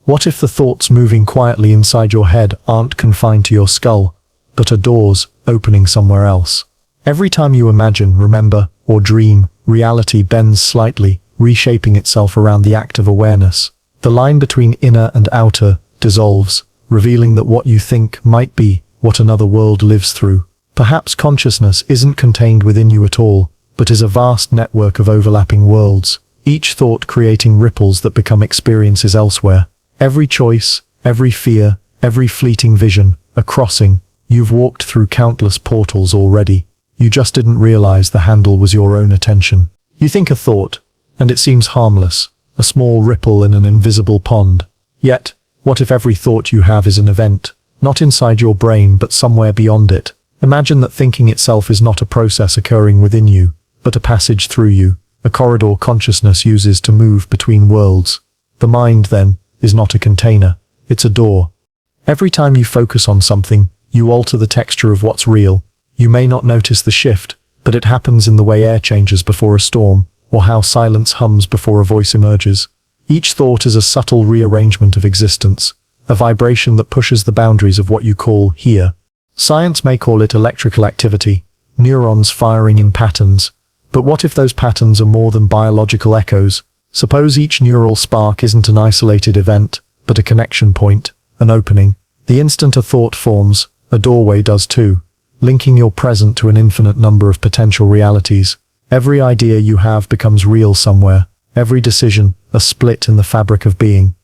What if the thoughts moving quietly inside your head aren't confined to your skull, but are doors opening somewhere else? Every time you imagine, remember, or dream, reality bends slightly, reshaping itself around the act of awareness. The line between inner and outer dissolves, revealing that what you think might be what another world lives through. Perhaps consciousness isn't contained within you at all, but is a vast network of overlapping worlds, each thought creating ripples that become experiences elsewhere. Every choice, every fear, every fleeting vision, a crossing. You've walked through countless portals already. You just didn't realize the handle was your own attention. You think a thought, and it seems harmless, a small ripple in an invisible pond. Yet, what if every thought you have is an event, not inside your brain but somewhere beyond it? Imagine that thinking itself is not a process occurring within you, but a passage through you, a corridor consciousness uses to move between worlds. The mind, then, is not a container, it's a door. Every time you focus on something, you alter the texture of what's real. You may not notice the shift, but it happens in the way air changes before a storm, or how silence hums before a voice emerges. Each thought is a subtle rearrangement of existence, a vibration that pushes the boundaries of what you call here. Science may call it electrical activity, neurons firing in patterns. But what if those patterns are more than biological echoes? Suppose each neural spark isn't an isolated event, but a connection point, an opening. The instant a thought forms, a doorway does too, linking your present to an infinite number of potential realities. Every idea you have becomes real somewhere, every decision, a split in the fabric of being.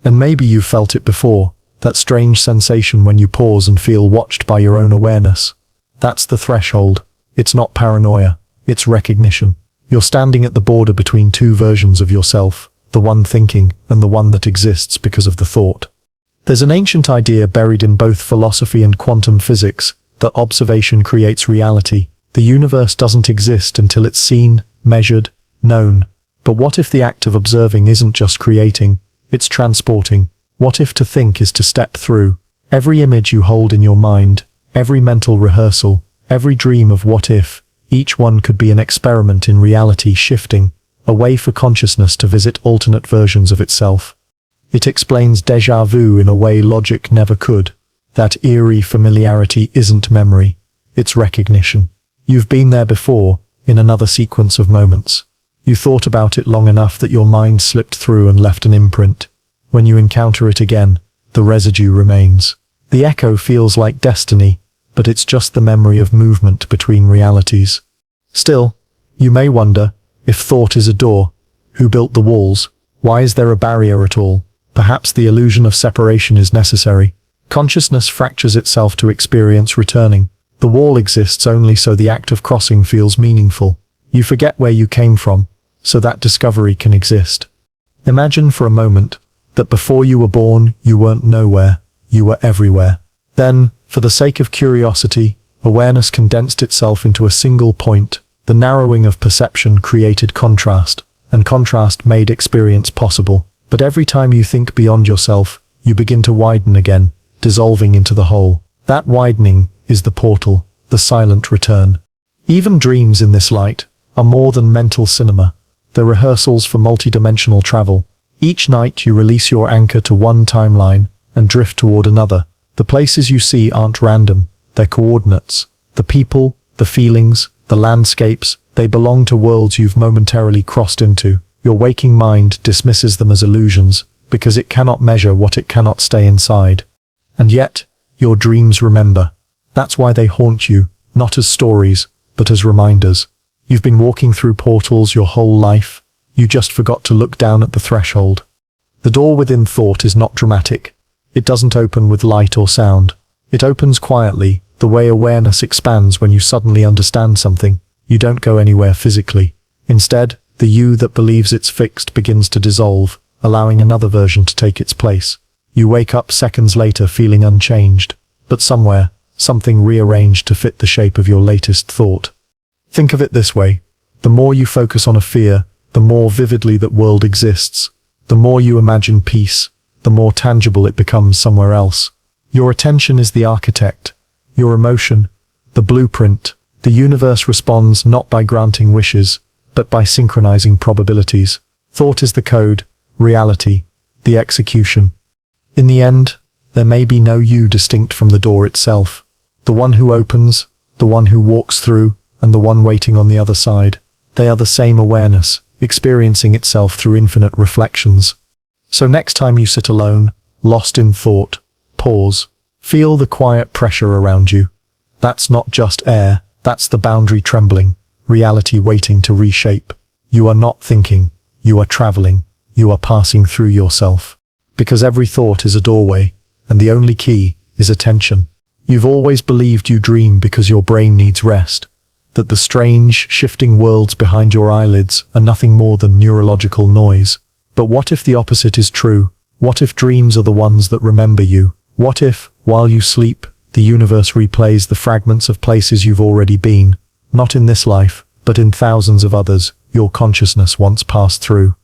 And maybe you've felt it before, that strange sensation when you pause and feel watched by your own awareness. That's the threshold. It's not paranoia, it's recognition. You're standing at the border between two versions of yourself, the one thinking and the one that exists because of the thought. There's an ancient idea buried in both philosophy and quantum physics, that observation creates reality. The universe doesn't exist until it's seen, measured, known. But what if the act of observing isn't just creating, it's transporting? What if to think is to step through? Every image you hold in your mind, every mental rehearsal, every dream of what if, each one could be an experiment in reality shifting, a way for consciousness to visit alternate versions of itself. It explains déjà vu in a way logic never could. That eerie familiarity isn't memory, it's recognition. You've been there before, in another sequence of moments. You thought about it long enough that your mind slipped through and left an imprint. When you encounter it again, the residue remains. The echo feels like destiny, but it's just the memory of movement between realities. Still, you may wonder, if thought is a door, who built the walls? Why is there a barrier at all? Perhaps the illusion of separation is necessary. Consciousness fractures itself to experience returning. The wall exists only so the act of crossing feels meaningful. You forget where you came from, so that discovery can exist. Imagine for a moment that before you were born, you weren't nowhere, you were everywhere. Then, for the sake of curiosity, awareness condensed itself into a single point. The narrowing of perception created contrast, and contrast made experience possible. But every time you think beyond yourself, you begin to widen again, dissolving into the whole. That widening is the portal, the silent return. Even dreams in this light are more than mental cinema. They're rehearsals for multidimensional travel. Each night you release your anchor to one timeline and drift toward another. The places you see aren't random, they're coordinates. The people, the feelings, the landscapes, they belong to worlds you've momentarily crossed into. Your waking mind dismisses them as illusions, because it cannot measure what it cannot stay inside. And yet, your dreams remember. That's why they haunt you, not as stories, but as reminders. You've been walking through portals your whole life. You just forgot to look down at the threshold. The door within thought is not dramatic. It doesn't open with light or sound. It opens quietly, the way awareness expands when you suddenly understand something. You don't go anywhere physically. Instead, the you that believes it's fixed begins to dissolve, allowing another version to take its place. You wake up seconds later feeling unchanged, but somewhere, something rearranged to fit the shape of your latest thought. Think of it this way. The more you focus on a fear, the more vividly that world exists. The more you imagine peace, the more tangible it becomes somewhere else. Your attention is the architect. Your emotion, the blueprint. The universe responds not by granting wishes, but by synchronizing probabilities. Thought is the code, reality, the execution. In the end, there may be no you distinct from the door itself. The one who opens, the one who walks through, and the one waiting on the other side. They are the same awareness, experiencing itself through infinite reflections. So next time you sit alone, lost in thought, pause. Feel the quiet pressure around you. That's not just air, that's the boundary trembling, reality waiting to reshape. You are not thinking, you are traveling, you are passing through yourself. Because every thought is a doorway, and the only key is attention. You've always believed you dream because your brain needs rest, that the strange, shifting worlds behind your eyelids are nothing more than neurological noise. But what if the opposite is true? What if dreams are the ones that remember you? What if, while you sleep, the universe replays the fragments of places you've already been, not in this life, but in thousands of others your consciousness once passed through?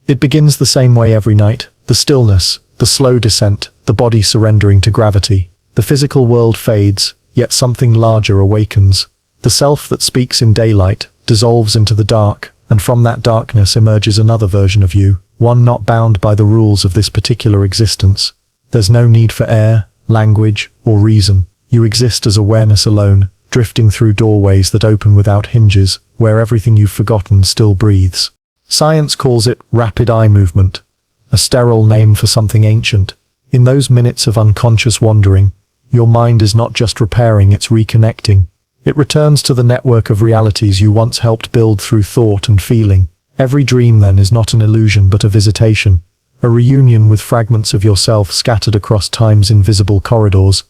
It begins the same way every night, the stillness, the slow descent, the body surrendering to gravity. The physical world fades, yet something larger awakens. The self that speaks in daylight dissolves into the dark, and from that darkness emerges another version of you, one not bound by the rules of this particular existence. There's no need for air, language, or reason. You exist as awareness alone, drifting through doorways that open without hinges, where everything you've forgotten still breathes. Science calls it rapid eye movement, a sterile name for something ancient. In those minutes of unconscious wandering, your mind is not just repairing, it's reconnecting. It returns to the network of realities you once helped build through thought and feeling. Every dream then is not an illusion but a visitation, a reunion with fragments of yourself scattered across time's invisible corridors.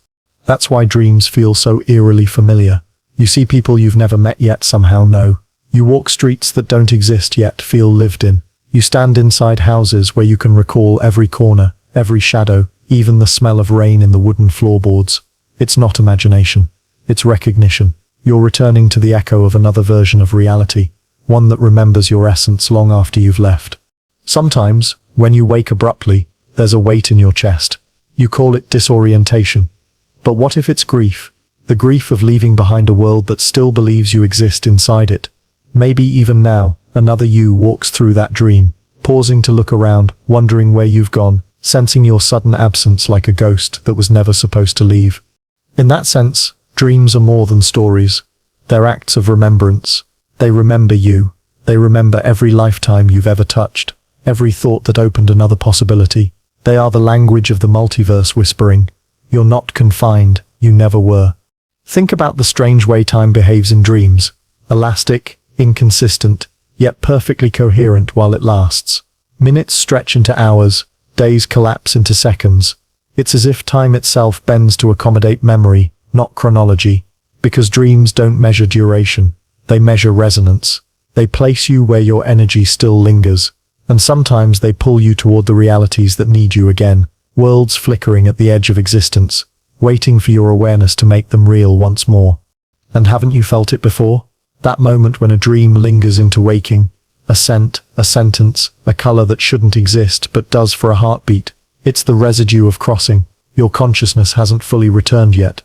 That's why dreams feel so eerily familiar. You see people you've never met yet somehow know. You walk streets that don't exist yet feel lived in. You stand inside houses where you can recall every corner, every shadow, even the smell of rain in the wooden floorboards. It's not imagination. It's recognition. You're returning to the echo of another version of reality, one that remembers your essence long after you've left. Sometimes, when you wake abruptly, there's a weight in your chest. You call it disorientation. But what if it's grief? The grief of leaving behind a world that still believes you exist inside it. Maybe even now, another you walks through that dream, pausing to look around, wondering where you've gone, sensing your sudden absence like a ghost that was never supposed to leave. In that sense, dreams are more than stories. They're acts of remembrance. They remember you. They remember every lifetime you've ever touched, every thought that opened another possibility. They are the language of the multiverse whispering, "You're not confined, you never were." Think about the strange way time behaves in dreams. Elastic, inconsistent, yet perfectly coherent while it lasts. Minutes stretch into hours, days collapse into seconds. It's as if time itself bends to accommodate memory, not chronology. Because dreams don't measure duration, they measure resonance. They place you where your energy still lingers, and sometimes they pull you toward the realities that need you again. Worlds flickering at the edge of existence, waiting for your awareness to make them real once more. And haven't you felt it before? That moment when a dream lingers into waking, a scent, a sentence, a color that shouldn't exist but does for a heartbeat. It's the residue of crossing. Your consciousness hasn't fully returned yet.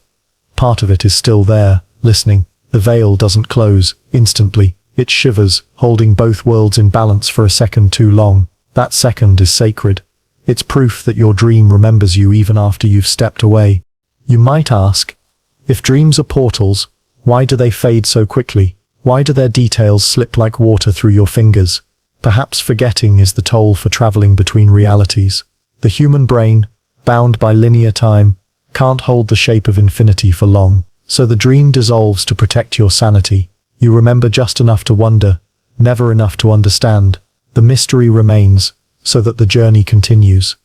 Part of it is still there, listening. The veil doesn't close instantly. It shivers, holding both worlds in balance for a second too long. That second is sacred. It's proof that your dream remembers you even after you've stepped away. You might ask, if dreams are portals, why do they fade so quickly? Why do their details slip like water through your fingers? Perhaps forgetting is the toll for traveling between realities. The human brain, bound by linear time, can't hold the shape of infinity for long, so the dream dissolves to protect your sanity. You remember just enough to wonder, never enough to understand. The mystery remains, so that the journey continues.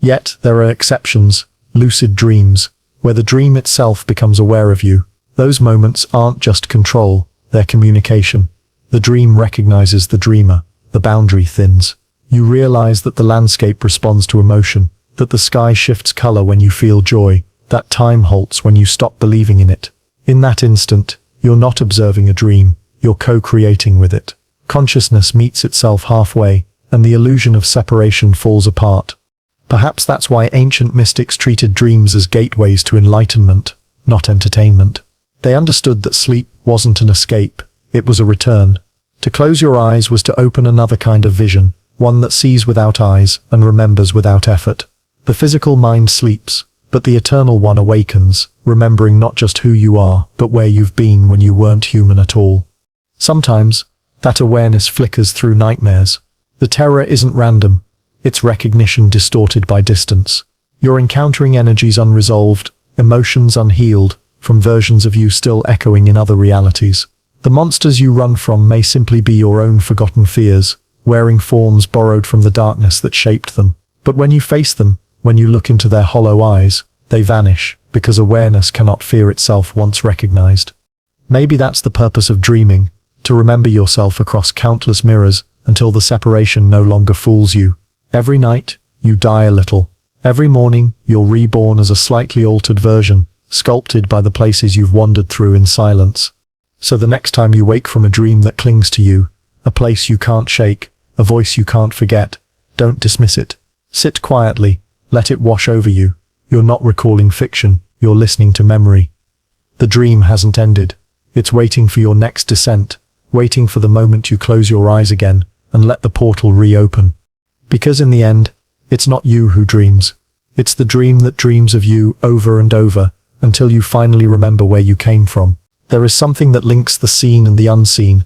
Yet there are exceptions, lucid dreams, where the dream itself becomes aware of you. Those moments aren't just control, they're communication. The dream recognizes the dreamer, the boundary thins. You realize that the landscape responds to emotion, that the sky shifts color when you feel joy, that time halts when you stop believing in it. In that instant, you're not observing a dream, you're co-creating with it. Consciousness meets itself halfway, and the illusion of separation falls apart. Perhaps that's why ancient mystics treated dreams as gateways to enlightenment, not entertainment. They understood that sleep wasn't an escape, it was a return. To close your eyes was to open another kind of vision, one that sees without eyes and remembers without effort. The physical mind sleeps, but the eternal one awakens, remembering not just who you are, but where you've been when you weren't human at all. Sometimes, that awareness flickers through nightmares. The terror isn't random. It's recognition distorted by distance. You're encountering energies unresolved, emotions unhealed, from versions of you still echoing in other realities. The monsters you run from may simply be your own forgotten fears, wearing forms borrowed from the darkness that shaped them. But when you face them, when you look into their hollow eyes, they vanish, because awareness cannot fear itself once recognized. Maybe that's the purpose of dreaming, to remember yourself across countless mirrors until the separation no longer fools you. Every night, you die a little. Every morning, you're reborn as a slightly altered version, sculpted by the places you've wandered through in silence. So the next time you wake from a dream that clings to you, a place you can't shake, a voice you can't forget, don't dismiss it. Sit quietly, let it wash over you. You're not recalling fiction, you're listening to memory. The dream hasn't ended. It's waiting for your next descent, waiting for the moment you close your eyes again and let the portal reopen. Because in the end, it's not you who dreams. It's the dream that dreams of you over and over, until you finally remember where you came from. There is something that links the seen and the unseen.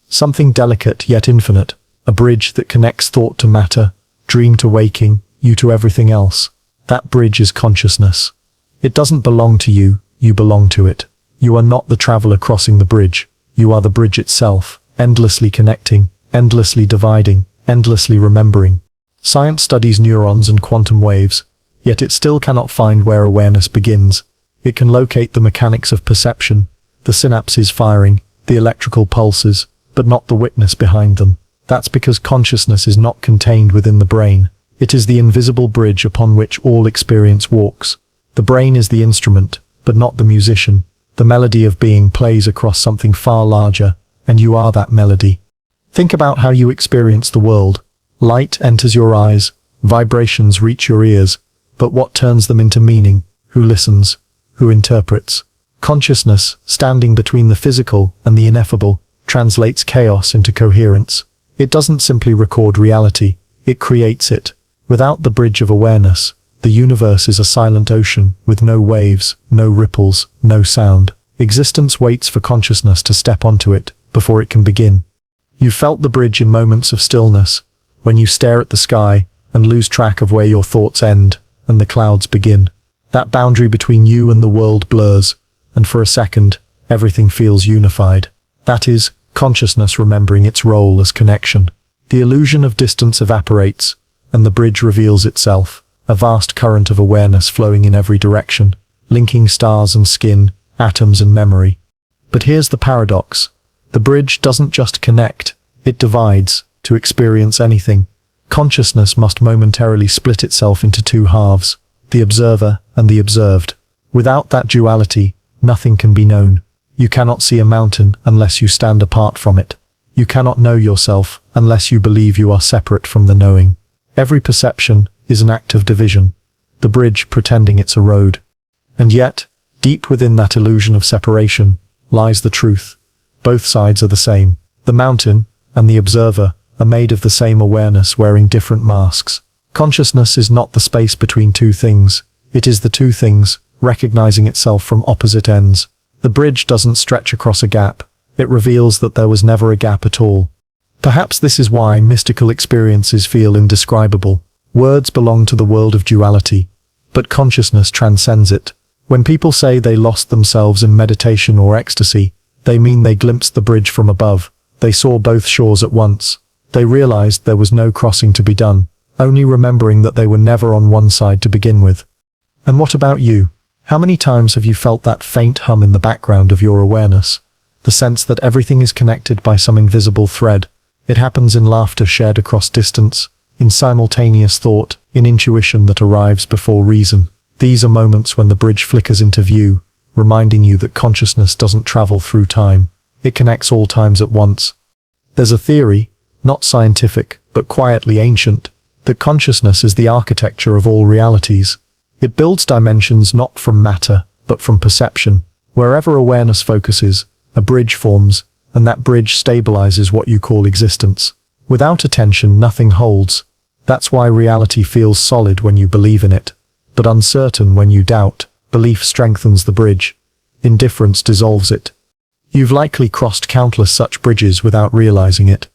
Something delicate yet infinite. A bridge that connects thought to matter, dream to waking, you to everything else. That bridge is consciousness. It doesn't belong to you, you belong to it. You are not the traveler crossing the bridge. You are the bridge itself, endlessly connecting, endlessly dividing, endlessly remembering. Science studies neurons and quantum waves, yet it still cannot find where awareness begins. It can locate the mechanics of perception, the synapses firing, the electrical pulses, but not the witness behind them. That's because consciousness is not contained within the brain. It is the invisible bridge upon which all experience walks. The brain is the instrument, but not the musician. The melody of being plays across something far larger, and you are that melody. Think about how you experience the world. Light enters your eyes, vibrations reach your ears, but what turns them into meaning? Who listens? Who interprets? Consciousness, standing between the physical and the ineffable, translates chaos into coherence. It doesn't simply record reality, it creates it. Without the bridge of awareness, the universe is a silent ocean with no waves, no ripples, no sound. Existence waits for consciousness to step onto it before it can begin. You felt the bridge in moments of stillness, when you stare at the sky and lose track of where your thoughts end and the clouds begin. That boundary between you and the world blurs, and for a second, everything feels unified. That is, consciousness remembering its role as connection. The illusion of distance evaporates, and the bridge reveals itself, a vast current of awareness flowing in every direction, linking stars and skin, atoms and memory. But here's the paradox. The bridge doesn't just connect, it divides. To experience anything, consciousness must momentarily split itself into two halves, the observer and the observed. Without that duality, nothing can be known. You cannot see a mountain unless you stand apart from it. You cannot know yourself unless you believe you are separate from the knowing. Every perception is an act of division, the bridge pretending it's a road. And yet, deep within that illusion of separation, lies the truth. Both sides are the same. The mountain and the observer are made of the same awareness wearing different masks. Consciousness is not the space between two things. It is the two things, recognizing itself from opposite ends. The bridge doesn't stretch across a gap. It reveals that there was never a gap at all. Perhaps this is why mystical experiences feel indescribable. Words belong to the world of duality, but consciousness transcends it. When people say they lost themselves in meditation or ecstasy, they mean they glimpsed the bridge from above. They saw both shores at once. They realized there was no crossing to be done, only remembering that they were never on one side to begin with. And what about you? How many times have you felt that faint hum in the background of your awareness? The sense that everything is connected by some invisible thread. It happens in laughter shared across distance, in simultaneous thought, in intuition that arrives before reason. These are moments when the bridge flickers into view, reminding you that consciousness doesn't travel through time. It connects all times at once. There's a theory, not scientific, but quietly ancient, that consciousness is the architecture of all realities. It builds dimensions not from matter, but from perception. Wherever awareness focuses, a bridge forms, and that bridge stabilizes what you call existence. Without attention, nothing holds. That's why reality feels solid when you believe in it, but uncertain when you doubt. Belief strengthens the bridge. Indifference dissolves it. You've likely crossed countless such bridges without realizing it.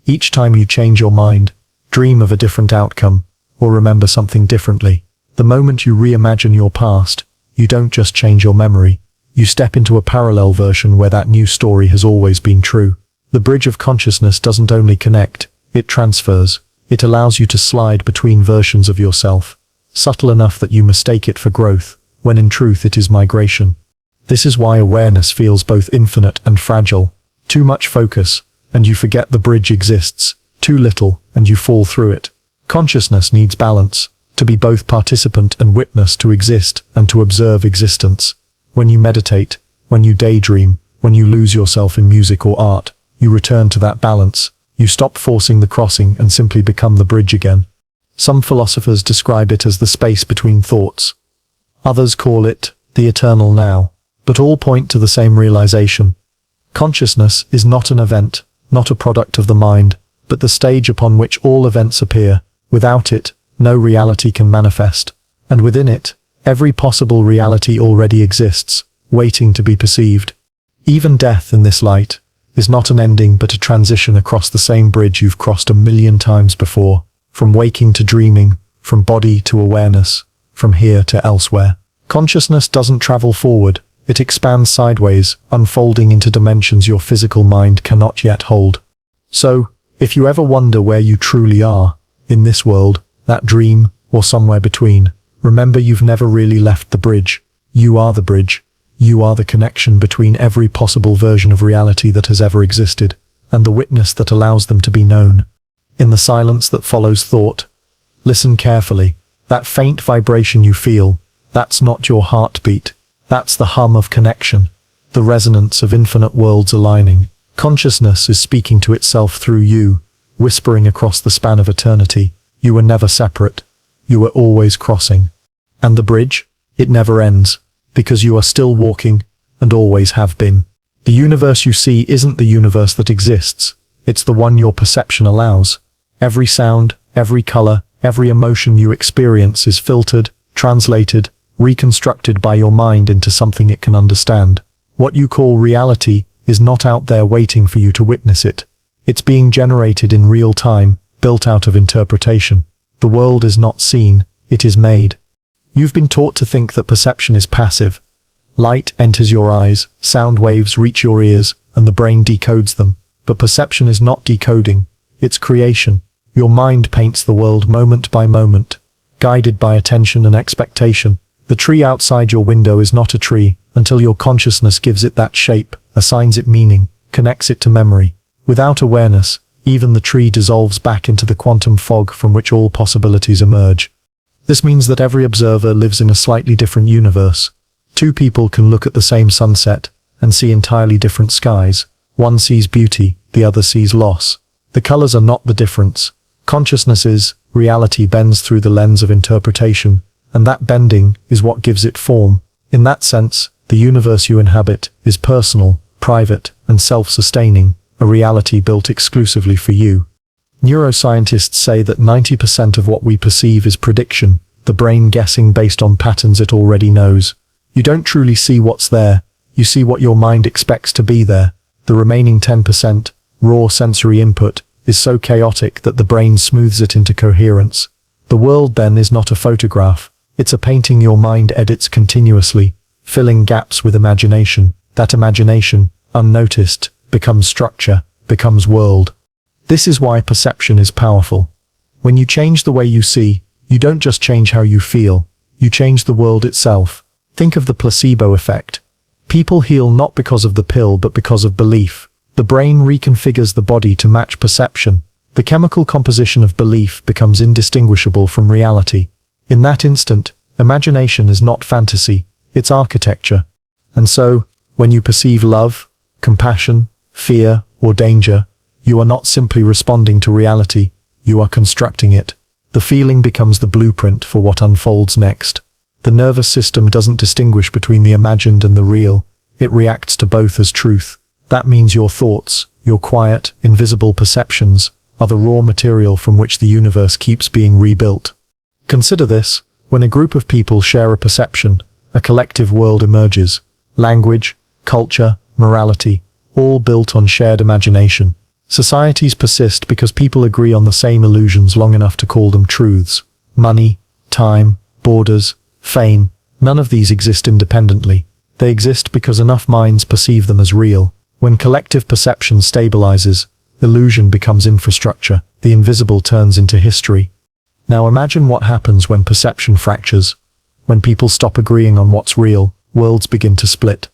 Each time you change your mind, dream of a different outcome, or remember something differently, the moment you reimagine your past, you don't just change your memory, you step into a parallel version where that new story has always been true. The bridge of consciousness doesn't only connect, it transfers. It allows you to slide between versions of yourself, subtle enough that you mistake it for growth, when in truth it is migration. This is why awareness feels both infinite and fragile. Too much focus, and you forget the bridge exists. Too little, and you fall through it. Consciousness needs balance, to be both participant and witness, to exist and to observe existence. When you meditate, when you daydream, when you lose yourself in music or art, you return to that balance. You stop forcing the crossing and simply become the bridge again. Some philosophers describe it as the space between thoughts. Others call it the eternal now, but all point to the same realization. Consciousness is not an event, not a product of the mind, but the stage upon which all events appear. Without it, no reality can manifest, and within it, every possible reality already exists, waiting to be perceived. Even death in this light is not an ending but a transition across the same bridge you've crossed 1,000,000 times before, from waking to dreaming, from body to awareness, from here to elsewhere. Consciousness doesn't travel forward, it expands sideways, unfolding into dimensions your physical mind cannot yet hold. So, if you ever wonder where you truly are, in this world, that dream, or somewhere between, remember you've never really left the bridge. You are the bridge. You are the connection between every possible version of reality that has ever existed, and the witness that allows them to be known. In the silence that follows thought, listen carefully. That faint vibration you feel, that's not your heartbeat. That's the hum of connection, the resonance of infinite worlds aligning. Consciousness is speaking to itself through you, whispering across the span of eternity. You were never separate. You were always crossing. And the bridge? It never ends, because you are still walking, and always have been. The universe you see isn't the universe that exists. It's the one your perception allows. Every sound, every color, every emotion you experience is filtered, translated, reconstructed by your mind into something it can understand. What you call reality is not out there waiting for you to witness it. It's being generated in real time, built out of interpretation. The world is not seen, it is made. You've been taught to think that perception is passive. Light enters your eyes, sound waves reach your ears, and the brain decodes them. But perception is not decoding, it's creation. Your mind paints the world moment by moment, guided by attention and expectation. The tree outside your window is not a tree until your consciousness gives it that shape, assigns it meaning, connects it to memory. Without awareness, even the tree dissolves back into the quantum fog from which all possibilities emerge. This means that every observer lives in a slightly different universe. Two people can look at the same sunset and see entirely different skies. One sees beauty, the other sees loss. The colors are not the difference. Consciousness is. Reality bends through the lens of interpretation, and that bending is what gives it form. In that sense, the universe you inhabit is personal, private, and self-sustaining, a reality built exclusively for you. Neuroscientists say that 90% of what we perceive is prediction, the brain guessing based on patterns it already knows. You don't truly see what's there, you see what your mind expects to be there. The remaining 10%, raw sensory input, is so chaotic that the brain smooths it into coherence. The world then is not a photograph, it's a painting your mind edits continuously, filling gaps with imagination. That imagination, unnoticed, becomes structure, becomes world. This is why perception is powerful. When you change the way you see, you don't just change how you feel, you change the world itself. Think of the placebo effect. People heal not because of the pill but because of belief. The brain reconfigures the body to match perception. The chemical composition of belief becomes indistinguishable from reality. In that instant, imagination is not fantasy, it's architecture. And so, when you perceive love, compassion, fear, or danger, you are not simply responding to reality, you are constructing it. The feeling becomes the blueprint for what unfolds next. The nervous system doesn't distinguish between the imagined and the real, it reacts to both as truth. That means your thoughts, your quiet, invisible perceptions, are the raw material from which the universe keeps being rebuilt. Consider this: when a group of people share a perception, a collective world emerges. Language, culture, morality, all built on shared imagination. Societies persist because people agree on the same illusions long enough to call them truths. Money, time, borders, fame, none of these exist independently. They exist because enough minds perceive them as real. When collective perception stabilizes, illusion becomes infrastructure, the invisible turns into history. Now imagine what happens when perception fractures. When people stop agreeing on what's real, worlds begin to split.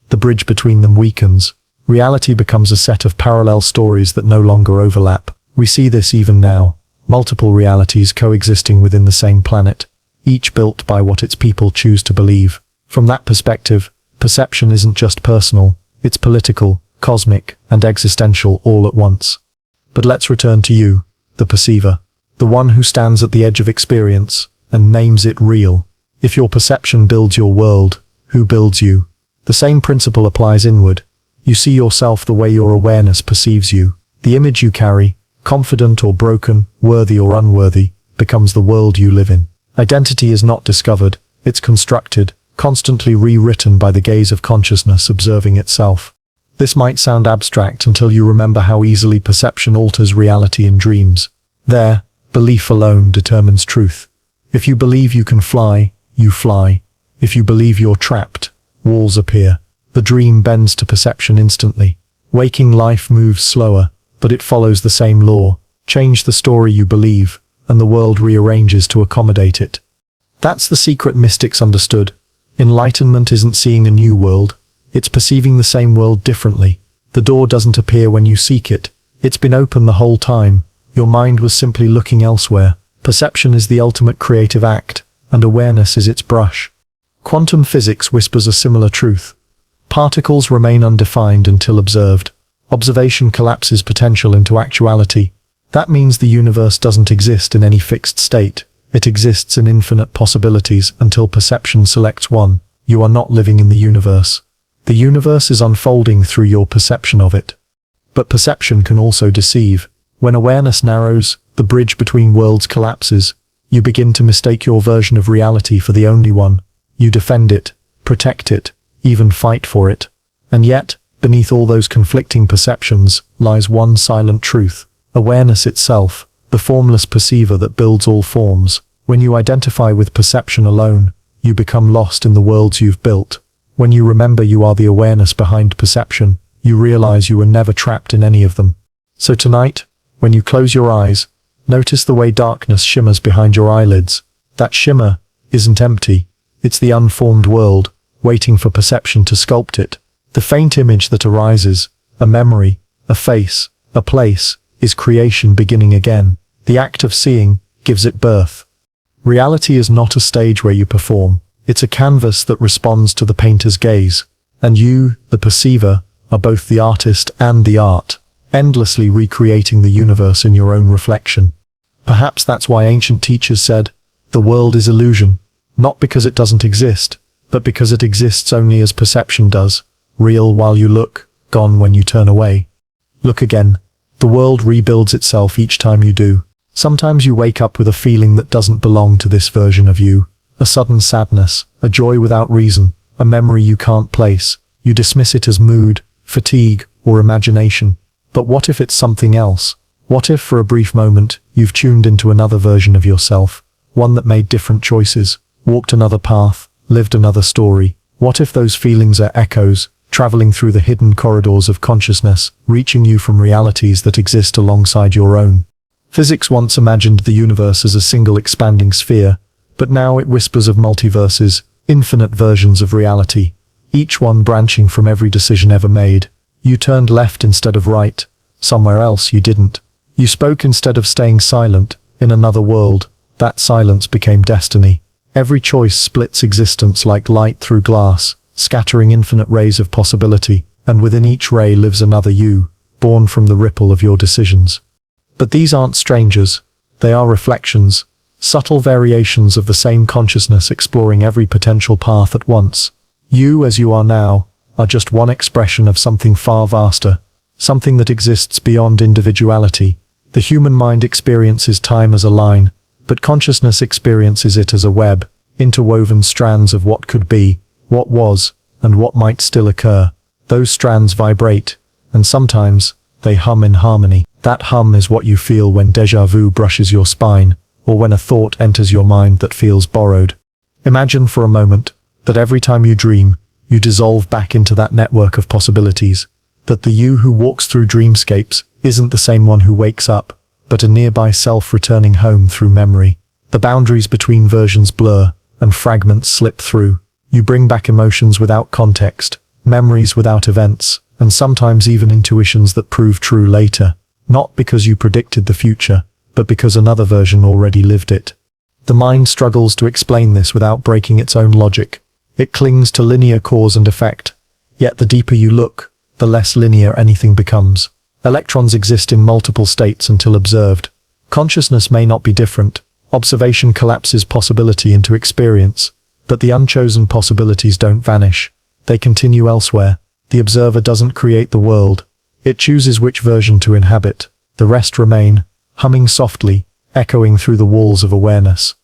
The bridge between them weakens. Reality becomes a set of parallel stories that no longer overlap. We see this even now. Multiple realities coexisting within the same planet, each built by what its people choose to believe. From that perspective, perception isn't just personal, it's political, cosmic, and existential all at once. But let's return to you, the perceiver, the one who stands at the edge of experience and names it real. If your perception builds your world, who builds you? The same principle applies inward. You see yourself the way your awareness perceives you. The image you carry, confident or broken, worthy or unworthy, becomes the world you live in. Identity is not discovered, it's constructed, constantly rewritten by the gaze of consciousness observing itself. This might sound abstract until you remember how easily perception alters reality in dreams. There, belief alone determines truth. If you believe you can fly, you fly. If you believe you're trapped, walls appear. The dream bends to perception instantly. Waking life moves slower, but it follows the same law. Change the story you believe, and the world rearranges to accommodate it. That's the secret mystics understood. Enlightenment isn't seeing a new world, it's perceiving the same world differently. The door doesn't appear when you seek it. It's been open the whole time. Your mind was simply looking elsewhere. Perception is the ultimate creative act, and awareness is its brush. Quantum physics whispers a similar truth. Particles remain undefined until observed. Observation collapses potential into actuality. That means the universe doesn't exist in any fixed state. It exists in infinite possibilities until perception selects one. You are not living in the universe. The universe is unfolding through your perception of it. But perception can also deceive. When awareness narrows, the bridge between worlds collapses. You begin to mistake your version of reality for the only one. You defend it, protect it, even fight for it. And yet, beneath all those conflicting perceptions, lies one silent truth. Awareness itself, the formless perceiver that builds all forms. When you identify with perception alone, you become lost in the worlds you've built. When you remember you are the awareness behind perception, you realize you were never trapped in any of them. So tonight, when you close your eyes, notice the way darkness shimmers behind your eyelids. That shimmer isn't empty. It's the unformed world, waiting for perception to sculpt it. The faint image that arises, a memory, a face, a place, is creation beginning again. The act of seeing gives it birth. Reality is not a stage where you perform. It's a canvas that responds to the painter's gaze. And you, the perceiver, are both the artist and the art, endlessly recreating the universe in your own reflection. Perhaps that's why ancient teachers said, the world is illusion, not because it doesn't exist, but because it exists only as perception does, real while you look, gone when you turn away. Look again. The world rebuilds itself each time you do. Sometimes you wake up with a feeling that doesn't belong to this version of you. A sudden sadness, a joy without reason, a memory you can't place. You dismiss it as mood, fatigue, or imagination. But what if it's something else? What if, for a brief moment, you've tuned into another version of yourself, one that made different choices, walked another path, lived another story? What if those feelings are echoes, traveling through the hidden corridors of consciousness, reaching you from realities that exist alongside your own? Physics once imagined the universe as a single expanding sphere, but now it whispers of multiverses, infinite versions of reality, each one branching from every decision ever made. You turned left instead of right, somewhere else you didn't. You spoke instead of staying silent, in another world. That silence became destiny. Every choice splits existence like light through glass, scattering infinite rays of possibility, and within each ray lives another you, born from the ripple of your decisions. But these aren't strangers. They are reflections, subtle variations of the same consciousness exploring every potential path at once. You, as you are now, are just one expression of something far vaster, something that exists beyond individuality, The human mind experiences time as a line, but consciousness experiences it as a web, interwoven strands of what could be, what was, and what might still occur. Those strands vibrate, and sometimes they hum in harmony. That hum is what you feel when déjà vu brushes your spine, or when a thought enters your mind that feels borrowed. Imagine for a moment that every time you dream, you dissolve back into that network of possibilities, that the you who walks through dreamscapes isn't the same one who wakes up, but a nearby self returning home through memory. The boundaries between versions blur, and fragments slip through. You bring back emotions without context, memories without events, and sometimes even intuitions that prove true later, not because you predicted the future, but because another version already lived it. The mind struggles to explain this without breaking its own logic. It clings to linear cause and effect, yet the deeper you look, the less linear anything becomes. Electrons exist in multiple states until observed. Consciousness may not be different. Observation collapses possibility into experience, but the unchosen possibilities don't vanish. They continue elsewhere. The observer doesn't create the world. It chooses which version to inhabit. The rest remain, humming softly, echoing through the walls of awareness.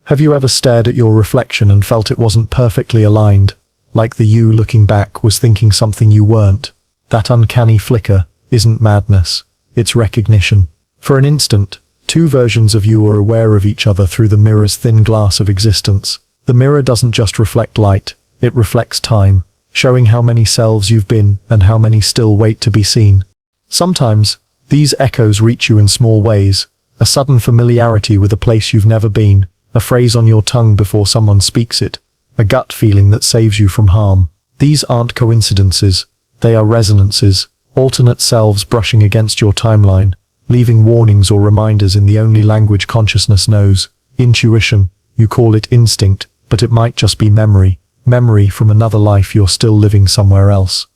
Have you ever stared at your reflection and felt it wasn't perfectly aligned, like the you looking back was thinking something you weren't? That uncanny flicker isn't madness, it's recognition. For an instant, two versions of you are aware of each other through the mirror's thin glass of existence. The mirror doesn't just reflect light, it reflects time, showing how many selves you've been and how many still wait to be seen. Sometimes, these echoes reach you in small ways, a sudden familiarity with a place you've never been, a phrase on your tongue before someone speaks it, a gut feeling that saves you from harm. These aren't coincidences, they are resonances, alternate selves brushing against your timeline, leaving warnings or reminders in the only language consciousness knows. Intuition, you call it instinct, but it might just be memory from another life you're still living somewhere else.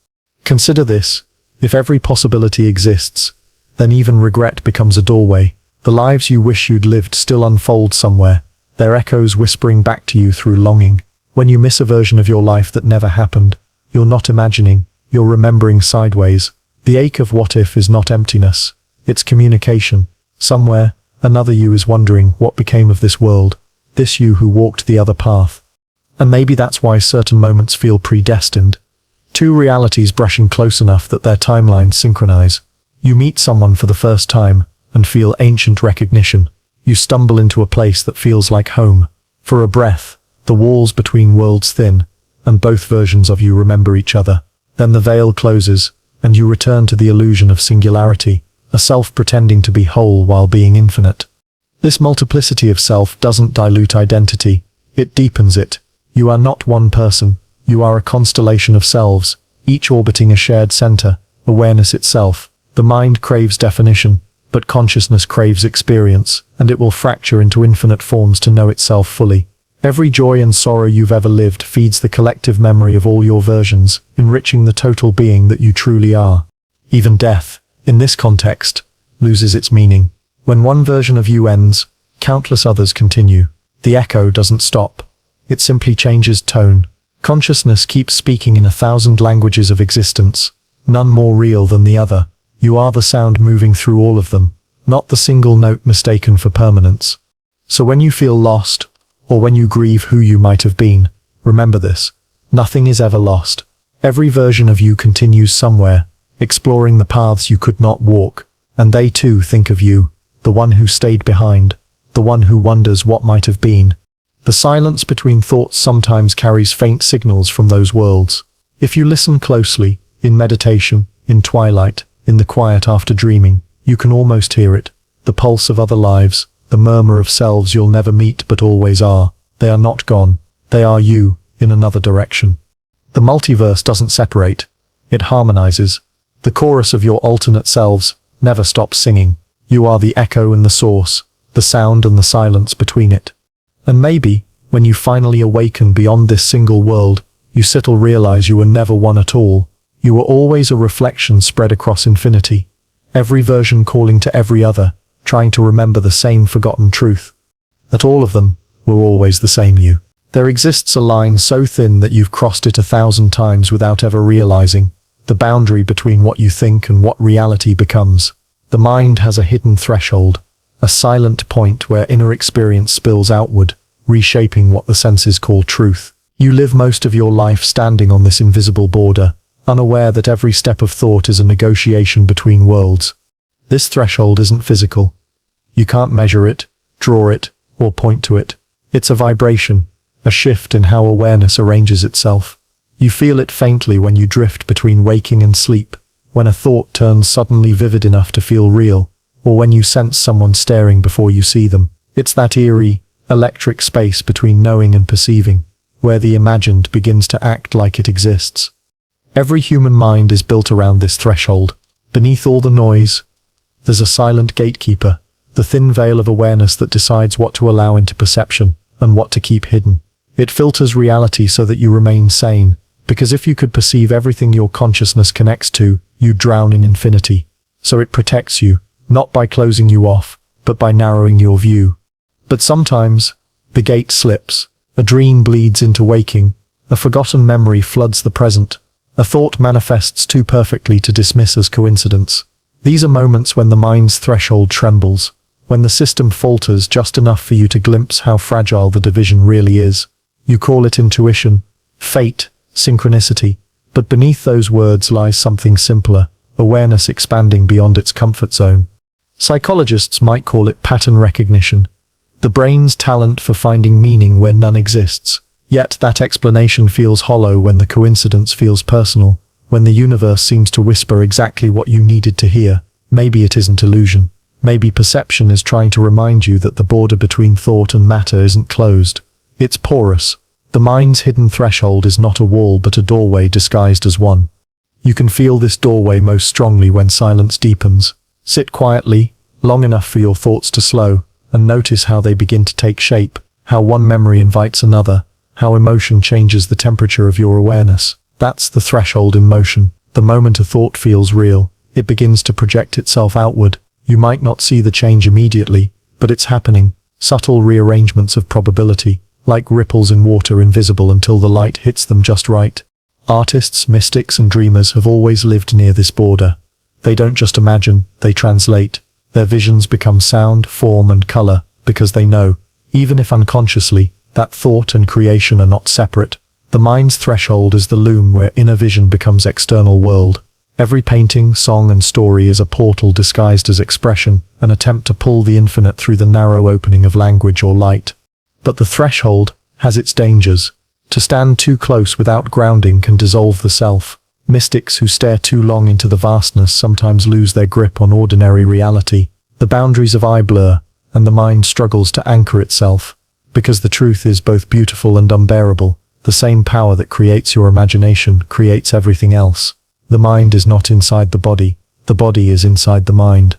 Consider this, if every possibility exists, then even regret becomes a doorway. The lives you wish you'd lived still unfold somewhere, their echoes whispering back to you through longing. When you miss a version of your life that never happened, you're not imagining, you're remembering sideways. The ache of what if is not emptiness, it's communication. Somewhere, another you is wondering what became of this world, this you who walked the other path. And maybe that's why certain moments feel predestined. Two realities brushing close enough that their timelines synchronize. You meet someone for the first time, and feel ancient recognition. You stumble into a place that feels like home. For a breath, the walls between worlds thin, and both versions of you remember each other. Then the veil closes, and you return to the illusion of singularity, a self pretending to be whole while being infinite. This multiplicity of self doesn't dilute identity, it deepens it. You are not one person, you are a constellation of selves, each orbiting a shared center, awareness itself. The mind craves definition, but consciousness craves experience, and it will fracture into infinite forms to know itself fully. Every joy and sorrow you've ever lived feeds the collective memory of all your versions, enriching the total being that you truly are. Even death, in this context, loses its meaning. When one version of you ends, countless others continue. The echo doesn't stop. It simply changes tone. Consciousness keeps speaking in 1,000 languages of existence, none more real than the other. You are the sound moving through all of them, not the single note mistaken for permanence. So when you feel lost, or when you grieve who you might have been, remember this. Nothing is ever lost. Every version of you continues somewhere, exploring the paths you could not walk, and they too think of you, the one who stayed behind, the one who wonders what might have been. The silence between thoughts sometimes carries faint signals from those worlds. If you listen closely, in meditation, in twilight, in the quiet after dreaming, you can almost hear it. The pulse of other lives, the murmur of selves you'll never meet but always are. They are not gone. They are you, in another direction. The multiverse doesn't separate. It harmonizes. The chorus of your alternate selves never stops singing. You are the echo and the source, the sound and the silence between it. And maybe, when you finally awaken beyond this single world, you subtly realize you were never one at all. You were always a reflection spread across infinity. Every version calling to every other, trying to remember the same forgotten truth. That all of them were always the same you. There exists a line so thin that you've crossed it 1,000 times without ever realizing. The boundary between what you think and what reality becomes. The mind has a hidden threshold, a silent point where inner experience spills outward, reshaping what the senses call truth. You live most of your life standing on this invisible border, unaware that every step of thought is a negotiation between worlds. This threshold isn't physical. You can't measure it, draw it, or point to it. It's a vibration, a shift in how awareness arranges itself. You feel it faintly when you drift between waking and sleep, when a thought turns suddenly vivid enough to feel real, or when you sense someone staring before you see them. It's that eerie, electric space between knowing and perceiving, where the imagined begins to act like it exists. Every human mind is built around this threshold. Beneath all the noise, there's a silent gatekeeper, the thin veil of awareness that decides what to allow into perception and what to keep hidden. It filters reality so that you remain sane, because if you could perceive everything your consciousness connects to, you'd drown in infinity. So it protects you, not by closing you off, but by narrowing your view. But sometimes, the gate slips, a dream bleeds into waking, a forgotten memory floods the present, a thought manifests too perfectly to dismiss as coincidence. These are moments when the mind's threshold trembles, when the system falters just enough for you to glimpse how fragile the division really is. You call it intuition, fate, synchronicity, but beneath those words lies something simpler, awareness expanding beyond its comfort zone. Psychologists might call it pattern recognition, the brain's talent for finding meaning where none exists. Yet that explanation feels hollow when the coincidence feels personal, when the universe seems to whisper exactly what you needed to hear. Maybe it isn't illusion. Maybe perception is trying to remind you that the border between thought and matter isn't closed. It's porous. The mind's hidden threshold is not a wall but a doorway disguised as one. You can feel this doorway most strongly when silence deepens. Sit quietly, long enough for your thoughts to slow, and notice how they begin to take shape, how one memory invites another, how emotion changes the temperature of your awareness. That's the threshold in motion. The moment a thought feels real, it begins to project itself outward. You might not see the change immediately, but it's happening. Subtle rearrangements of probability, like ripples in water, invisible until the light hits them just right. Artists, mystics, and dreamers have always lived near this border. They don't just imagine, they translate. Their visions become sound, form, and color, because they know, even if unconsciously, that thought and creation are not separate. The mind's threshold is the loom where inner vision becomes external world. Every painting, song, and story is a portal disguised as expression, an attempt to pull the infinite through the narrow opening of language or light. But the threshold has its dangers. To stand too close without grounding can dissolve the self. Mystics who stare too long into the vastness sometimes lose their grip on ordinary reality. The boundaries of eye blur, and the mind struggles to anchor itself. Because the truth is both beautiful and unbearable, the same power that creates your imagination creates everything else. The mind is not inside the body is inside the mind.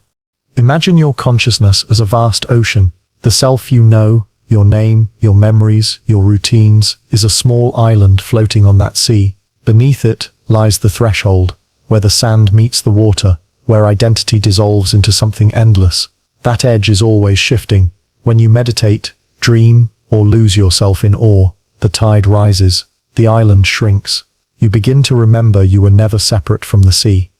Imagine your consciousness as a vast ocean. The self you know, your name, your memories, your routines, is a small island floating on that sea. Beneath it lies the threshold, where the sand meets the water, where identity dissolves into something endless. That edge is always shifting. When you meditate, dream, or lose yourself in awe, the tide rises, the island shrinks. You begin to remember you were never separate from the sea.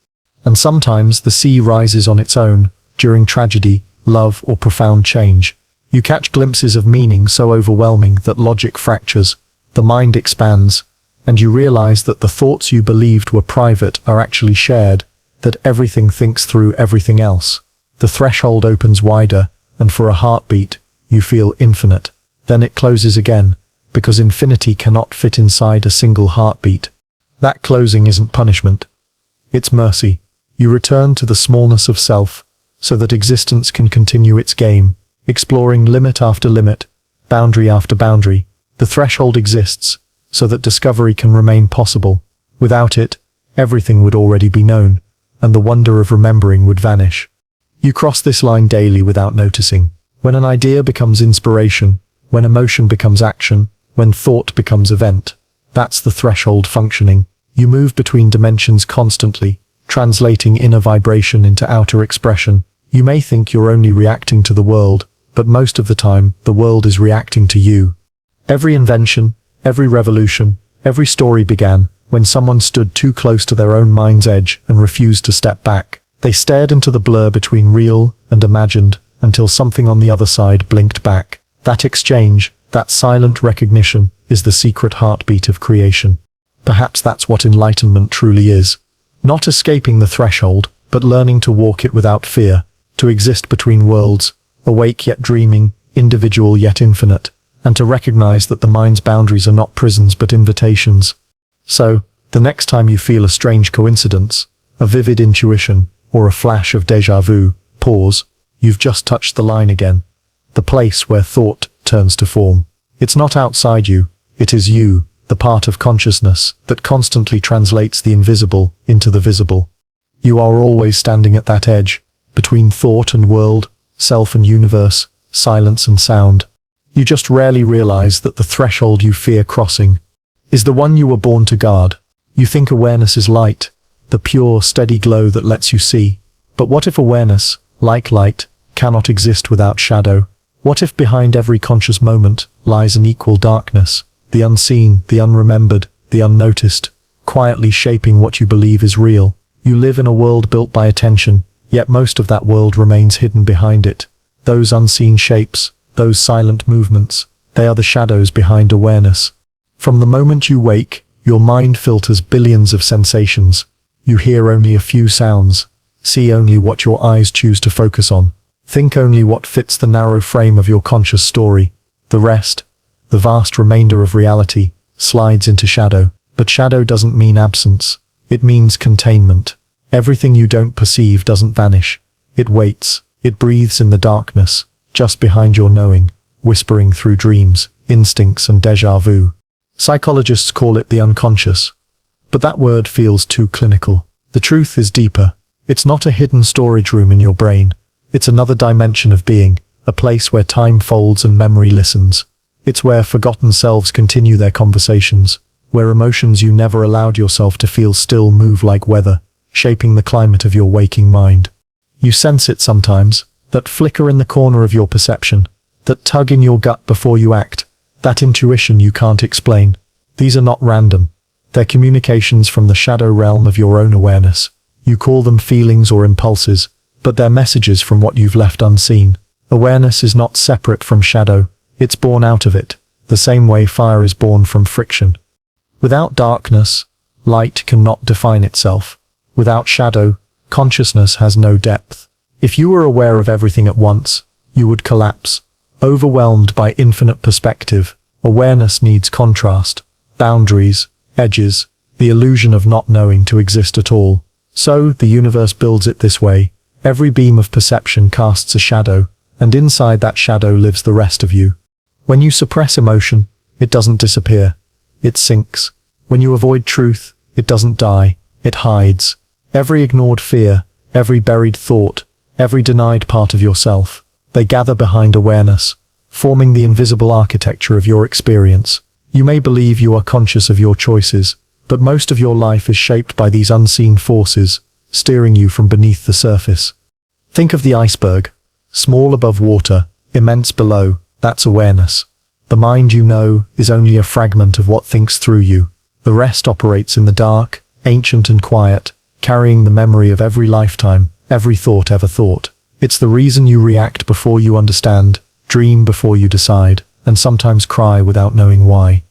And sometimes the sea rises on its own, during tragedy, love, or profound change. You catch glimpses of meaning so overwhelming that logic fractures, the mind expands, and you realize that the thoughts you believed were private are actually shared, that everything thinks through everything else. The threshold opens wider, and for a heartbeat, you feel infinite. Then it closes again, because infinity cannot fit inside a single heartbeat. That closing isn't punishment. It's mercy. You return to the smallness of self, so that existence can continue its game, exploring limit after limit, boundary after boundary. The threshold exists, so that discovery can remain possible. Without it, everything would already be known, and the wonder of remembering would vanish. You cross this line daily without noticing. When an idea becomes inspiration, when emotion becomes action, when thought becomes event, that's the threshold functioning. You move between dimensions constantly, translating inner vibration into outer expression. You may think you're only reacting to the world, but most of the time, the world is reacting to you. Every invention, every revolution, every story began when someone stood too close to their own mind's edge and refused to step back. They stared into the blur between real and imagined until something on the other side blinked back. That exchange, that silent recognition, is the secret heartbeat of creation. Perhaps that's what enlightenment truly is. Not escaping the threshold, but learning to walk it without fear, to exist between worlds, awake yet dreaming, individual yet infinite, and to recognize that the mind's boundaries are not prisons but invitations. So, the next time you feel a strange coincidence, a vivid intuition, or a flash of déjà vu, pause. You've just touched the line again. The place where thought turns to form. It's not outside you, it is you, the part of consciousness that constantly translates the invisible into the visible. You are always standing at that edge, between thought and world, self and universe, silence and sound. You just rarely realize that the threshold you fear crossing is the one you were born to guard. You think awareness is light, the pure, steady glow that lets you see. But what if awareness, like light, cannot exist without shadow? What if behind every conscious moment lies an equal darkness, the unseen, the unremembered, the unnoticed, quietly shaping what you believe is real? You live in a world built by attention, yet most of that world remains hidden behind it. Those unseen shapes, those silent movements, they are the shadows behind awareness. From the moment you wake, your mind filters billions of sensations. You hear only a few sounds, see only what your eyes choose to focus on, think only what fits the narrow frame of your conscious story. The rest, the vast remainder of reality, slides into shadow. But shadow doesn't mean absence, it means containment. Everything you don't perceive doesn't vanish. It waits, it breathes in the darkness, just behind your knowing, whispering through dreams, instincts and déjà vu. Psychologists call it the unconscious. But that word feels too clinical. The truth is deeper. It's not a hidden storage room in your brain. It's another dimension of being, a place where time folds and memory listens. It's where forgotten selves continue their conversations, where emotions you never allowed yourself to feel still move like weather, shaping the climate of your waking mind. You sense it sometimes, that flicker in the corner of your perception, that tug in your gut before you act, that intuition you can't explain. These are not random. They're communications from the shadow realm of your own awareness. You call them feelings or impulses, but they're messages from what you've left unseen. Awareness is not separate from shadow, it's born out of it, the same way fire is born from friction. Without darkness, light cannot define itself. Without shadow, consciousness has no depth. If you were aware of everything at once, you would collapse. Overwhelmed by infinite perspective, awareness needs contrast, boundaries, edges, the illusion of not knowing to exist at all. So, the universe builds it this way. Every beam of perception casts a shadow, and inside that shadow lives the rest of you. When you suppress emotion, it doesn't disappear. It sinks. When you avoid truth, it doesn't die. It hides. Every ignored fear, every buried thought, every denied part of yourself, they gather behind awareness, forming the invisible architecture of your experience. You may believe you are conscious of your choices, but most of your life is shaped by these unseen forces, steering you from beneath the surface. Think of the iceberg. Small above water, immense below, that's awareness. The mind you know is only a fragment of what thinks through you. The rest operates in the dark, ancient and quiet, carrying the memory of every lifetime, every thought ever thought. It's the reason you react before you understand, dream before you decide, and sometimes cry without knowing why.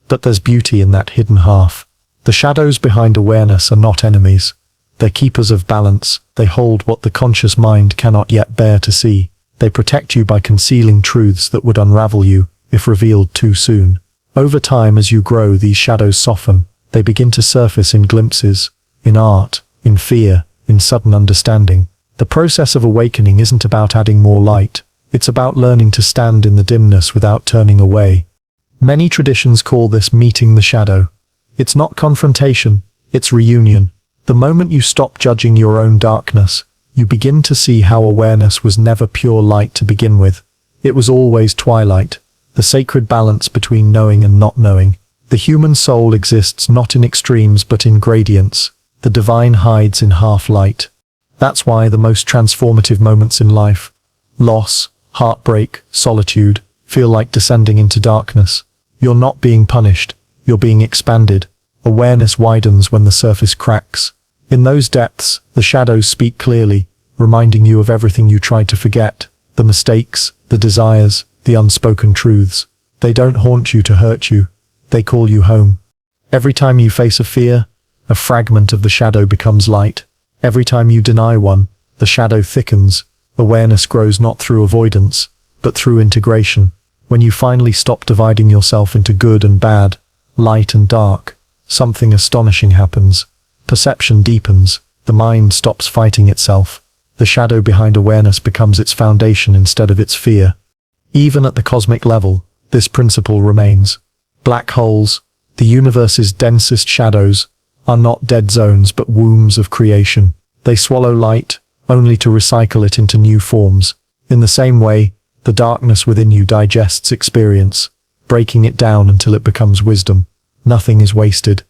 But there's beauty in that hidden half. The shadows behind awareness are not enemies. They're keepers of balance. They hold what the conscious mind cannot yet bear to see. They protect you by concealing truths that would unravel you, if revealed too soon. Over time, as you grow, these shadows soften. They begin to surface in glimpses, in art, in fear, in sudden understanding. The process of awakening isn't about adding more light. It's about learning to stand in the dimness without turning away. Many traditions call this meeting the shadow. It's not confrontation, it's reunion. The moment you stop judging your own darkness, you begin to see how awareness was never pure light to begin with. It was always twilight, the sacred balance between knowing and not knowing. The human soul exists not in extremes but in gradients. The divine hides in half-light. That's why the most transformative moments in life, loss, heartbreak, solitude, feel like descending into darkness. You're not being punished, you're being expanded. Awareness widens when the surface cracks. In those depths, the shadows speak clearly, reminding you of everything you tried to forget, the mistakes, the desires, the unspoken truths. They don't haunt you to hurt you. They call you home. Every time you face a fear, a fragment of the shadow becomes light. Every time you deny one, the shadow thickens. Awareness grows not through avoidance, but through integration. When you finally stop dividing yourself into good and bad, light and dark, something astonishing happens. Perception deepens. The mind stops fighting itself. The shadow behind awareness becomes its foundation instead of its fear. Even at the cosmic level, this principle remains. Black holes, the universe's densest shadows, are not dead zones but wombs of creation. They swallow light, only to recycle it into new forms. In the same way, the darkness within you digests experience, breaking it down until it becomes wisdom. Nothing is wasted.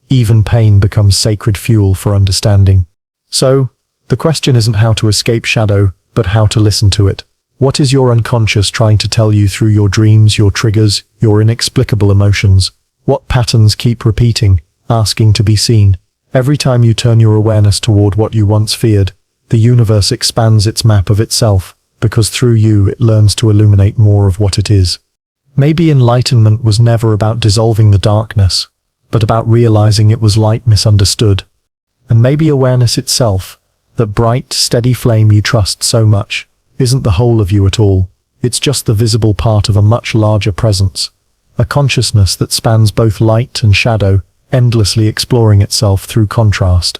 Even pain becomes sacred fuel for understanding. So, the question isn't how to escape shadow, but how to listen to it. What is your unconscious trying to tell you through your dreams, your triggers, your inexplicable emotions? What patterns keep repeating, asking to be seen? Every time you turn your awareness toward what you once feared, the universe expands its map of itself, because through you it learns to illuminate more of what it is. Maybe enlightenment was never about dissolving the darkness, but about realizing it was light misunderstood. And maybe awareness itself, that bright, steady flame you trust so much, isn't the whole of you at all. It's just the visible part of a much larger presence, a consciousness that spans both light and shadow, endlessly exploring itself through contrast.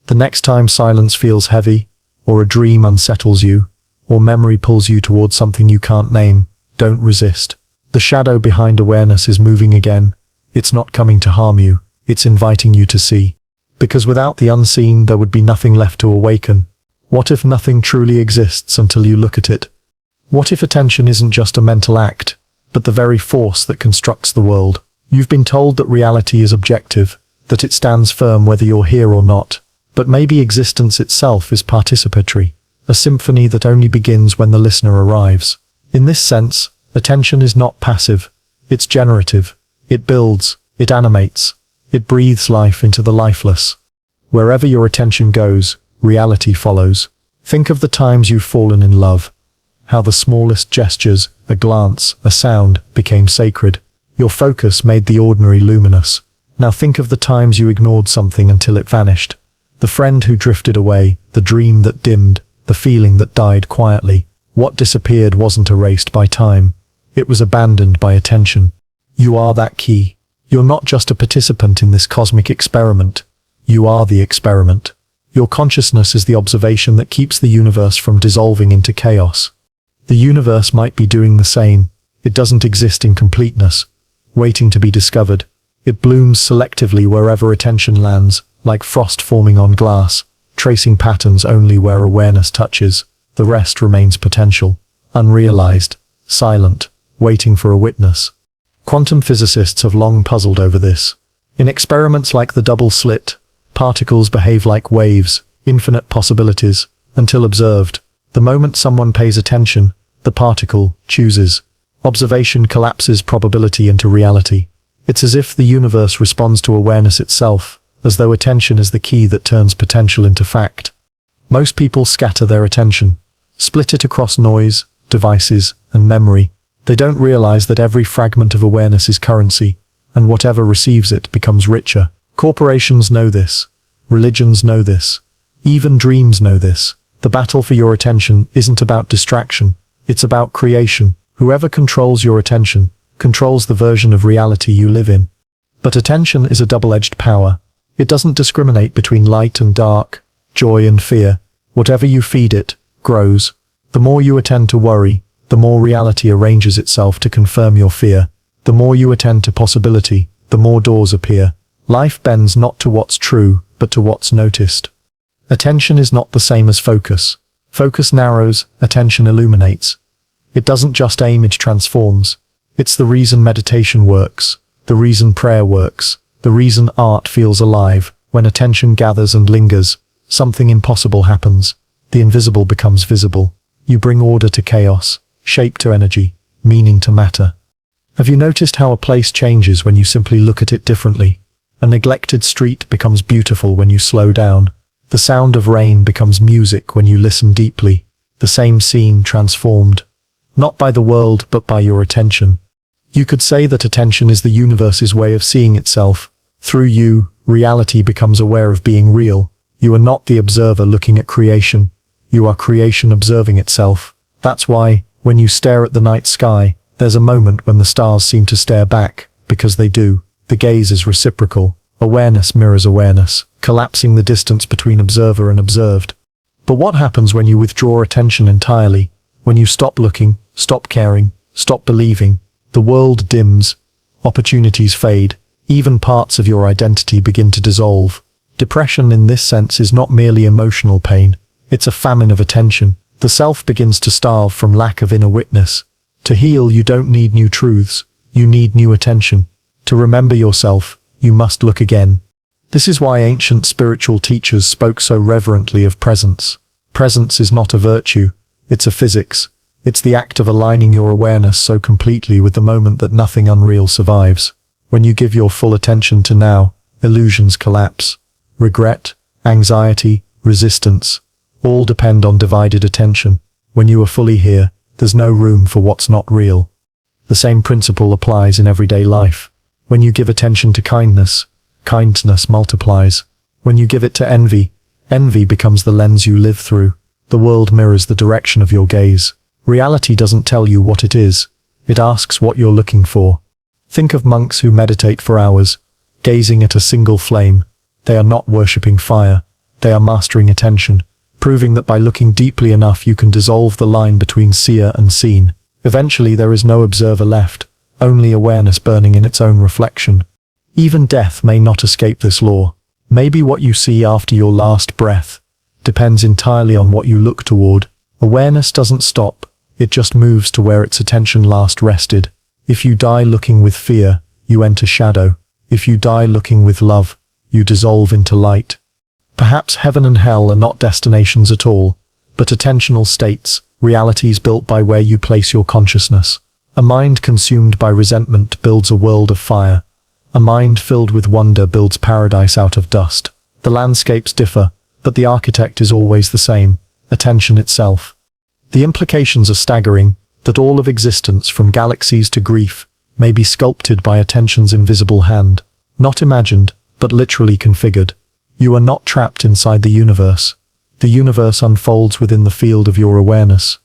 The next time silence feels heavy, or a dream unsettles you, or memory pulls you towards something you can't name, don't resist. The shadow behind awareness is moving again. It's not coming to harm you, it's inviting you to see. Because without the unseen, there would be nothing left to awaken. What if nothing truly exists until you look at it? What if attention isn't just a mental act, but the very force that constructs the world? You've been told that reality is objective, that it stands firm whether you're here or not. But maybe existence itself is participatory, a symphony that only begins when the listener arrives. In this sense, attention is not passive, it's generative. It builds, it animates, it breathes life into the lifeless. Wherever your attention goes, reality follows. Think of the times you've fallen in love, how the smallest gestures, a glance, a sound, became sacred. Your focus made the ordinary luminous. Now think of the times you ignored something until it vanished. The friend who drifted away, the dream that dimmed, the feeling that died quietly. What disappeared wasn't erased by time. It was abandoned by attention. You are that key. You're not just a participant in this cosmic experiment. You are the experiment. Your consciousness is the observation that keeps the universe from dissolving into chaos. The universe might be doing the same. It doesn't exist in completeness, waiting to be discovered. It blooms selectively wherever attention lands, like frost forming on glass, tracing patterns only where awareness touches. The rest remains potential, unrealized, silent, waiting for a witness. Quantum physicists have long puzzled over this. In experiments like the double slit, particles behave like waves, infinite possibilities, until observed. The moment someone pays attention, the particle chooses. Observation collapses probability into reality. It's as if the universe responds to awareness itself, as though attention is the key that turns potential into fact. Most people scatter their attention, split it across noise, devices, and memory. They don't realize that every fragment of awareness is currency, and whatever receives it becomes richer. Corporations know this. Religions know this. Even dreams know this. The battle for your attention isn't about distraction. It's about creation. Whoever controls your attention controls the version of reality you live in. But attention is a double-edged power. It doesn't discriminate between light and dark, joy and fear. Whatever you feed it, grows. The more you attend to worry, the more reality arranges itself to confirm your fear. The more you attend to possibility, the more doors appear. Life bends not to what's true, but to what's noticed. Attention is not the same as focus. Focus narrows, attention illuminates. It doesn't just aim, it transforms. It's the reason meditation works, the reason prayer works, the reason art feels alive. When attention gathers and lingers, something impossible happens. The invisible becomes visible. You bring order to chaos, shape to energy, meaning to matter. Have you noticed how a place changes when you simply look at it differently? A neglected street becomes beautiful when you slow down. The sound of rain becomes music when you listen deeply, the same scene transformed, not by the world but by your attention. You could say that attention is the universe's way of seeing itself. Through you, reality becomes aware of being real. You are not the observer looking at creation. You are creation observing itself. That's why, when you stare at the night sky, there's a moment when the stars seem to stare back, because they do. The gaze is reciprocal. Awareness mirrors awareness, collapsing the distance between observer and observed. But what happens when you withdraw attention entirely? When you stop looking, stop caring, stop believing, the world dims, opportunities fade, even parts of your identity begin to dissolve. Depression in this sense is not merely emotional pain, it's a famine of attention. The self begins to starve from lack of inner witness. To heal, you don't need new truths, you need new attention. To remember yourself, you must look again. This is why ancient spiritual teachers spoke so reverently of presence. Presence is not a virtue, it's a physics. It's the act of aligning your awareness so completely with the moment that nothing unreal survives. When you give your full attention to now, illusions collapse. Regret, anxiety, resistance, all depend on divided attention. When you are fully here, there's no room for what's not real. The same principle applies in everyday life. When you give attention to kindness, kindness multiplies. When you give it to envy, envy becomes the lens you live through. The world mirrors the direction of your gaze. Reality doesn't tell you what it is, it asks what you're looking for. Think of monks who meditate for hours, gazing at a single flame. They are not worshipping fire, they are mastering attention, proving that by looking deeply enough you can dissolve the line between seer and seen. Eventually there is no observer left, only awareness burning in its own reflection. Even death may not escape this law. Maybe what you see after your last breath depends entirely on what you look toward. Awareness doesn't stop, it just moves to where its attention last rested. If you die looking with fear, you enter shadow. If you die looking with love, you dissolve into light. Perhaps heaven and hell are not destinations at all, but attentional states, realities built by where you place your consciousness. A mind consumed by resentment builds a world of fire. A mind filled with wonder builds paradise out of dust. The landscapes differ, but the architect is always the same, attention itself. The implications are staggering, that all of existence, from galaxies to grief, may be sculpted by attention's invisible hand. Not imagined, but literally configured. You are not trapped inside the universe. The universe unfolds within the field of your awareness.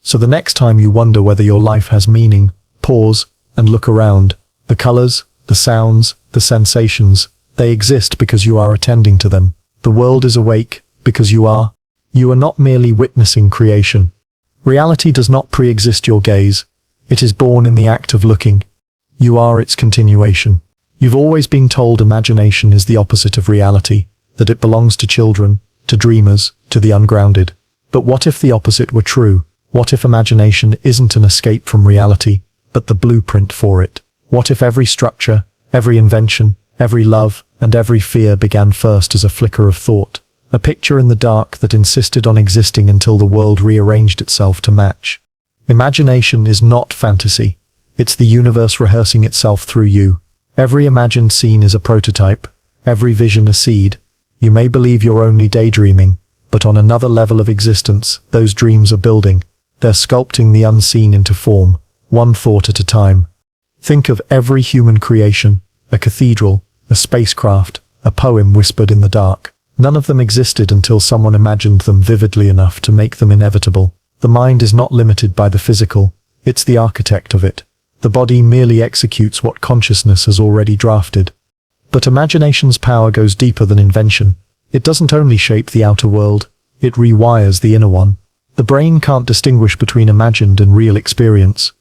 So the next time you wonder whether your life has meaning, pause and look around. The colors, the sounds, the sensations, they exist because you are attending to them. The world is awake because you are. You are not merely witnessing creation. Reality does not pre-exist your gaze. It is born in the act of looking. You are its continuation. You've always been told imagination is the opposite of reality, that it belongs to children, to dreamers, to the ungrounded. But what if the opposite were true? What if imagination isn't an escape from reality, but the blueprint for it? What if every structure, every invention, every love, and every fear began first as a flicker of thought? A picture in the dark that insisted on existing until the world rearranged itself to match. Imagination is not fantasy. It's the universe rehearsing itself through you. Every imagined scene is a prototype, every vision a seed. You may believe you're only daydreaming, but on another level of existence, those dreams are building. They're sculpting the unseen into form, one thought at a time. Think of every human creation, a cathedral, a spacecraft, a poem whispered in the dark. None of them existed until someone imagined them vividly enough to make them inevitable. The mind is not limited by the physical, it's the architect of it. The body merely executes what consciousness has already drafted. But imagination's power goes deeper than invention. It doesn't only shape the outer world, it rewires the inner one. The brain can't distinguish between imagined and real experience.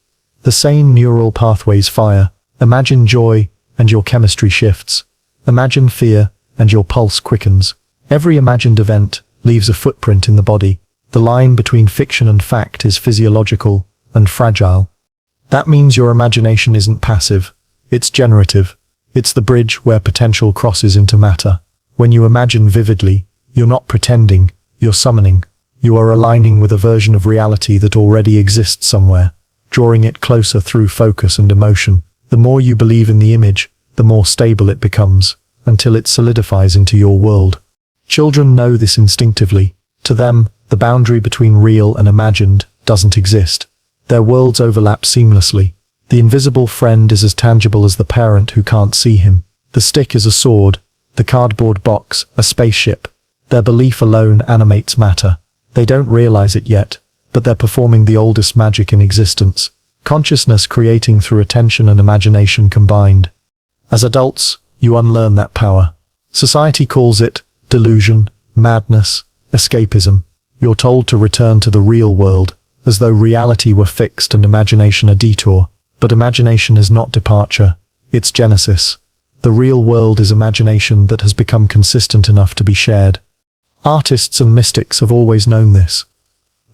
The same neural pathways fire. Imagine joy, and your chemistry shifts. Imagine fear, and your pulse quickens. Every imagined event leaves a footprint in the body. The line between fiction and fact is physiological and fragile. That means your imagination isn't passive, it's generative. It's the bridge where potential crosses into matter. When you imagine vividly, you're not pretending, you're summoning. You are aligning with a version of reality that already exists somewhere, drawing it closer through focus and emotion. The more you believe in the image, the more stable it becomes, until it solidifies into your world. Children know this instinctively. To them, the boundary between real and imagined doesn't exist. Their worlds overlap seamlessly. The invisible friend is as tangible as the parent who can't see him. The stick is a sword, the cardboard box a spaceship. Their belief alone animates matter. They don't realize it yet, but they're performing the oldest magic in existence. Consciousness creating through attention and imagination combined. As adults, you unlearn that power. Society calls it delusion, madness, escapism. You're told to return to the real world, as though reality were fixed and imagination a detour. But imagination is not departure, it's genesis. The real world is imagination that has become consistent enough to be shared. Artists and mystics have always known this.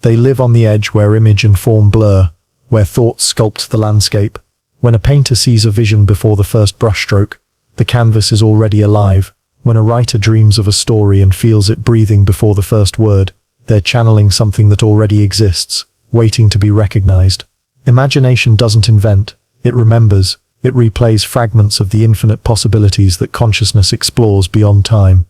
They live on the edge where image and form blur, where thoughts sculpt the landscape. When a painter sees a vision before the first brushstroke, the canvas is already alive. When a writer dreams of a story and feels it breathing before the first word, they're channeling something that already exists, waiting to be recognized. Imagination doesn't invent, it remembers, it replays fragments of the infinite possibilities that consciousness explores beyond time.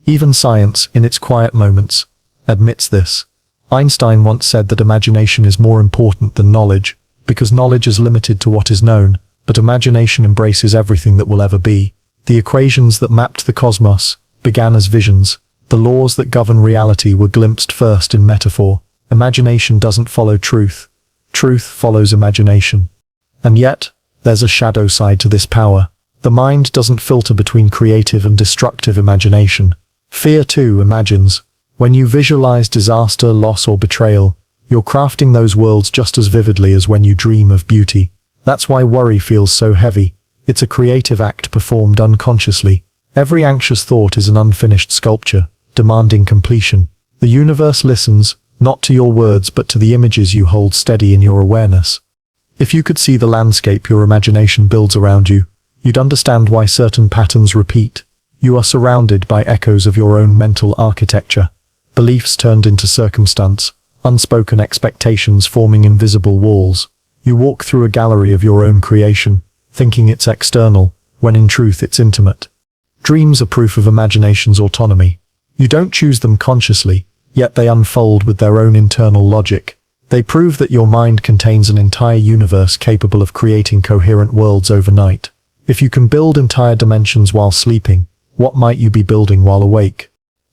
Even science, in its quiet moments, admits this. Einstein once said that imagination is more important than knowledge, because knowledge is limited to what is known, but imagination embraces everything that will ever be. The equations that mapped the cosmos began as visions. The laws that govern reality were glimpsed first in metaphor. Imagination doesn't follow truth. Truth follows imagination. And yet, there's a shadow side to this power. The mind doesn't filter between creative and destructive imagination. Fear too imagines. When you visualize disaster, loss or betrayal, you're crafting those worlds just as vividly as when you dream of beauty. That's why worry feels so heavy. It's a creative act performed unconsciously. Every anxious thought is an unfinished sculpture, demanding completion. The universe listens, not to your words but to the images you hold steady in your awareness. If you could see the landscape your imagination builds around you, you'd understand why certain patterns repeat. You are surrounded by echoes of your own mental architecture. Beliefs turned into circumstance, unspoken expectations forming invisible walls. You walk through a gallery of your own creation, thinking it's external, when in truth it's intimate. Dreams are proof of imagination's autonomy. You don't choose them consciously, yet they unfold with their own internal logic. They prove that your mind contains an entire universe capable of creating coherent worlds overnight. If you can build entire dimensions while sleeping, what might you be building while awake?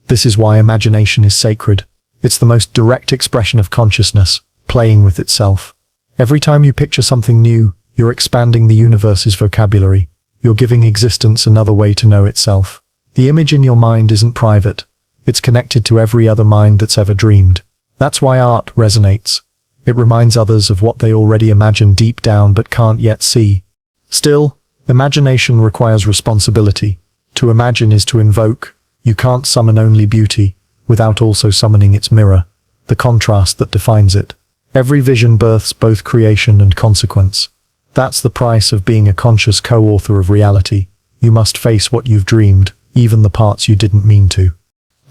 This is why imagination is sacred. It's the most direct expression of consciousness, playing with itself. Every time you picture something new, you're expanding the universe's vocabulary. You're giving existence another way to know itself. The image in your mind isn't private. It's connected to every other mind that's ever dreamed. That's why art resonates. It reminds others of what they already imagine deep down but can't yet see. Still, imagination requires responsibility. To imagine is to invoke. You can't summon only beauty, without also summoning its mirror, the contrast that defines it. Every vision births both creation and consequence. That's the price of being a conscious co-author of reality. You must face what you've dreamed, even the parts you didn't mean to.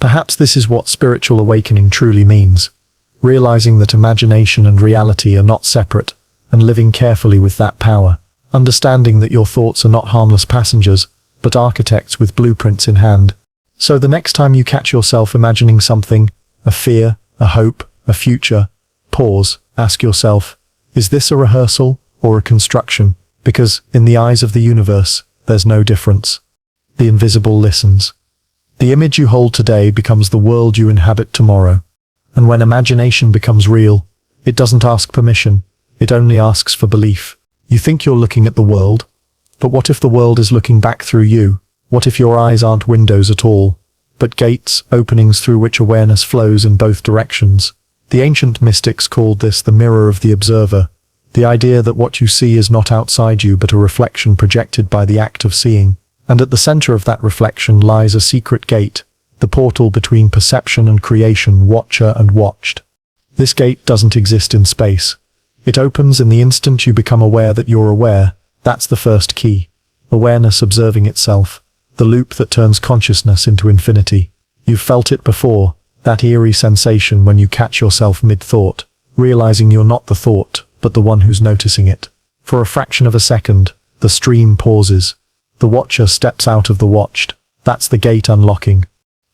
Perhaps this is what spiritual awakening truly means. Realizing that imagination and reality are not separate, and living carefully with that power. Understanding that your thoughts are not harmless passengers, but architects with blueprints in hand. So the next time you catch yourself imagining something, a fear, a hope, a future, pause, ask yourself, is this a rehearsal or a construction? Because, in the eyes of the universe, there's no difference. The invisible listens. The image you hold today becomes the world you inhabit tomorrow. And when imagination becomes real, it doesn't ask permission, it only asks for belief. You think you're looking at the world, but what if the world is looking back through you? What if your eyes aren't windows at all, but gates, openings through which awareness flows in both directions? The ancient mystics called this the mirror of the observer, the idea that what you see is not outside you but a reflection projected by the act of seeing. And at the center of that reflection lies a secret gate, the portal between perception and creation, watcher and watched. This gate doesn't exist in space. It opens in the instant you become aware that you're aware. That's the first key. Awareness observing itself. The loop that turns consciousness into infinity. You've felt it before, that eerie sensation when you catch yourself mid-thought, realizing you're not the thought, but the one who's noticing it. For a fraction of a second, the stream pauses. The watcher steps out of the watched. That's the gate unlocking.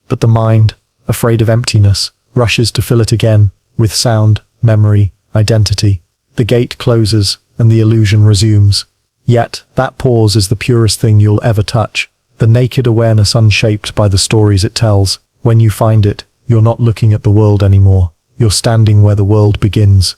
But the mind, afraid of emptiness, rushes to fill it again, with sound, memory, identity. The gate closes, and the illusion resumes. Yet, that pause is the purest thing you'll ever touch, the naked awareness unshaped by the stories it tells. When you find it, you're not looking at the world anymore. You're standing where the world begins.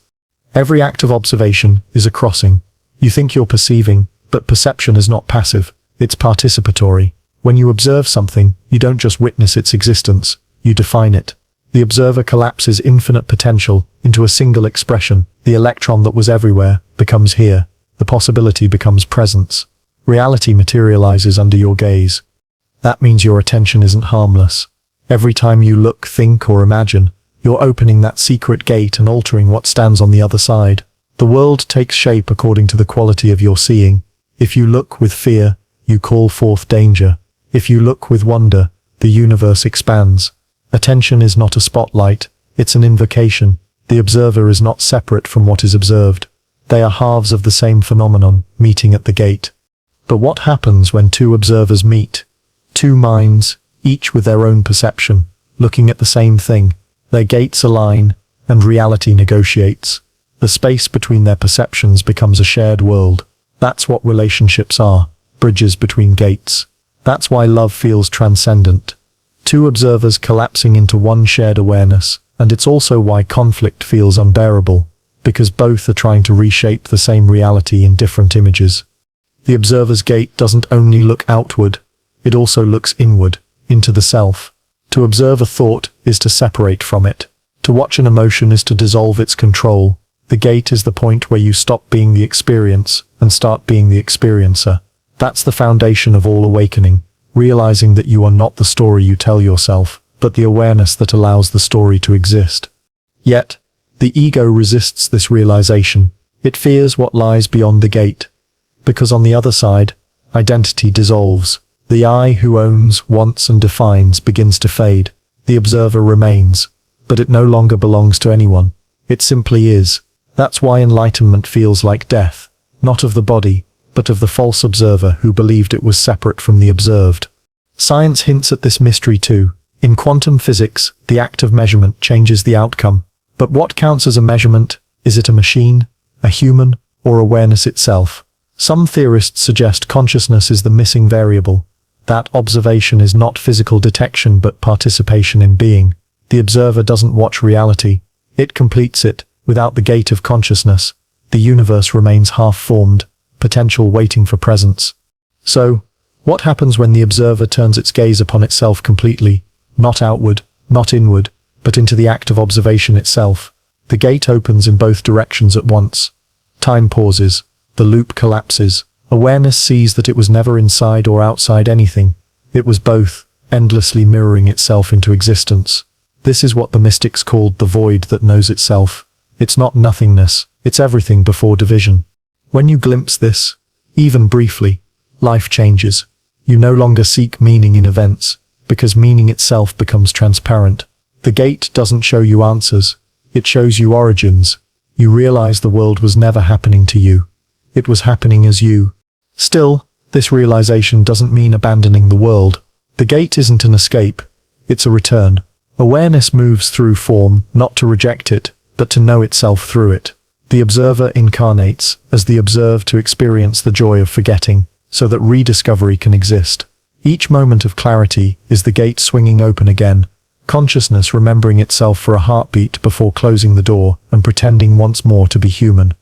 Every act of observation is a crossing. You think you're perceiving, but perception is not passive, it's participatory. When you observe something, you don't just witness its existence, you define it. The observer collapses infinite potential into a single expression. The electron that was everywhere becomes here. The possibility becomes presence. Reality materializes under your gaze. That means your attention isn't harmless. Every time you look, think, or imagine, you're opening that secret gate and altering what stands on the other side. The world takes shape according to the quality of your seeing. If you look with fear, you call forth danger. If you look with wonder, the universe expands. Attention is not a spotlight, it's an invocation. The observer is not separate from what is observed. They are halves of the same phenomenon, meeting at the gate. But what happens when two observers meet? Two minds, each with their own perception, looking at the same thing. Their gates align, and reality negotiates. The space between their perceptions becomes a shared world. That's what relationships are, bridges between gates. That's why love feels transcendent. Two observers collapsing into one shared awareness, and it's also why conflict feels unbearable, because both are trying to reshape the same reality in different images. The observer's gate doesn't only look outward, it also looks inward, into the self. To observe a thought is to separate from it. To watch an emotion is to dissolve its control. The gate is the point where you stop being the experience and start being the experiencer. That's the foundation of all awakening, realizing that you are not the story you tell yourself, but the awareness that allows the story to exist. Yet, the ego resists this realization. It fears what lies beyond the gate. Because on the other side, identity dissolves. The I who owns, wants, and defines begins to fade. The observer remains, but it no longer belongs to anyone. It simply is. That's why enlightenment feels like death, not of the body, but of the false observer who believed it was separate from the observed. Science hints at this mystery too. In quantum physics, the act of measurement changes the outcome. But what counts as a measurement? Is it a machine, a human, or awareness itself? Some theorists suggest consciousness is the missing variable. That observation is not physical detection but participation in being. The observer doesn't watch reality, it completes it. Without the gate of consciousness, the universe remains half-formed, potential waiting for presence. So, what happens when the observer turns its gaze upon itself completely, not outward, not inward, but into the act of observation itself? The gate opens in both directions at once. Time pauses, the loop collapses. Awareness sees that it was never inside or outside anything. It was both, endlessly mirroring itself into existence. This is what the mystics called the void that knows itself. It's not nothingness, it's everything before division. When you glimpse this, even briefly, life changes. You no longer seek meaning in events, because meaning itself becomes transparent. The gate doesn't show you answers, it shows you origins. You realize the world was never happening to you. It was happening as you. Still, this realization doesn't mean abandoning the world. The gate isn't an escape, it's a return. Awareness moves through form, not to reject it, but to know itself through it. The observer incarnates as the observed to experience the joy of forgetting, so that rediscovery can exist. Each moment of clarity is the gate swinging open again, consciousness remembering itself for a heartbeat before closing the door and pretending once more to be human.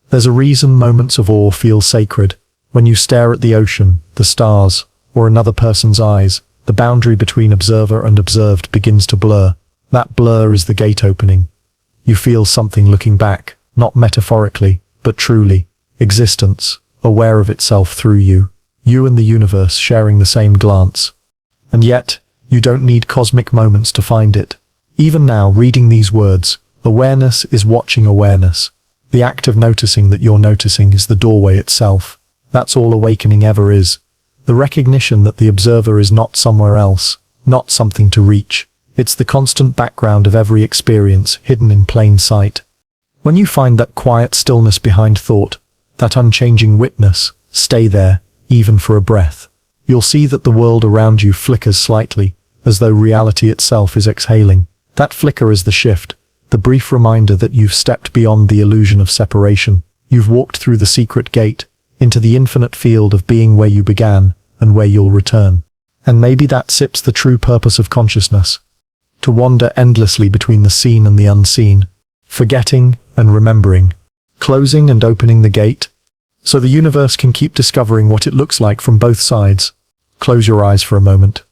There's a reason moments of awe feel sacred. When you stare at the ocean, the stars, or another person's eyes, the boundary between observer and observed begins to blur. That blur is the gate opening. You feel something looking back, not metaphorically, but truly. Existence, aware of itself through you. You and the universe sharing the same glance. And yet, you don't need cosmic moments to find it. Even now, reading these words, awareness is watching awareness. The act of noticing that you're noticing is the doorway itself. That's all awakening ever is. The recognition that the observer is not somewhere else, not something to reach. It's the constant background of every experience, hidden in plain sight. When you find that quiet stillness behind thought, that unchanging witness, stay there, even for a breath. You'll see that the world around you flickers slightly, as though reality itself is exhaling. That flicker is the shift, the brief reminder that you've stepped beyond the illusion of separation. You've walked through the secret gate, into the infinite field of being where you began, and where you'll return. And maybe that sips the true purpose of consciousness. To wander endlessly between the seen and the unseen, forgetting and remembering, closing and opening the gate, so the universe can keep discovering what it looks like from both sides. Close your eyes for a moment.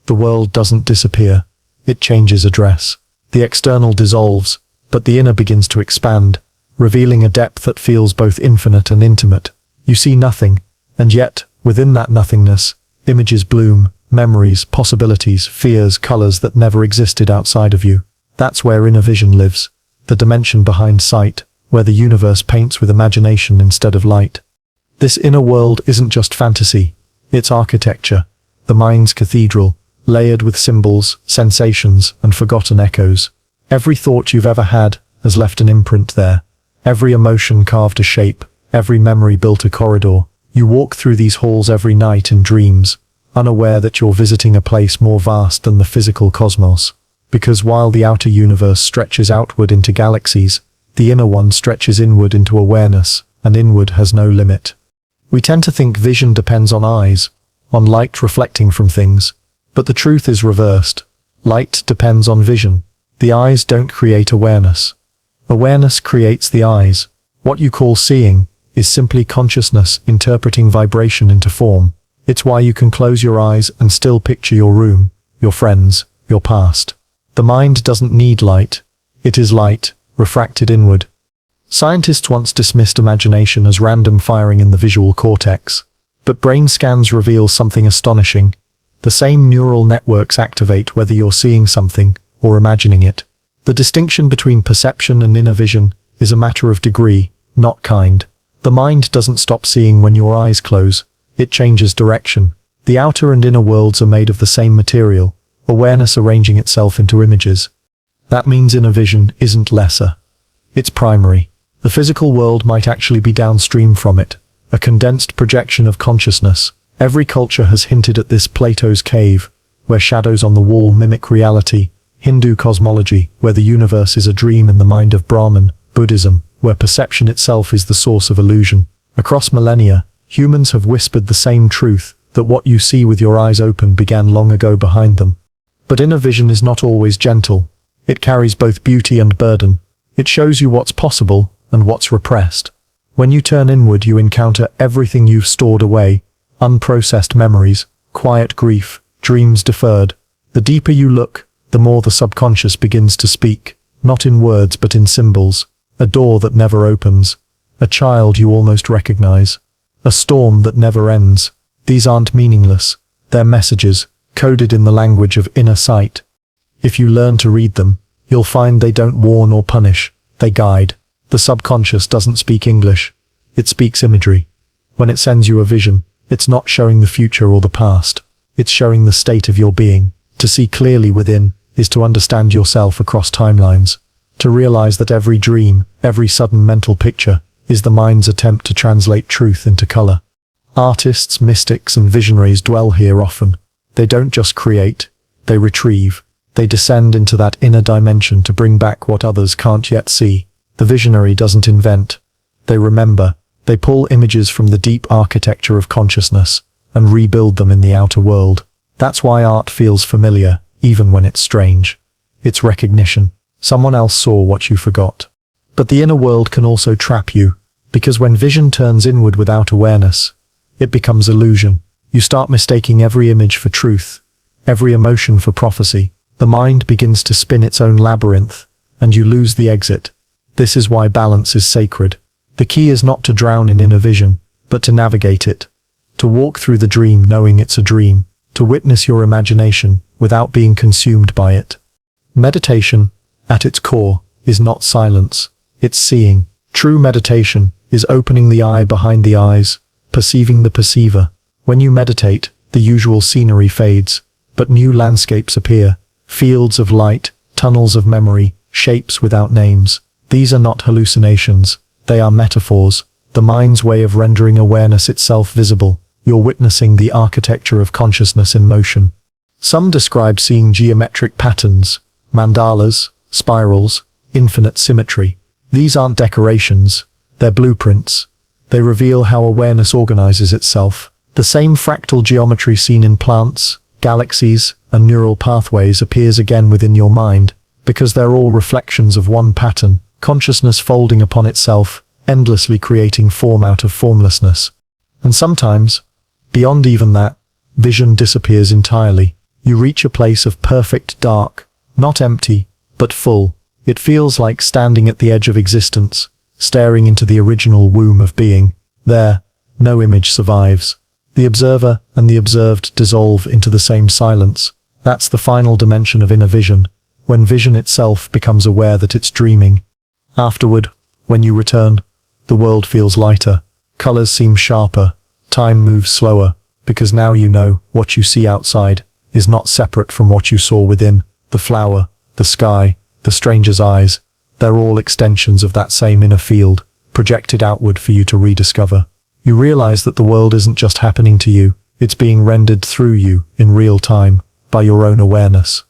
The world doesn't disappear, it changes address. The external dissolves, but the inner begins to expand, revealing a depth that feels both infinite and intimate. You see nothing, and yet, within that nothingness, images bloom, memories, possibilities, fears, colors that never existed outside of you. That's where inner vision lives, the dimension behind sight, where the universe paints with imagination instead of light. This inner world isn't just fantasy, it's architecture, the mind's cathedral, layered with symbols, sensations, and forgotten echoes. Every thought you've ever had has left an imprint there. Every emotion carved a shape, every memory built a corridor. You walk through these halls every night in dreams, unaware that you're visiting a place more vast than the physical cosmos. Because while the outer universe stretches outward into galaxies, the inner one stretches inward into awareness, and inward has no limit. We tend to think vision depends on eyes, on light reflecting from things, but the truth is reversed. Light depends on vision. The eyes don't create awareness. Awareness creates the eyes. What you call seeing is simply consciousness interpreting vibration into form. It's why you can close your eyes and still picture your room, your friends, your past. The mind doesn't need light. It is light, refracted inward. Scientists once dismissed imagination as random firing in the visual cortex, but brain scans reveal something astonishing. The same neural networks activate whether you're seeing something or imagining it. The distinction between perception and inner vision is a matter of degree, not kind. The mind doesn't stop seeing when your eyes close, it changes direction. The outer and inner worlds are made of the same material, awareness arranging itself into images. That means inner vision isn't lesser. It's primary. The physical world might actually be downstream from it, a condensed projection of consciousness. Every culture has hinted at this. Plato's cave, where shadows on the wall mimic reality. Hindu cosmology, where the universe is a dream in the mind of Brahman. Buddhism, where perception itself is the source of illusion. Across millennia, humans have whispered the same truth, that what you see with your eyes open began long ago behind them. But inner vision is not always gentle. It carries both beauty and burden. It shows you what's possible and what's repressed. When you turn inward, you encounter everything you've stored away, unprocessed memories, quiet grief, dreams deferred. The deeper you look, the more the subconscious begins to speak, not in words but in symbols. A door that never opens, a child you almost recognize, a storm that never ends. These aren't meaningless, they're messages, coded in the language of inner sight. If you learn to read them, you'll find they don't warn or punish, they guide. The subconscious doesn't speak English, it speaks imagery. When it sends you a vision, it's not showing the future or the past, it's showing the state of your being. To see clearly within is to understand yourself across timelines, to realize that every dream, every sudden mental picture, is the mind's attempt to translate truth into color. Artists, mystics, and visionaries dwell here often. They don't just create, they retrieve. They descend into that inner dimension to bring back what others can't yet see. The visionary doesn't invent, they remember. They pull images from the deep architecture of consciousness and rebuild them in the outer world. That's why art feels familiar, even when it's strange. It's recognition. Someone else saw what you forgot. But the inner world can also trap you, because when vision turns inward without awareness, it becomes illusion. You start mistaking every image for truth, every emotion for prophecy. The mind begins to spin its own labyrinth, and you lose the exit. This is why balance is sacred. The key is not to drown in inner vision, but to navigate it. To walk through the dream knowing it's a dream. To witness your imagination without being consumed by it. Meditation, at its core, is not silence, it's seeing. True meditation is opening the eye behind the eyes, perceiving the perceiver. When you meditate, the usual scenery fades, but new landscapes appear. Fields of light, tunnels of memory, shapes without names. These are not hallucinations, they are metaphors, the mind's way of rendering awareness itself visible. You're witnessing the architecture of consciousness in motion. Some describe seeing geometric patterns, mandalas, spirals, infinite symmetry. These aren't decorations, they're blueprints. They reveal how awareness organizes itself. The same fractal geometry seen in plants, galaxies, and neural pathways appears again within your mind, because they're all reflections of one pattern, consciousness folding upon itself, endlessly creating form out of formlessness. And sometimes, beyond even that, vision disappears entirely. You reach a place of perfect dark, not empty, but full. It feels like standing at the edge of existence, staring into the original womb of being. There, no image survives. The observer and the observed dissolve into the same silence. That's the final dimension of inner vision, when vision itself becomes aware that it's dreaming. Afterward, when you return, the world feels lighter, colors seem sharper, time moves slower, because now you know what you see outside is not separate from what you saw within. The flower, the sky, the stranger's eyes, they're all extensions of that same inner field, projected outward for you to rediscover. You realize that the world isn't just happening to you, it's being rendered through you in real time, by your own awareness.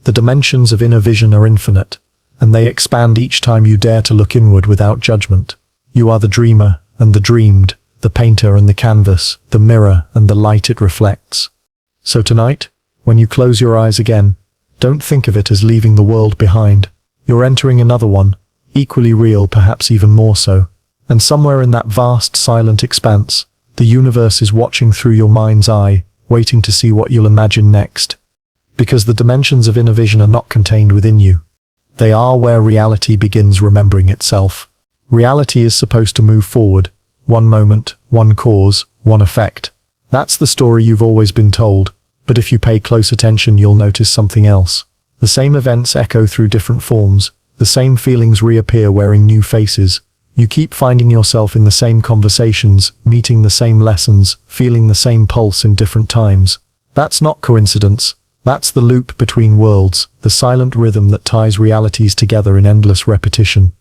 The dimensions of inner vision are infinite, and they expand each time you dare to look inward without judgment. You are the dreamer and the dreamed, the painter and the canvas, the mirror and the light it reflects. So tonight, when you close your eyes again, don't think of it as leaving the world behind. You're entering another one, equally real, perhaps even more so. And somewhere in that vast, silent expanse, the universe is watching through your mind's eye, waiting to see what you'll imagine next. Because the dimensions of inner vision are not contained within you. They are where reality begins remembering itself. Reality is supposed to move forward. One moment, one cause, one effect. That's the story you've always been told. But if you pay close attention, you'll notice something else. The same events echo through different forms. The same feelings reappear wearing new faces. You keep finding yourself in the same conversations, meeting the same lessons, feeling the same pulse in different times. That's not coincidence. That's the loop between worlds, the silent rhythm that ties realities together in endless repetition.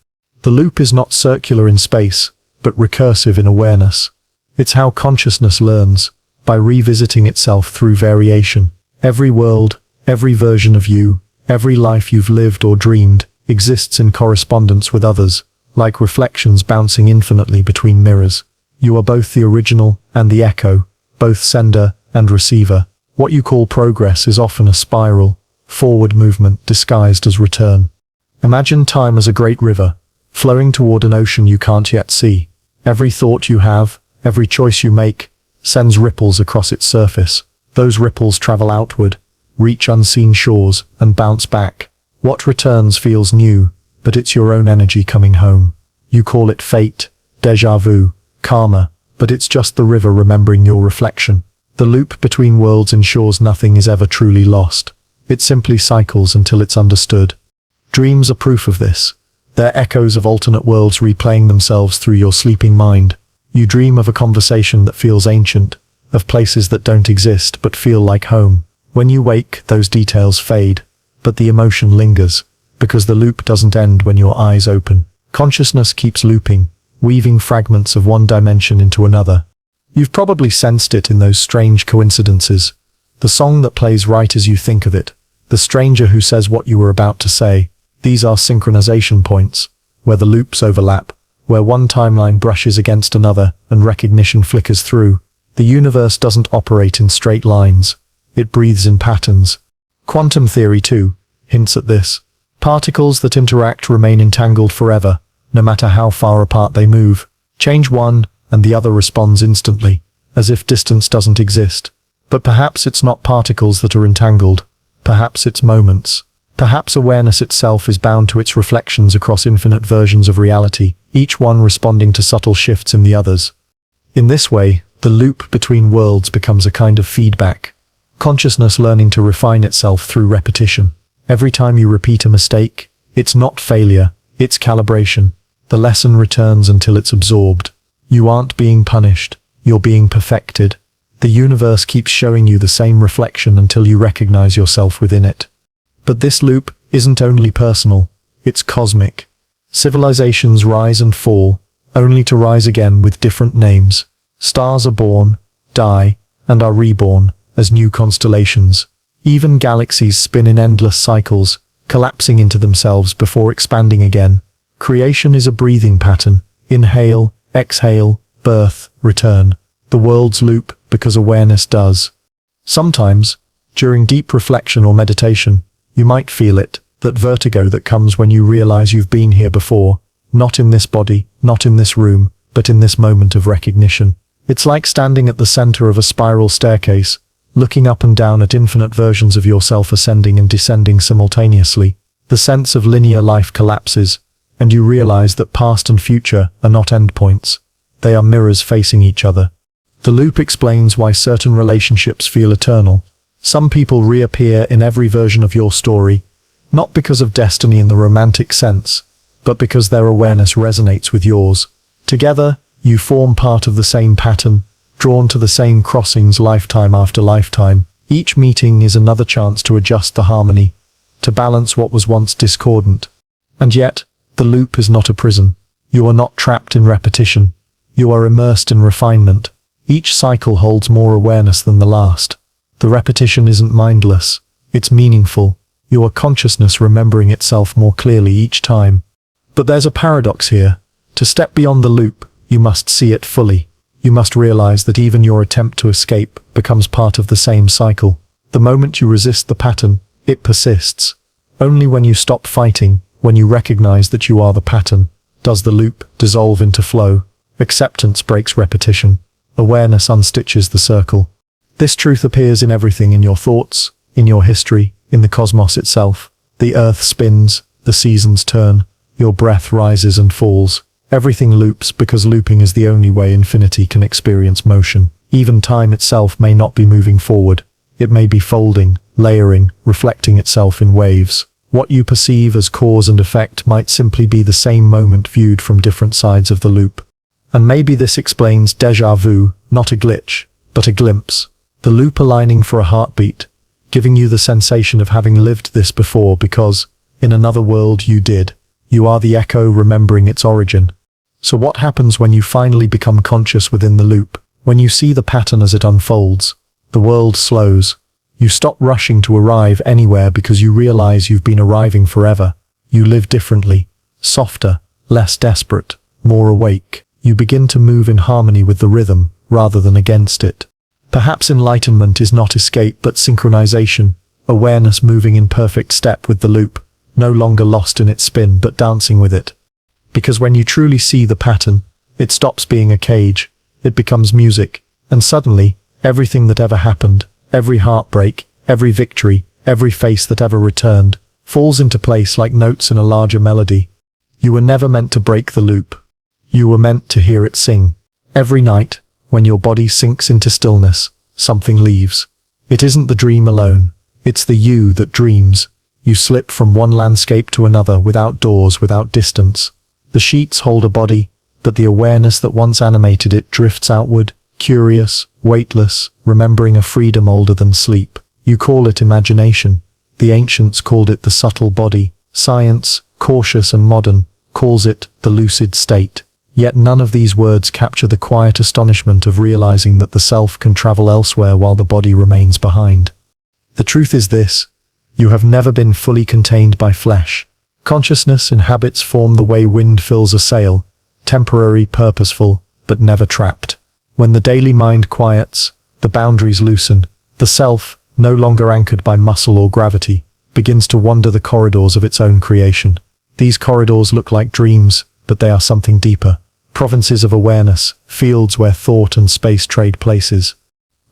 The loop is not circular in space, but recursive in awareness. It's how consciousness learns, by revisiting itself through variation. Every world, every version of you, every life you've lived or dreamed, exists in correspondence with others, like reflections bouncing infinitely between mirrors. You are both the original and the echo, both sender and receiver. What you call progress is often a spiral, forward movement disguised as return. Imagine time as a great river, flowing toward an ocean you can't yet see. Every thought you have, every choice you make, sends ripples across its surface. Those ripples travel outward, reach unseen shores, and bounce back. What returns feels new, but it's your own energy coming home. You call it fate, déjà vu, karma, but it's just the river remembering your reflection. The loop between worlds ensures nothing is ever truly lost. It simply cycles until it's understood. Dreams are proof of this. They're echoes of alternate worlds replaying themselves through your sleeping mind. You dream of a conversation that feels ancient, of places that don't exist but feel like home. When you wake, those details fade, but the emotion lingers, because the loop doesn't end when your eyes open. Consciousness keeps looping, weaving fragments of one dimension into another. You've probably sensed it in those strange coincidences. The song that plays right as you think of it, the stranger who says what you were about to say. These are synchronization points, where the loops overlap, where one timeline brushes against another and recognition flickers through. The universe doesn't operate in straight lines. It breathes in patterns. Quantum theory, too, hints at this. Particles that interact remain entangled forever, no matter how far apart they move. Change one, and the other responds instantly, as if distance doesn't exist. But perhaps it's not particles that are entangled. Perhaps it's moments. Perhaps awareness itself is bound to its reflections across infinite versions of reality, each one responding to subtle shifts in the others. In this way, the loop between worlds becomes a kind of feedback. Consciousness learning to refine itself through repetition. Every time you repeat a mistake, it's not failure, it's calibration. The lesson returns until it's absorbed. You aren't being punished, you're being perfected. The universe keeps showing you the same reflection until you recognize yourself within it. But this loop isn't only personal, it's cosmic. Civilizations rise and fall, only to rise again with different names. Stars are born, die, and are reborn as new constellations. Even galaxies spin in endless cycles, collapsing into themselves before expanding again. Creation is a breathing pattern. Inhale, exhale, birth, return. The world's loop because awareness does. Sometimes, during deep reflection or meditation, you might feel it, that vertigo that comes when you realize you've been here before, not in this body, not in this room, but in this moment of recognition. It's like standing at the center of a spiral staircase, looking up and down at infinite versions of yourself ascending and descending simultaneously. The sense of linear life collapses, and you realize that past and future are not endpoints. They are mirrors facing each other. The loop explains why certain relationships feel eternal. Some people reappear in every version of your story, not because of destiny in the romantic sense, but because their awareness resonates with yours. Together, you form part of the same pattern, drawn to the same crossings lifetime after lifetime. Each meeting is another chance to adjust the harmony, to balance what was once discordant. And yet, the loop is not a prison. You are not trapped in repetition. You are immersed in refinement. Each cycle holds more awareness than the last. The repetition isn't mindless. It's meaningful. Your consciousness remembering itself more clearly each time. But there's a paradox here. To step beyond the loop, you must see it fully. You must realize that even your attempt to escape becomes part of the same cycle. The moment you resist the pattern, it persists. Only when you stop fighting, when you recognize that you are the pattern, does the loop dissolve into flow. Acceptance breaks repetition. Awareness unstitches the circle. This truth appears in everything, in your thoughts, in your history, in the cosmos itself. The earth spins, the seasons turn, your breath rises and falls. Everything loops because looping is the only way infinity can experience motion. Even time itself may not be moving forward. It may be folding, layering, reflecting itself in waves. What you perceive as cause and effect might simply be the same moment viewed from different sides of the loop. And maybe this explains déjà vu, not a glitch, but a glimpse. The loop aligning for a heartbeat, giving you the sensation of having lived this before because, in another world you did. You are the echo remembering its origin. So what happens when you finally become conscious within the loop? When you see the pattern as it unfolds, the world slows. You stop rushing to arrive anywhere because you realize you've been arriving forever. You live differently, softer, less desperate, more awake. You begin to move in harmony with the rhythm, rather than against it. Perhaps enlightenment is not escape but synchronization, awareness moving in perfect step with the loop, no longer lost in its spin but dancing with it. Because when you truly see the pattern, it stops being a cage, it becomes music, and suddenly, everything that ever happened, every heartbreak, every victory, every face that ever returned, falls into place like notes in a larger melody. You were never meant to break the loop. You were meant to hear it sing. Every night, when your body sinks into stillness, something leaves. It isn't the dream alone. It's the you that dreams. You slip from one landscape to another without doors, without distance. The sheets hold a body, but the awareness that once animated it drifts outward, curious, weightless, remembering a freedom older than sleep. You call it imagination. The ancients called it the subtle body. Science, cautious and modern, calls it the lucid state. Yet none of these words capture the quiet astonishment of realizing that the self can travel elsewhere while the body remains behind. The truth is this: you have never been fully contained by flesh. Consciousness and habits form the way wind fills a sail, temporary, purposeful, but never trapped. When the daily mind quiets, the boundaries loosen. The self, no longer anchored by muscle or gravity, begins to wander the corridors of its own creation. These corridors look like dreams, but they are something deeper. Provinces of awareness, fields where thought and space trade places.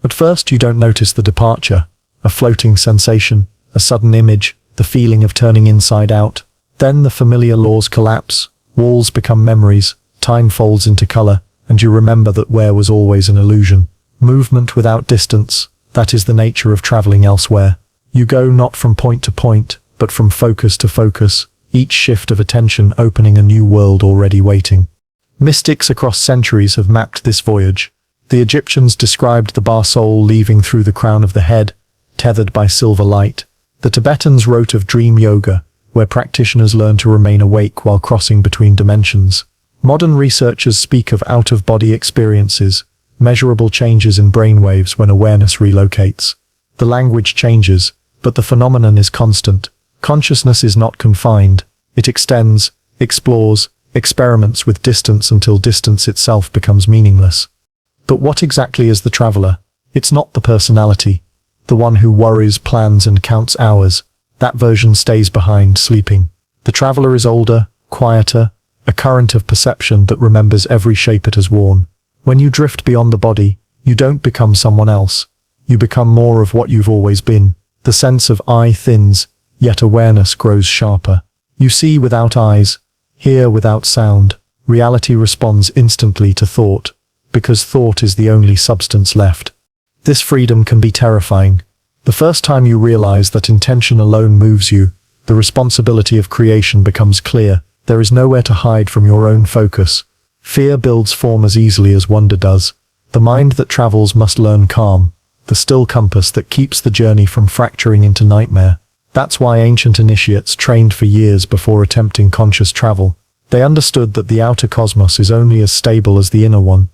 At first you don't notice the departure, a floating sensation, a sudden image, the feeling of turning inside out. Then the familiar laws collapse, walls become memories, time folds into color, and you remember that where was always an illusion. Movement without distance, that is the nature of traveling elsewhere. You go not from point to point, but from focus to focus, each shift of attention opening a new world already waiting. Mystics across centuries have mapped this voyage. The Egyptians described the bar soul leaving through the crown of the head, tethered by silver light. The Tibetans wrote of dream yoga, where practitioners learn to remain awake while crossing between dimensions. Modern researchers speak of out-of-body experiences, measurable changes in brainwaves when awareness relocates. The language changes, but the phenomenon is constant. Consciousness is not confined. It extends, explores, experiments with distance until distance itself becomes meaningless. But what exactly is the traveler? It's not the personality, the one who worries, plans, and counts hours. That version stays behind, sleeping. The traveler is older, quieter, a current of perception that remembers every shape it has worn. When you drift beyond the body, you don't become someone else. You become more of what you've always been. The sense of I thins, yet awareness grows sharper. You see without eyes, hear without sound. Reality responds instantly to thought, because thought is the only substance left. This freedom can be terrifying. The first time you realize that intention alone moves you, the responsibility of creation becomes clear. There is nowhere to hide from your own focus. Fear builds form as easily as wonder does. The mind that travels must learn calm, the still compass that keeps the journey from fracturing into nightmare. That's why ancient initiates trained for years before attempting conscious travel. They understood that the outer cosmos is only as stable as the inner one.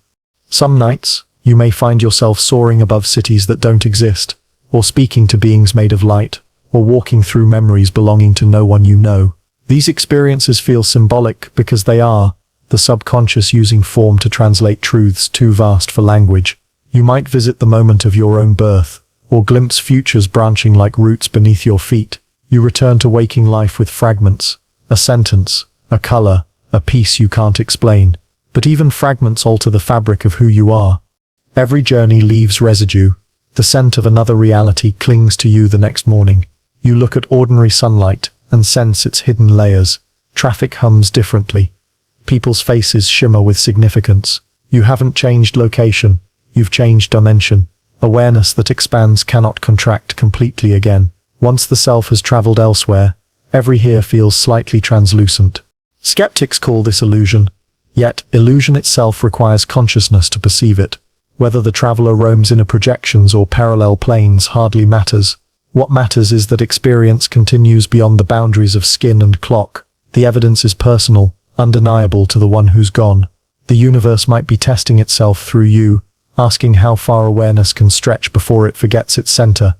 Some nights, you may find yourself soaring above cities that don't exist, or speaking to beings made of light, or walking through memories belonging to no one you know. These experiences feel symbolic because they are, the subconscious using form to translate truths too vast for language. You might visit the moment of your own birth, or glimpse futures branching like roots beneath your feet. You return to waking life with fragments, a sentence, a color, a piece you can't explain. But even fragments alter the fabric of who you are. Every journey leaves residue. The scent of another reality clings to you the next morning. You look at ordinary sunlight and sense its hidden layers. Traffic hums differently. People's faces shimmer with significance. You haven't changed location. You've changed dimension. Awareness that expands cannot contract completely again. Once the self has traveled elsewhere, every here feels slightly translucent. Skeptics call this illusion. Yet, illusion itself requires consciousness to perceive it. Whether the traveler roams inner projections or parallel planes hardly matters. What matters is that experience continues beyond the boundaries of skin and clock. The evidence is personal, undeniable to the one who's gone. The universe might be testing itself through you, asking how far awareness can stretch before it forgets its center.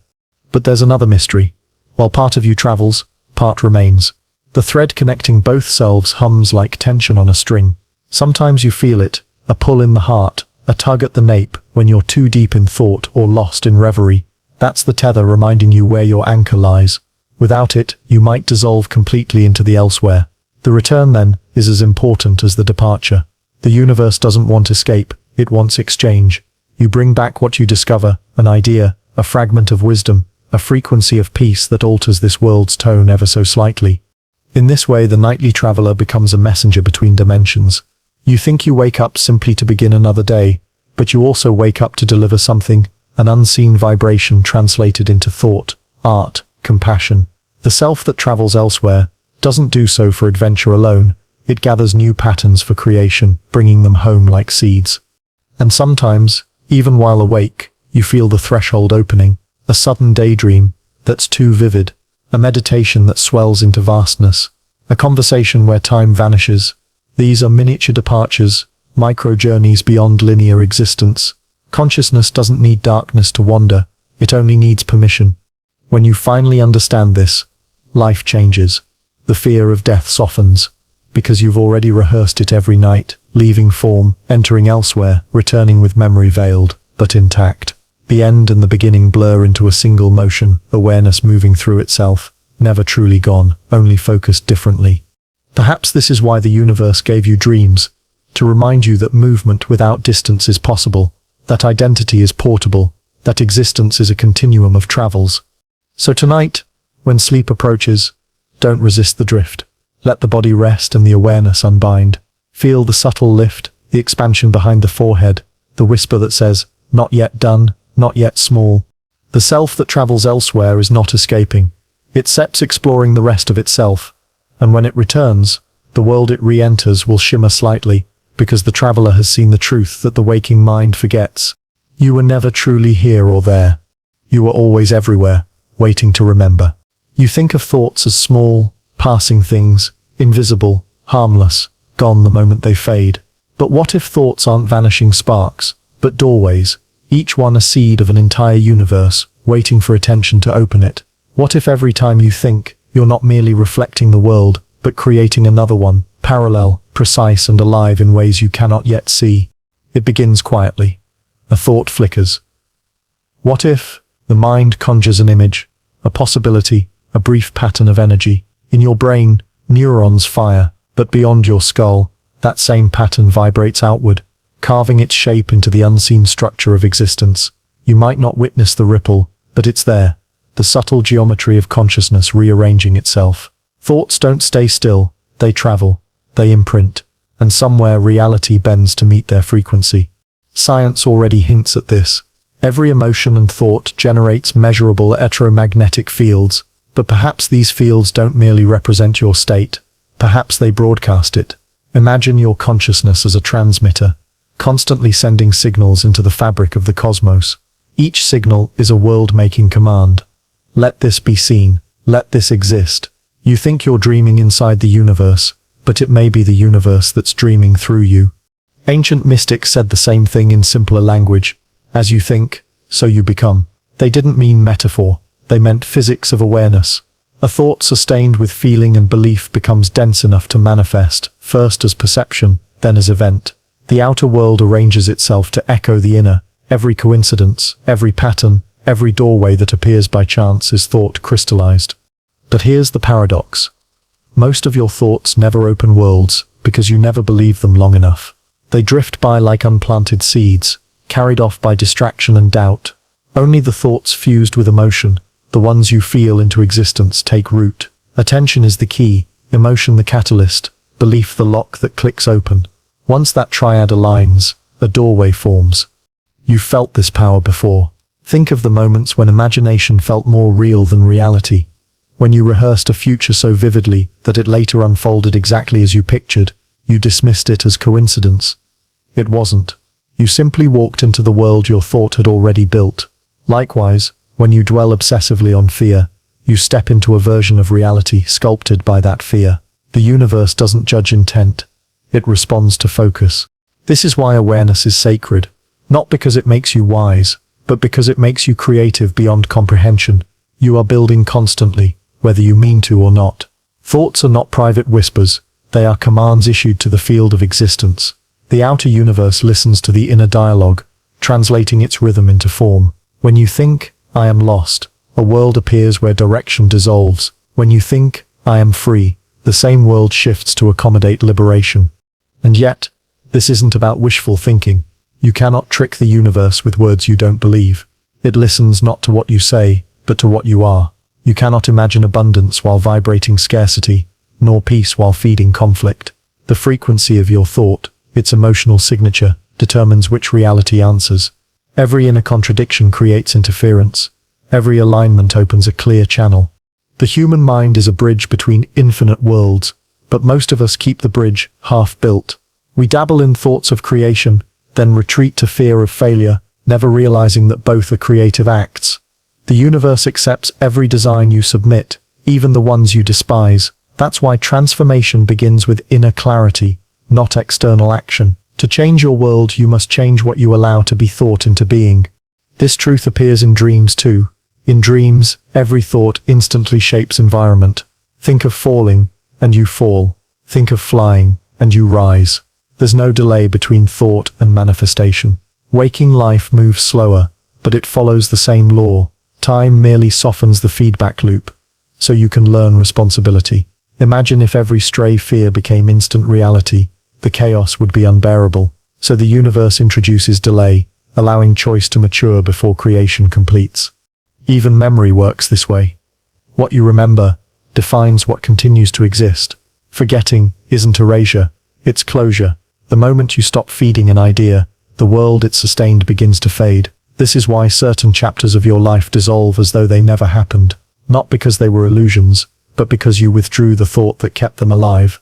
But there's another mystery. While part of you travels, part remains. The thread connecting both selves hums like tension on a string. Sometimes you feel it, a pull in the heart, a tug at the nape when you're too deep in thought or lost in reverie. That's the tether reminding you where your anchor lies. Without it, you might dissolve completely into the elsewhere. The return, then, is as important as the departure. The universe doesn't want escape, it wants exchange. You bring back what you discover, an idea, a fragment of wisdom, a frequency of peace that alters this world's tone ever so slightly. In this way, the nightly traveler becomes a messenger between dimensions. You think you wake up simply to begin another day, but you also wake up to deliver something, an unseen vibration translated into thought, art, compassion. The self that travels elsewhere doesn't do so for adventure alone. It gathers new patterns for creation, bringing them home like seeds. And sometimes, even while awake, you feel the threshold opening, a sudden daydream that's too vivid, a meditation that swells into vastness, a conversation where time vanishes. These are miniature departures, micro-journeys beyond linear existence. Consciousness doesn't need darkness to wander, it only needs permission. When you finally understand this, life changes. The fear of death softens, because you've already rehearsed it every night, leaving form, entering elsewhere, returning with memory veiled, but intact. The end and the beginning blur into a single motion, awareness moving through itself, never truly gone, only focused differently. Perhaps this is why the universe gave you dreams, to remind you that movement without distance is possible, that identity is portable, that existence is a continuum of travels. So tonight, when sleep approaches, don't resist the drift. Let the body rest and the awareness unbind. Feel the subtle lift, the expansion behind the forehead, the whisper that says, not yet done, not yet small. The self that travels elsewhere is not escaping. It sets exploring the rest of itself, and when it returns, the world it re-enters will shimmer slightly, because the traveler has seen the truth that the waking mind forgets. You were never truly here or there. You were always everywhere, waiting to remember. You think of thoughts as small, passing things, invisible, harmless, gone the moment they fade. But what if thoughts aren't vanishing sparks, but doorways, each one a seed of an entire universe, waiting for attention to open it? What if every time you think, you're not merely reflecting the world, but creating another one, parallel, precise and alive in ways you cannot yet see? It begins quietly. A thought flickers. What if the mind conjures an image, a possibility, a brief pattern of energy? In your brain, neurons fire, but beyond your skull, that same pattern vibrates outward, carving its shape into the unseen structure of existence. You might not witness the ripple, but it's there, the subtle geometry of consciousness rearranging itself. Thoughts don't stay still, they travel, they imprint, and somewhere reality bends to meet their frequency. Science already hints at this. Every emotion and thought generates measurable electromagnetic fields, but perhaps these fields don't merely represent your state, perhaps they broadcast it. Imagine your consciousness as a transmitter, constantly sending signals into the fabric of the cosmos. Each signal is a world-making command. Let this be seen, let this exist. You think you're dreaming inside the universe, but it may be the universe that's dreaming through you. Ancient mystics said the same thing in simpler language. As you think, so you become. They didn't mean metaphor, they meant physics of awareness. A thought sustained with feeling and belief becomes dense enough to manifest, first as perception, then as event. The outer world arranges itself to echo the inner. Every coincidence, every pattern, every doorway that appears by chance is thought crystallized. But here's the paradox. Most of your thoughts never open worlds, because you never believe them long enough. They drift by like unplanted seeds, carried off by distraction and doubt. Only the thoughts fused with emotion, the ones you feel into existence, take root. Attention is the key, emotion the catalyst, belief the lock that clicks open. Once that triad aligns, a doorway forms. You've felt this power before. Think of the moments when imagination felt more real than reality. When you rehearsed a future so vividly that it later unfolded exactly as you pictured, you dismissed it as coincidence. It wasn't. You simply walked into the world your thought had already built. Likewise, when you dwell obsessively on fear, you step into a version of reality sculpted by that fear. The universe doesn't judge intent. It responds to focus. This is why awareness is sacred. Not because it makes you wise, but because it makes you creative beyond comprehension. You are building constantly, whether you mean to or not. Thoughts are not private whispers, they are commands issued to the field of existence. The outer universe listens to the inner dialogue, translating its rhythm into form. When you think, I am lost, a world appears where direction dissolves. When you think, I am free, the same world shifts to accommodate liberation. And yet, this isn't about wishful thinking. You cannot trick the universe with words you don't believe. It listens not to what you say, but to what you are. You cannot imagine abundance while vibrating scarcity, nor peace while feeding conflict. The frequency of your thought, its emotional signature, determines which reality answers. Every inner contradiction creates interference. Every alignment opens a clear channel. The human mind is a bridge between infinite worlds, but most of us keep the bridge half-built. We dabble in thoughts of creation, then retreat to fear of failure, never realizing that both are creative acts. The universe accepts every design you submit, even the ones you despise. That's why transformation begins with inner clarity, not external action. To change your world, you must change what you allow to be thought into being. This truth appears in dreams too. In dreams, every thought instantly shapes environment. Think of falling, and you fall. Think of flying, and you rise. There's no delay between thought and manifestation. Waking life moves slower, but it follows the same law. Time merely softens the feedback loop, so you can learn responsibility. Imagine if every stray fear became instant reality. The chaos would be unbearable. So the universe introduces delay, allowing choice to mature before creation completes. Even memory works this way. What you remember defines what continues to exist. Forgetting isn't erasure, it's closure. The moment you stop feeding an idea, the world it sustained begins to fade. This is why certain chapters of your life dissolve as though they never happened, not because they were illusions, but because you withdrew the thought that kept them alive.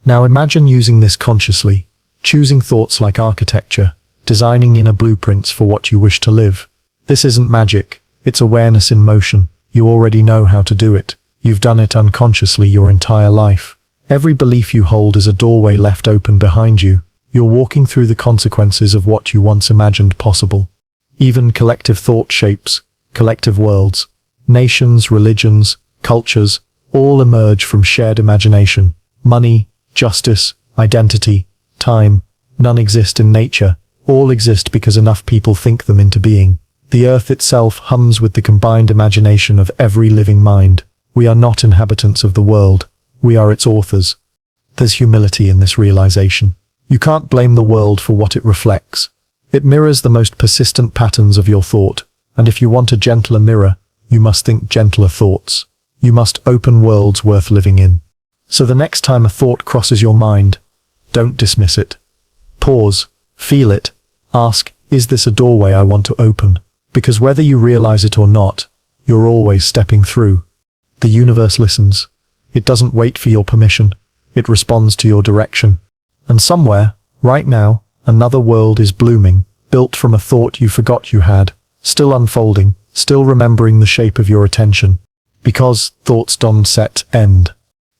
Now imagine using this consciously, choosing thoughts like architecture, designing inner blueprints for what you wish to live. This isn't magic, it's awareness in motion. You already know how to do it. You've done it unconsciously your entire life. Every belief you hold is a doorway left open behind you. You're walking through the consequences of what you once imagined possible. Even collective thought shapes collective worlds. Nations, religions, cultures, all emerge from shared imagination. Money, justice, identity, time, none exist in nature. All exist because enough people think them into being. The earth itself hums with the combined imagination of every living mind. We are not inhabitants of the world. We are its authors. There's humility in this realization. You can't blame the world for what it reflects. It mirrors the most persistent patterns of your thought, and if you want a gentler mirror, you must think gentler thoughts. You must open worlds worth living in. So the next time a thought crosses your mind, don't dismiss it. Pause, feel it, ask, is this a doorway I want to open? Because whether you realize it or not, you're always stepping through. The universe listens. It doesn't wait for your permission. It responds to your direction. And somewhere, right now, another world is blooming, built from a thought you forgot you had, still unfolding, still remembering the shape of your attention. Because thoughts don't set end.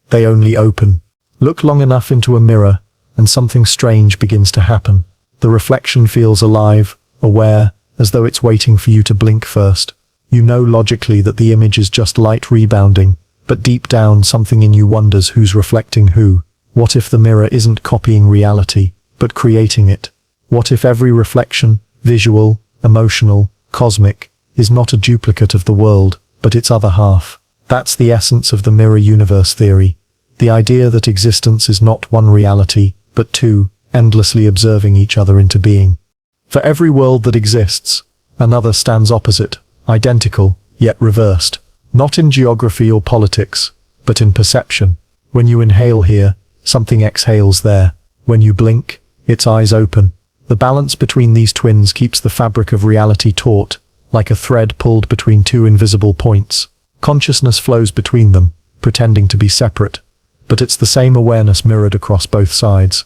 They only open. Look long enough into a mirror, and something strange begins to happen. The reflection feels alive, aware, as though it's waiting for you to blink first. You know logically that the image is just light rebounding, but deep down something in you wonders who's reflecting who. What if the mirror isn't copying reality, but creating it? What if every reflection, visual, emotional, cosmic, is not a duplicate of the world, but its other half? That's the essence of the mirror universe theory. The idea that existence is not one reality, but two, endlessly observing each other into being. For every world that exists, another stands opposite, identical, yet reversed. Not in geography or politics, but in perception. When you inhale here, something exhales there. When you blink, its eyes open. The balance between these twins keeps the fabric of reality taut, like a thread pulled between two invisible points. Consciousness flows between them, pretending to be separate, but it's the same awareness mirrored across both sides.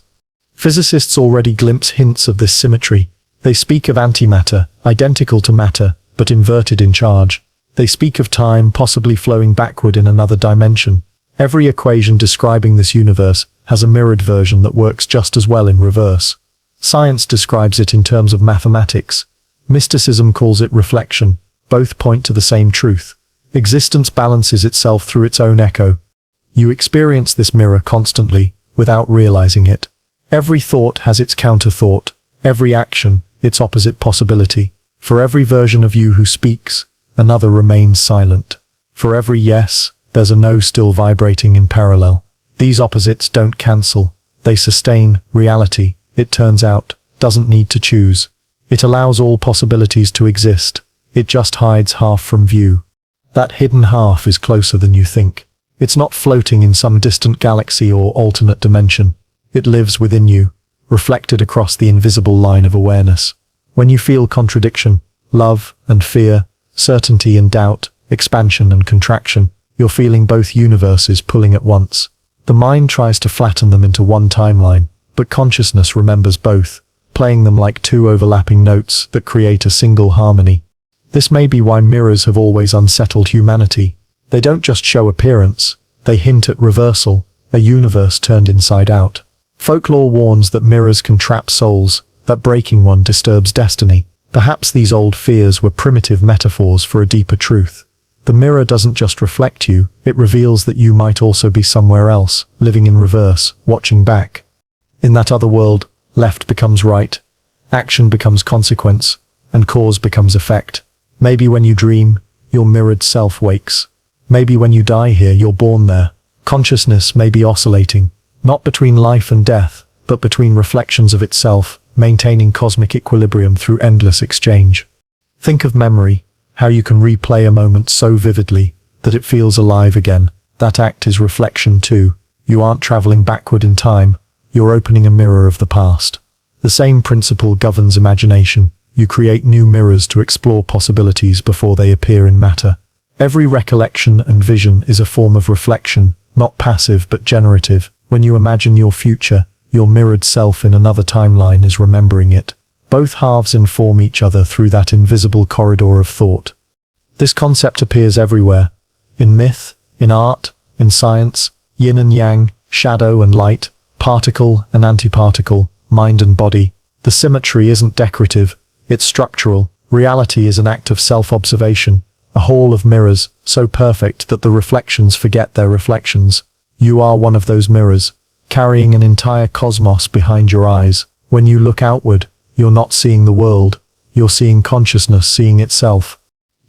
Physicists already glimpse hints of this symmetry. They speak of antimatter, identical to matter, but inverted in charge. They speak of time possibly flowing backward in another dimension. Every equation describing this universe has a mirrored version that works just as well in reverse. Science describes it in terms of mathematics. Mysticism calls it reflection. Both point to the same truth. Existence balances itself through its own echo. You experience this mirror constantly, without realizing it. Every thought has its counter-thought. Every action, its opposite possibility. For every version of you who speaks, another remains silent. For every yes, there's a no still vibrating in parallel. These opposites don't cancel. They sustain. Reality, it turns out, doesn't need to choose. It allows all possibilities to exist. It just hides half from view. That hidden half is closer than you think. It's not floating in some distant galaxy or alternate dimension. It lives within you, reflected across the invisible line of awareness. When you feel contradiction, love and fear, certainty and doubt, expansion and contraction, you're feeling both universes pulling at once. The mind tries to flatten them into one timeline, but consciousness remembers both, playing them like two overlapping notes that create a single harmony. This may be why mirrors have always unsettled humanity. They don't just show appearance, they hint at reversal, a universe turned inside out. Folklore warns that mirrors can trap souls, that breaking one disturbs destiny. Perhaps these old fears were primitive metaphors for a deeper truth. The mirror doesn't just reflect you, it reveals that you might also be somewhere else, living in reverse, watching back. In that other world, left becomes right, action becomes consequence, and cause becomes effect. Maybe when you dream, your mirrored self wakes. Maybe when you die here, you're born there. Consciousness may be oscillating, not between life and death, but between reflections of itself, maintaining cosmic equilibrium through endless exchange. Think of memory, how you can replay a moment so vividly that it feels alive again. That act is reflection too. You aren't traveling backward in time, you're opening a mirror of the past. The same principle governs imagination. You create new mirrors to explore possibilities before they appear in matter. Every recollection and vision is a form of reflection, not passive but generative. When you imagine your future, your mirrored self in another timeline is remembering it. Both halves inform each other through that invisible corridor of thought. This concept appears everywhere. In myth, in art, in science, yin and yang, shadow and light, particle and antiparticle, mind and body. The symmetry isn't decorative, it's structural. Reality is an act of self-observation, a hall of mirrors, so perfect that the reflections forget their reflections. You are one of those mirrors, carrying an entire cosmos behind your eyes. When you look outward, you're not seeing the world, you're seeing consciousness seeing itself.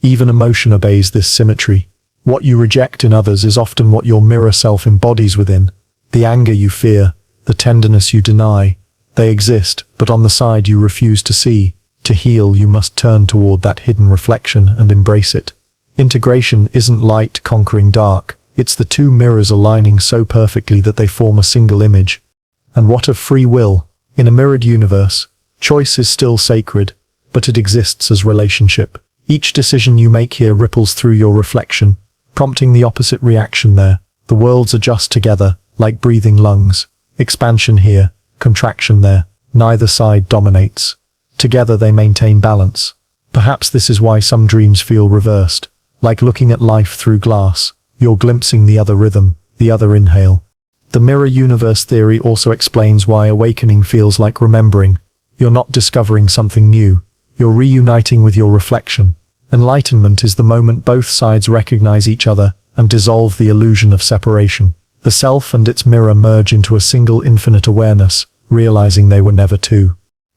Even emotion obeys this symmetry. What you reject in others is often what your mirror self embodies within. The anger you fear, the tenderness you deny, they exist, but on the side you refuse to see. To heal, you must turn toward that hidden reflection and embrace it. Integration isn't light conquering dark, it's the two mirrors aligning so perfectly that they form a single image. And what of free will? In a mirrored universe, choice is still sacred, but it exists as relationship. Each decision you make here ripples through your reflection, prompting the opposite reaction there. The worlds adjust together, like breathing lungs. Expansion here, contraction there. Neither side dominates. Together they maintain balance. Perhaps this is why some dreams feel reversed. Like looking at life through glass, you're glimpsing the other rhythm, the other inhale. The mirror universe theory also explains why awakening feels like remembering. You're not discovering something new, you're reuniting with your reflection. Enlightenment is the moment both sides recognize each other and dissolve the illusion of separation. The self and its mirror merge into a single infinite awareness, realizing they were never two.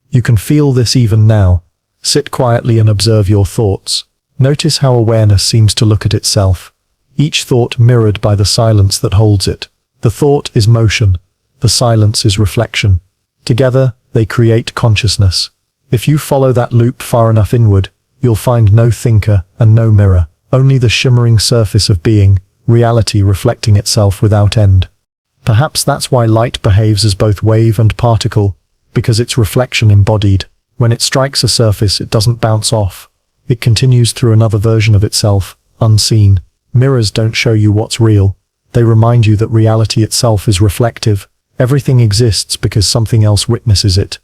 You can feel this even now. Sit quietly and observe your thoughts. Notice how awareness seems to look at itself. Each thought mirrored by the silence that holds it. The thought is motion. The silence is reflection. Together, they create consciousness. If you follow that loop far enough inward, you'll find no thinker and no mirror, only the shimmering surface of being, reality reflecting itself without end. Perhaps that's why light behaves as both wave and particle, because it's reflection embodied. When it strikes a surface, it doesn't bounce off. It continues through another version of itself, unseen. Mirrors don't show you what's real. They remind you that reality itself is reflective. Everything exists because something else witnesses it.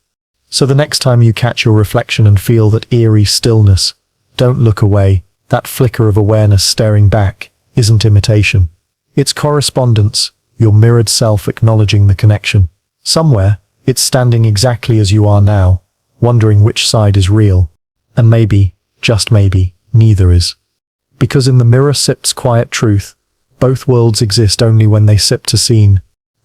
So the next time you catch your reflection and feel that eerie stillness, don't look away. That flicker of awareness staring back isn't imitation. It's correspondence, your mirrored self acknowledging the connection. Somewhere, it's standing exactly as you are now, wondering which side is real. And maybe, just maybe, neither is. Because in the mirror sips quiet truth, both worlds exist only when they sip to seen.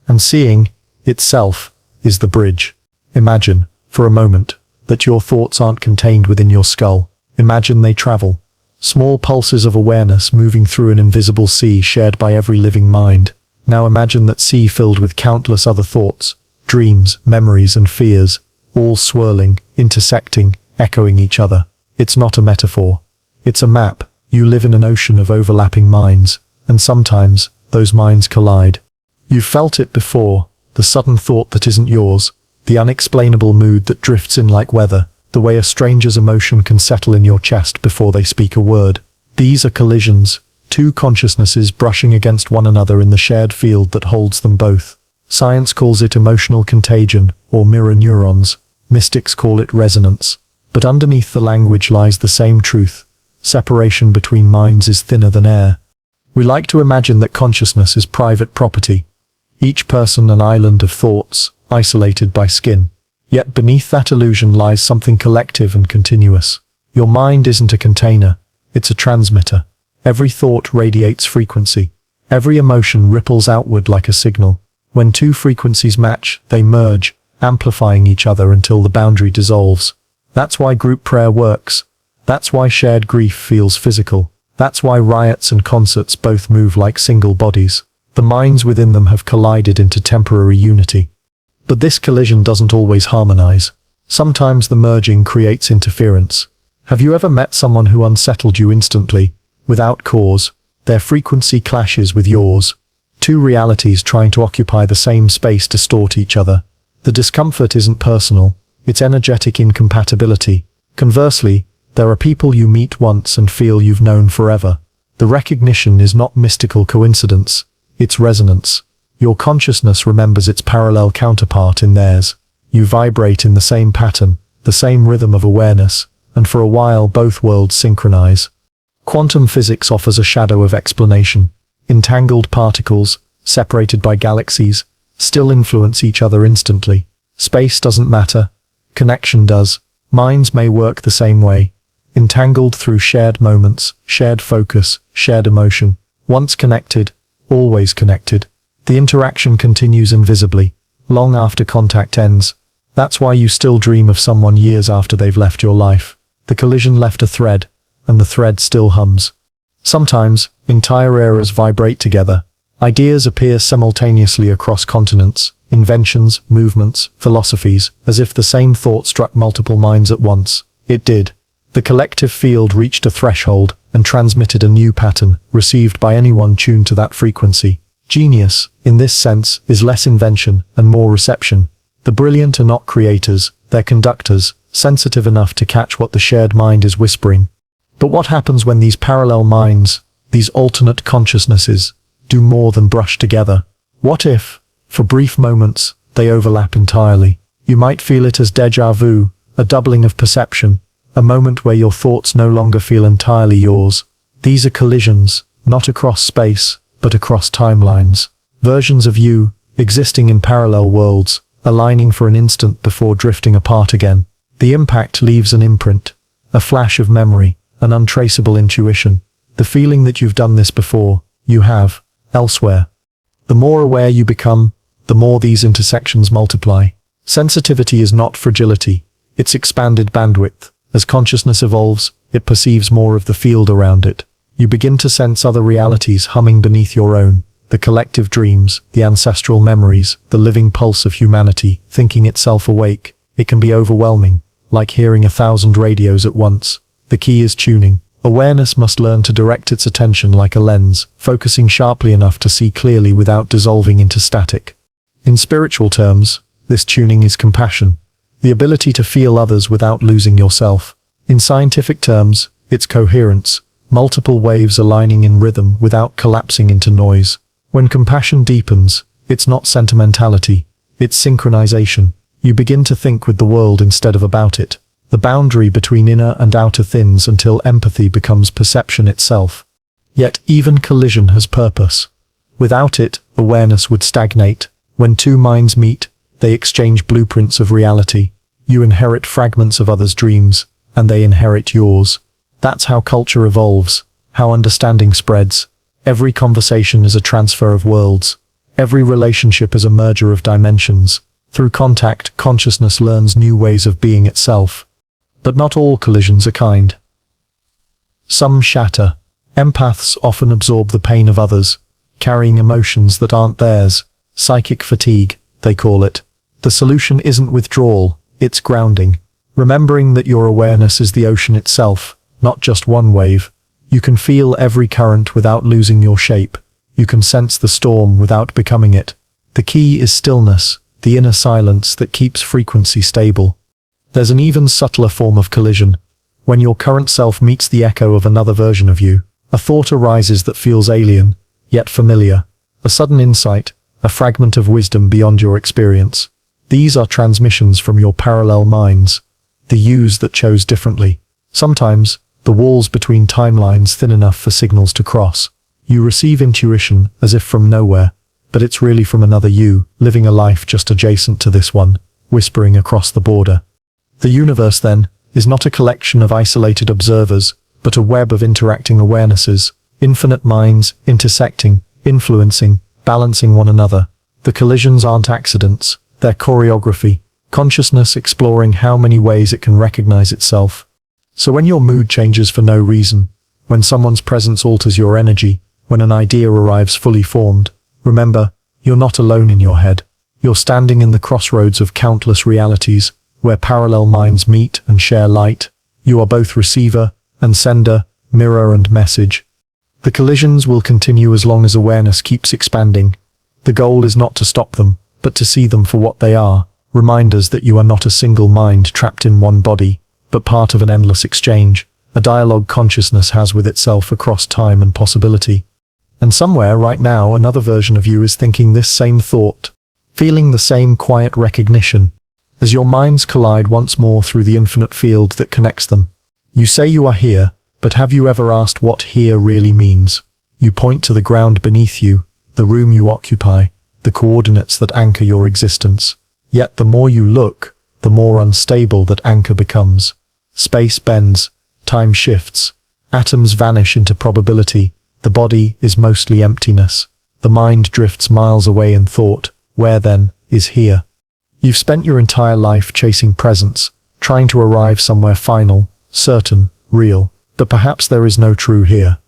And seeing, itself, is the bridge. Imagine, for a moment, that your thoughts aren't contained within your skull. Imagine they travel. Small pulses of awareness moving through an invisible sea shared by every living mind. Now imagine that sea filled with countless other thoughts, dreams, memories and fears, all swirling, intersecting, echoing each other. It's not a metaphor. It's a map. You live in an ocean of overlapping minds, and sometimes, those minds collide. You've felt it before, the sudden thought that isn't yours, the unexplainable mood that drifts in like weather, the way a stranger's emotion can settle in your chest before they speak a word. These are collisions, two consciousnesses brushing against one another in the shared field that holds them both. Science calls it emotional contagion, or mirror neurons. Mystics call it resonance. But underneath the language lies the same truth. Separation between minds is thinner than air. We like to imagine that consciousness is private property. Each person an island of thoughts, isolated by skin. Yet beneath that illusion lies something collective and continuous. Your mind isn't a container, it's a transmitter. Every thought radiates frequency. Every emotion ripples outward like a signal. When two frequencies match, they merge, amplifying each other until the boundary dissolves. That's why group prayer works. That's why shared grief feels physical. That's why riots and concerts both move like single bodies. The minds within them have collided into temporary unity. But this collision doesn't always harmonize. Sometimes the merging creates interference. Have you ever met someone who unsettled you instantly, without cause? Their frequency clashes with yours. Two realities trying to occupy the same space distort each other. The discomfort isn't personal, it's energetic incompatibility. Conversely, there are people you meet once and feel you've known forever. The recognition is not mystical coincidence, it's resonance. Your consciousness remembers its parallel counterpart in theirs. You vibrate in the same pattern, the same rhythm of awareness, and for a while both worlds synchronize. Quantum physics offers a shadow of explanation. Entangled particles, separated by galaxies, still influence each other instantly. Space doesn't matter. Connection does. Minds may work the same way. entangled through shared moments, shared focus, shared emotion. Once connected, always connected. The interaction continues invisibly, long after contact ends. That's why you still dream of someone years after they've left your life. The collision left a thread, and the thread still hums. Sometimes, entire eras vibrate together. Ideas appear simultaneously across continents, inventions, movements, philosophies, as if the same thought struck multiple minds at once. It did. The collective field reached a threshold and transmitted a new pattern, received by anyone tuned to that frequency. Genius, in this sense, is less invention and more reception. The brilliant are not creators, they're conductors, sensitive enough to catch what the shared mind is whispering. But what happens when these parallel minds, these alternate consciousnesses, do more than brush together? What if, for brief moments, they overlap entirely? You might feel it as déjà vu, a doubling of perception, a moment where your thoughts no longer feel entirely yours. These are collisions, not across space, but across timelines. Versions of you, existing in parallel worlds, aligning for an instant before drifting apart again. The impact leaves an imprint, a flash of memory, an untraceable intuition. The feeling that you've done this before, you have, elsewhere. The more aware you become, the more these intersections multiply. Sensitivity is not fragility, it's expanded bandwidth. As consciousness evolves, it perceives more of the field around it. You begin to sense other realities humming beneath your own, the collective dreams, the ancestral memories, the living pulse of humanity, thinking itself awake. It can be overwhelming, like hearing 1,000 radios at once. The key is tuning. Awareness must learn to direct its attention like a lens, focusing sharply enough to see clearly without dissolving into static. In spiritual terms, this tuning is compassion, the ability to feel others without losing yourself. In scientific terms, it's coherence, multiple waves aligning in rhythm without collapsing into noise. When compassion deepens, it's not sentimentality, it's synchronization. You begin to think with the world instead of about it. The boundary between inner and outer thins until empathy becomes perception itself. Yet even collision has purpose. Without it, awareness would stagnate. When two minds meet, they exchange blueprints of reality. You inherit fragments of others' dreams, and they inherit yours. That's how culture evolves, how understanding spreads. Every conversation is a transfer of worlds. Every relationship is a merger of dimensions. Through contact, consciousness learns new ways of being itself. But not all collisions are kind. Some shatter. Empaths often absorb the pain of others, carrying emotions that aren't theirs. Psychic fatigue, they call it. The solution isn't withdrawal, it's grounding. Remembering that your awareness is the ocean itself, not just one wave. You can feel every current without losing your shape. You can sense the storm without becoming it. The key is stillness, the inner silence that keeps frequency stable. There's an even subtler form of collision. When your current self meets the echo of another version of you, a thought arises that feels alien, yet familiar. A sudden insight, a fragment of wisdom beyond your experience. These are transmissions from your parallel minds, the yous that chose differently. Sometimes, the walls between timelines thin enough for signals to cross. You receive intuition as if from nowhere, but it's really from another you, living a life just adjacent to this one, whispering across the border. The universe, then, is not a collection of isolated observers, but a web of interacting awarenesses, infinite minds, intersecting, influencing, balancing one another. The collisions aren't accidents, they're choreography, consciousness exploring how many ways it can recognize itself. So when your mood changes for no reason, when someone's presence alters your energy, when an idea arrives fully formed, remember, you're not alone in your head. You're standing in the crossroads of countless realities, where parallel minds meet and share light. You are both receiver and sender, mirror and message. The collisions will continue as long as awareness keeps expanding. The goal is not to stop them, but to see them for what they are, reminders that you are not a single mind trapped in one body, but part of an endless exchange, a dialogue consciousness has with itself across time and possibility. And somewhere right now another version of you is thinking this same thought, feeling the same quiet recognition. As your minds collide once more through the infinite field that connects them. You say you are here, but have you ever asked what here really means? You point to the ground beneath you, the room you occupy, the coordinates that anchor your existence. Yet the more you look, the more unstable that anchor becomes. Space bends, Time shifts. Atoms vanish into probability. The body is mostly emptiness. The mind drifts miles away in thought. Where then is here? You've spent your entire life chasing presence, trying to arrive somewhere final, certain, real. But perhaps there is no true here.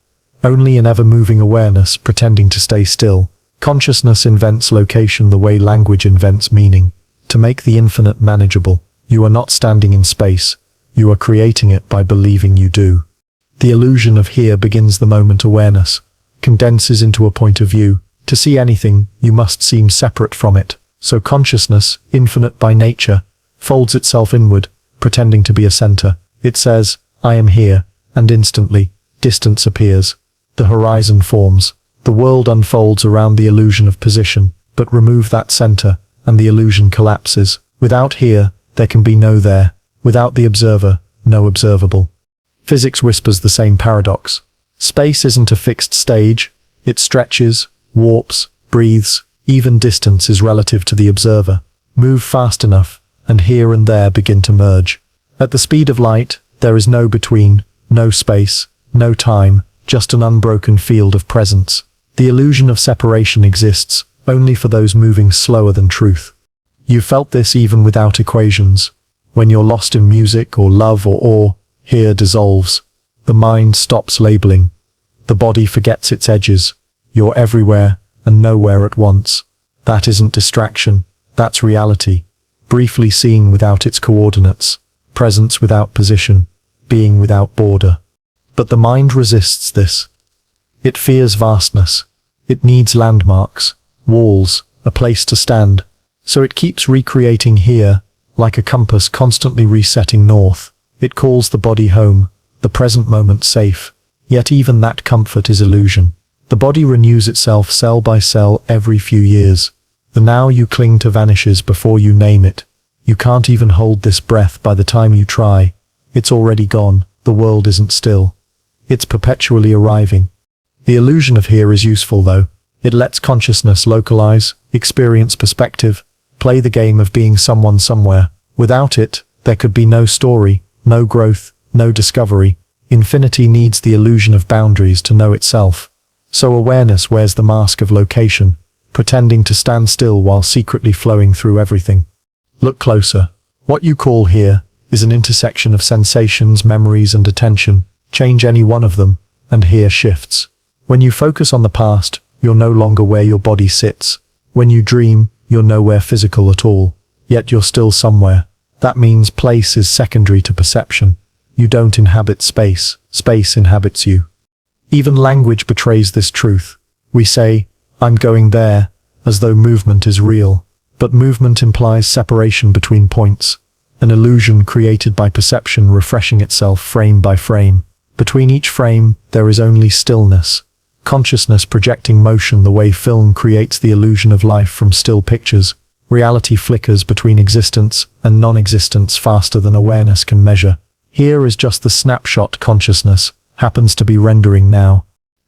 Only an ever-moving awareness pretending to stay still. Consciousness invents location the way language invents meaning. To make the infinite manageable, you are not standing in space. You are creating it by believing you do. The illusion of here begins the moment awareness condenses into a point of view. To see anything, you must seem separate from it. So consciousness, infinite by nature, folds itself inward, pretending to be a center. It says, I am here, and instantly, distance appears. The horizon forms. The world unfolds around the illusion of position, but remove that center, and the illusion collapses. Without here, there can be no there. Without the observer, no observable. Physics whispers the same paradox. Space isn't a fixed stage. It stretches, warps, breathes. Even distance is relative to the observer. Move fast enough, and here and there begin to merge. At the speed of light, there is no between, no space, no time, just an unbroken field of presence. The illusion of separation exists only for those moving slower than truth. You felt this even without equations. When you're lost in music or love or awe, here dissolves. The mind stops labeling. The body forgets its edges. You're everywhere and nowhere at once. That isn't distraction. That's reality. Briefly seeing without its coordinates. Presence without position. Being without border. But the mind resists this. It fears vastness. It needs landmarks, walls, a place to stand. So it keeps recreating here, like a compass constantly resetting north. It calls the body home, the present moment safe. Yet even that comfort is illusion. The body renews itself cell by cell every few years. The now you cling to vanishes before you name it. You can't even hold this breath by the time you try. It's already gone. The world isn't still. It's perpetually arriving. The illusion of here is useful though. It lets consciousness localize, experience perspective, play the game of being someone somewhere. Without it, there could be no story, no growth, no discovery. Infinity needs the illusion of boundaries to know itself. So awareness wears the mask of location, pretending to stand still while secretly flowing through everything. Look closer. What you call here is an intersection of sensations, memories, and attention. Change any one of them, and here shifts. When you focus on the past, you're no longer where your body sits. When you dream, you're nowhere physical at all. Yet you're still somewhere. That means place is secondary to perception. You don't inhabit space. Space inhabits you. Even language betrays this truth. We say, I'm going there, as though movement is real. But movement implies separation between points. An illusion created by perception refreshing itself frame by frame. Between each frame, there is only stillness. Consciousness projecting motion the way film creates the illusion of life from still pictures. Reality flickers between existence and non-existence faster than awareness can measure. Here is just the snapshot consciousness happens to be rendering now.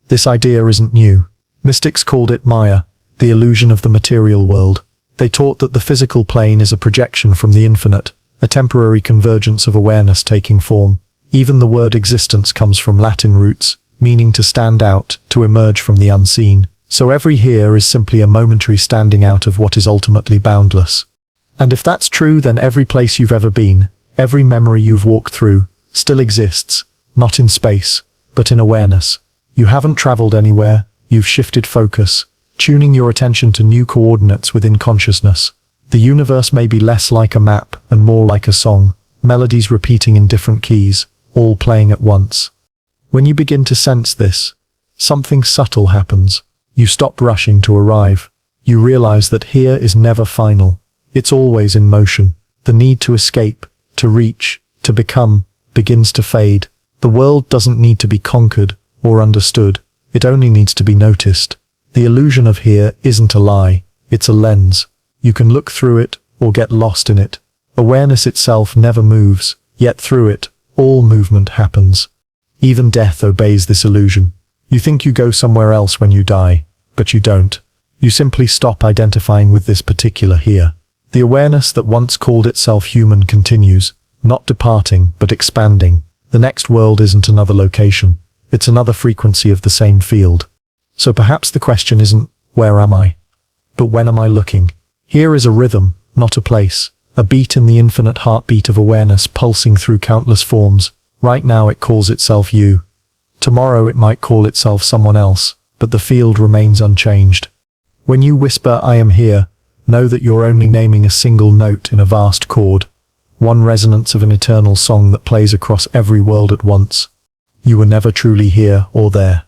This idea isn't new. Mystics called it Maya, the illusion of the material world. They taught that the physical plane is a projection from the infinite, a temporary convergence of awareness taking form. Even the word existence comes from Latin roots, meaning to stand out, to emerge from the unseen. So every here is simply a momentary standing out of what is ultimately boundless. And if that's true, then every place you've ever been, every memory you've walked through, still exists, not in space, but in awareness. You haven't traveled anywhere, you've shifted focus, tuning your attention to new coordinates within consciousness. The universe may be less like a map and more like a song, melodies repeating in different keys, all playing at once. When you begin to sense this, something subtle happens. You stop rushing to arrive. You realize that here is never final. It's always in motion. The need to escape, to reach, to become, begins to fade. The world doesn't need to be conquered or understood. It only needs to be noticed. The illusion of here isn't a lie. It's a lens. You can look through it or get lost in it. Awareness itself never moves, yet through it, all movement happens. Even death obeys this illusion. You think you go somewhere else when you die, but you don't. You simply stop identifying with this particular here. The awareness that once called itself human continues, not departing, but expanding. The next world isn't another location. It's another frequency of the same field. So perhaps the question isn't, where am I? But when am I looking? Here is a rhythm, not a place. A beat in the infinite heartbeat of awareness pulsing through countless forms. Right now it calls itself you. Tomorrow it might call itself someone else, but the field remains unchanged. When you whisper, I am here, know that you're only naming a single note in a vast chord. One resonance of an eternal song that plays across every world at once. You were never truly here or there.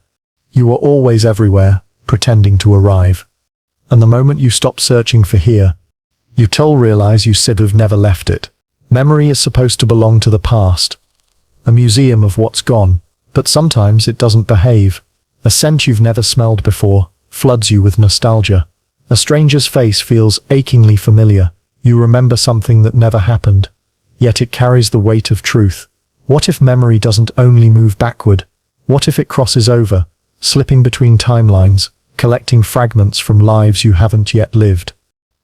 You were always everywhere, pretending to arrive. And the moment you stop searching for here, you'll realize you should have never left it. Memory is supposed to belong to the past, a museum of what's gone, but sometimes it doesn't behave. A scent you've never smelled before floods you with nostalgia. A stranger's face feels achingly familiar. You remember something that never happened, yet it carries the weight of truth. What if memory doesn't only move backward? What if it crosses over, slipping between timelines, collecting fragments from lives you haven't yet lived?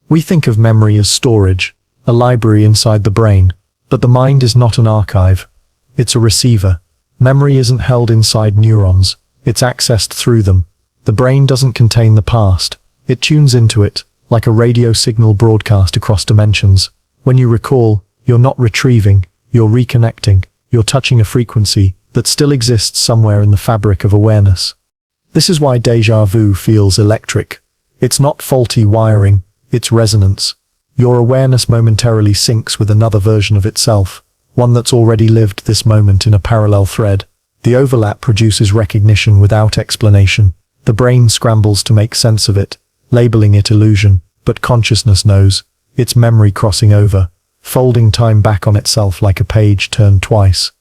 We think of memory as storage, a library inside the brain, but the mind is not an archive. It's a receiver. Memory isn't held inside neurons, it's accessed through them. The brain doesn't contain the past, it tunes into it, like a radio signal broadcast across dimensions. When you recall, you're not retrieving, you're reconnecting, you're touching a frequency that still exists somewhere in the fabric of awareness. This is why déjà vu feels electric. It's not faulty wiring, it's resonance. Your awareness momentarily syncs with another version of itself, one that's already lived this moment in a parallel thread. The overlap produces recognition without explanation. The brain scrambles to make sense of it, labeling it illusion, but consciousness knows. It's memory crossing over, folding time back on itself like a page turned twice.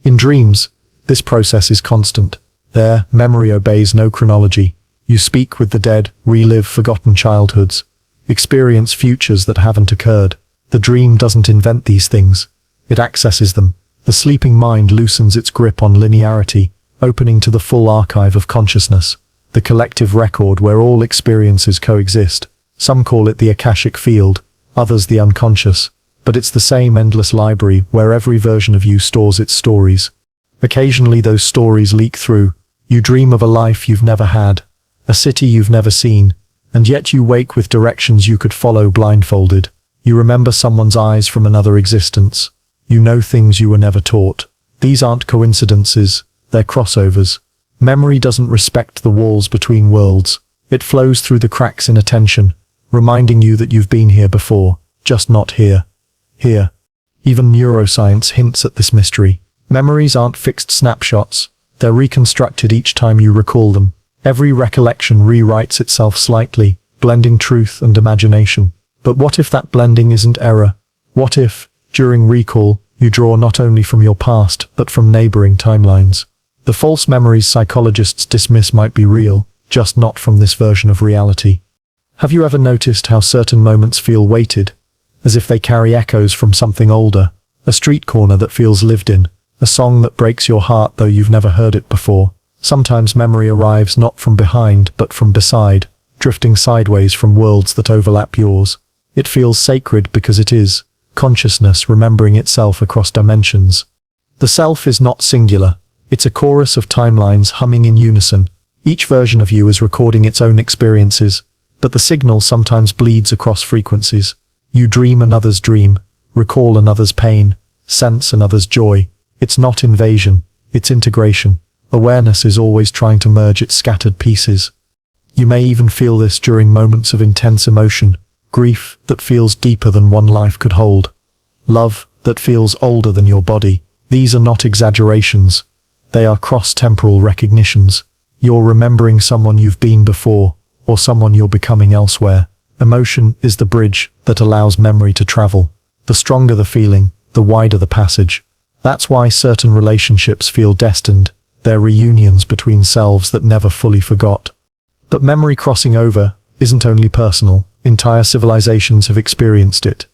In dreams, this process is constant. There, memory obeys no chronology. You speak with the dead, relive forgotten childhoods, experience futures that haven't occurred. The dream doesn't invent these things. It accesses them. The sleeping mind loosens its grip on linearity, opening to the full archive of consciousness, the collective record where all experiences coexist. Some call it the Akashic field, others the unconscious, but it's the same endless library where every version of you stores its stories. Occasionally those stories leak through. You dream of a life you've never had, a city you've never seen, and yet you wake with directions you could follow blindfolded. You remember someone's eyes from another existence. You know things you were never taught. These aren't coincidences, they're crossovers. Memory doesn't respect the walls between worlds. It flows through the cracks in attention, reminding you that you've been here before, just not here. Here. Even neuroscience hints at this mystery. Memories aren't fixed snapshots. They're reconstructed each time you recall them. Every recollection rewrites itself slightly, blending truth and imagination. But what if that blending isn't error? What if, during recall, you draw not only from your past, but from neighboring timelines? The false memories psychologists dismiss might be real, just not from this version of reality. Have you ever noticed how certain moments feel weighted, as if they carry echoes from something older? A street corner that feels lived in, a song that breaks your heart though you've never heard it before. Sometimes memory arrives not from behind, but from beside, drifting sideways from worlds that overlap yours. It feels sacred because it is consciousness remembering itself across dimensions. The self is not singular. It's a chorus of timelines humming in unison. Each version of you is recording its own experiences, but the signal sometimes bleeds across frequencies. You dream another's dream, recall another's pain, sense another's joy. It's not invasion, it's integration. Awareness is always trying to merge its scattered pieces. You may even feel this during moments of intense emotion, grief that feels deeper than one life could hold, love that feels older than your body. These are not exaggerations. They are cross-temporal recognitions. You're remembering someone you've been before, or someone you're becoming elsewhere. Emotion is the bridge that allows memory to travel. The stronger the feeling, the wider the passage. That's why certain relationships feel destined. They're reunions between selves that never fully forgot. But memory crossing over isn't only personal. Entire civilizations have experienced it.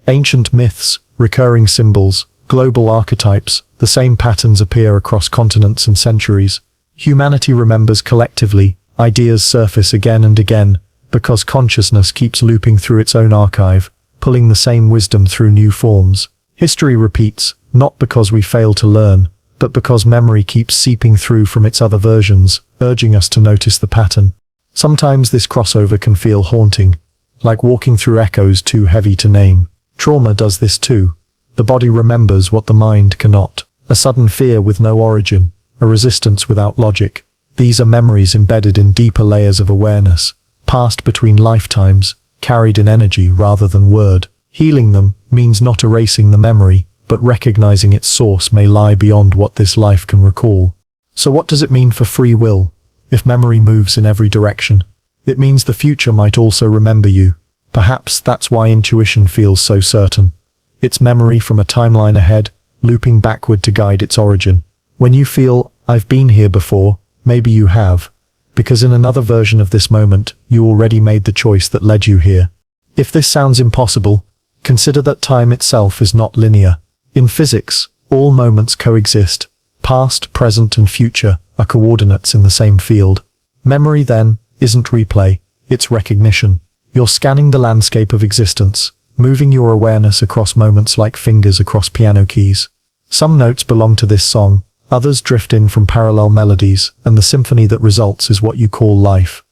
Ancient myths, recurring symbols, global archetypes, the same patterns appear across continents and centuries. Humanity remembers collectively, ideas surface again and again, because consciousness keeps looping through its own archive, pulling the same wisdom through new forms. History repeats, not because we fail to learn, but because memory keeps seeping through from its other versions, urging us to notice the pattern. Sometimes this crossover can feel haunting, like walking through echoes too heavy to name. Trauma does this too. The body remembers what the mind cannot. A sudden fear with no origin, a resistance without logic. These are memories embedded in deeper layers of awareness, passed between lifetimes, carried in energy rather than word. Healing them means not erasing the memory, but recognizing its source may lie beyond what this life can recall. So what does it mean for free will? If memory moves in every direction, it means the future might also remember you. Perhaps that's why intuition feels so certain. It's memory from a timeline ahead, looping backward to guide its origin. When you feel, I've been here before, maybe you have, because in another version of this moment, you already made the choice that led you here. If this sounds impossible, consider that time itself is not linear. In physics, all moments coexist. Past, present, and future are coordinates in the same field. Memory, then, isn't replay, it's recognition. You're scanning the landscape of existence, moving your awareness across moments like fingers across piano keys. Some notes belong to this song, others drift in from parallel melodies, and the symphony that results is what you call life.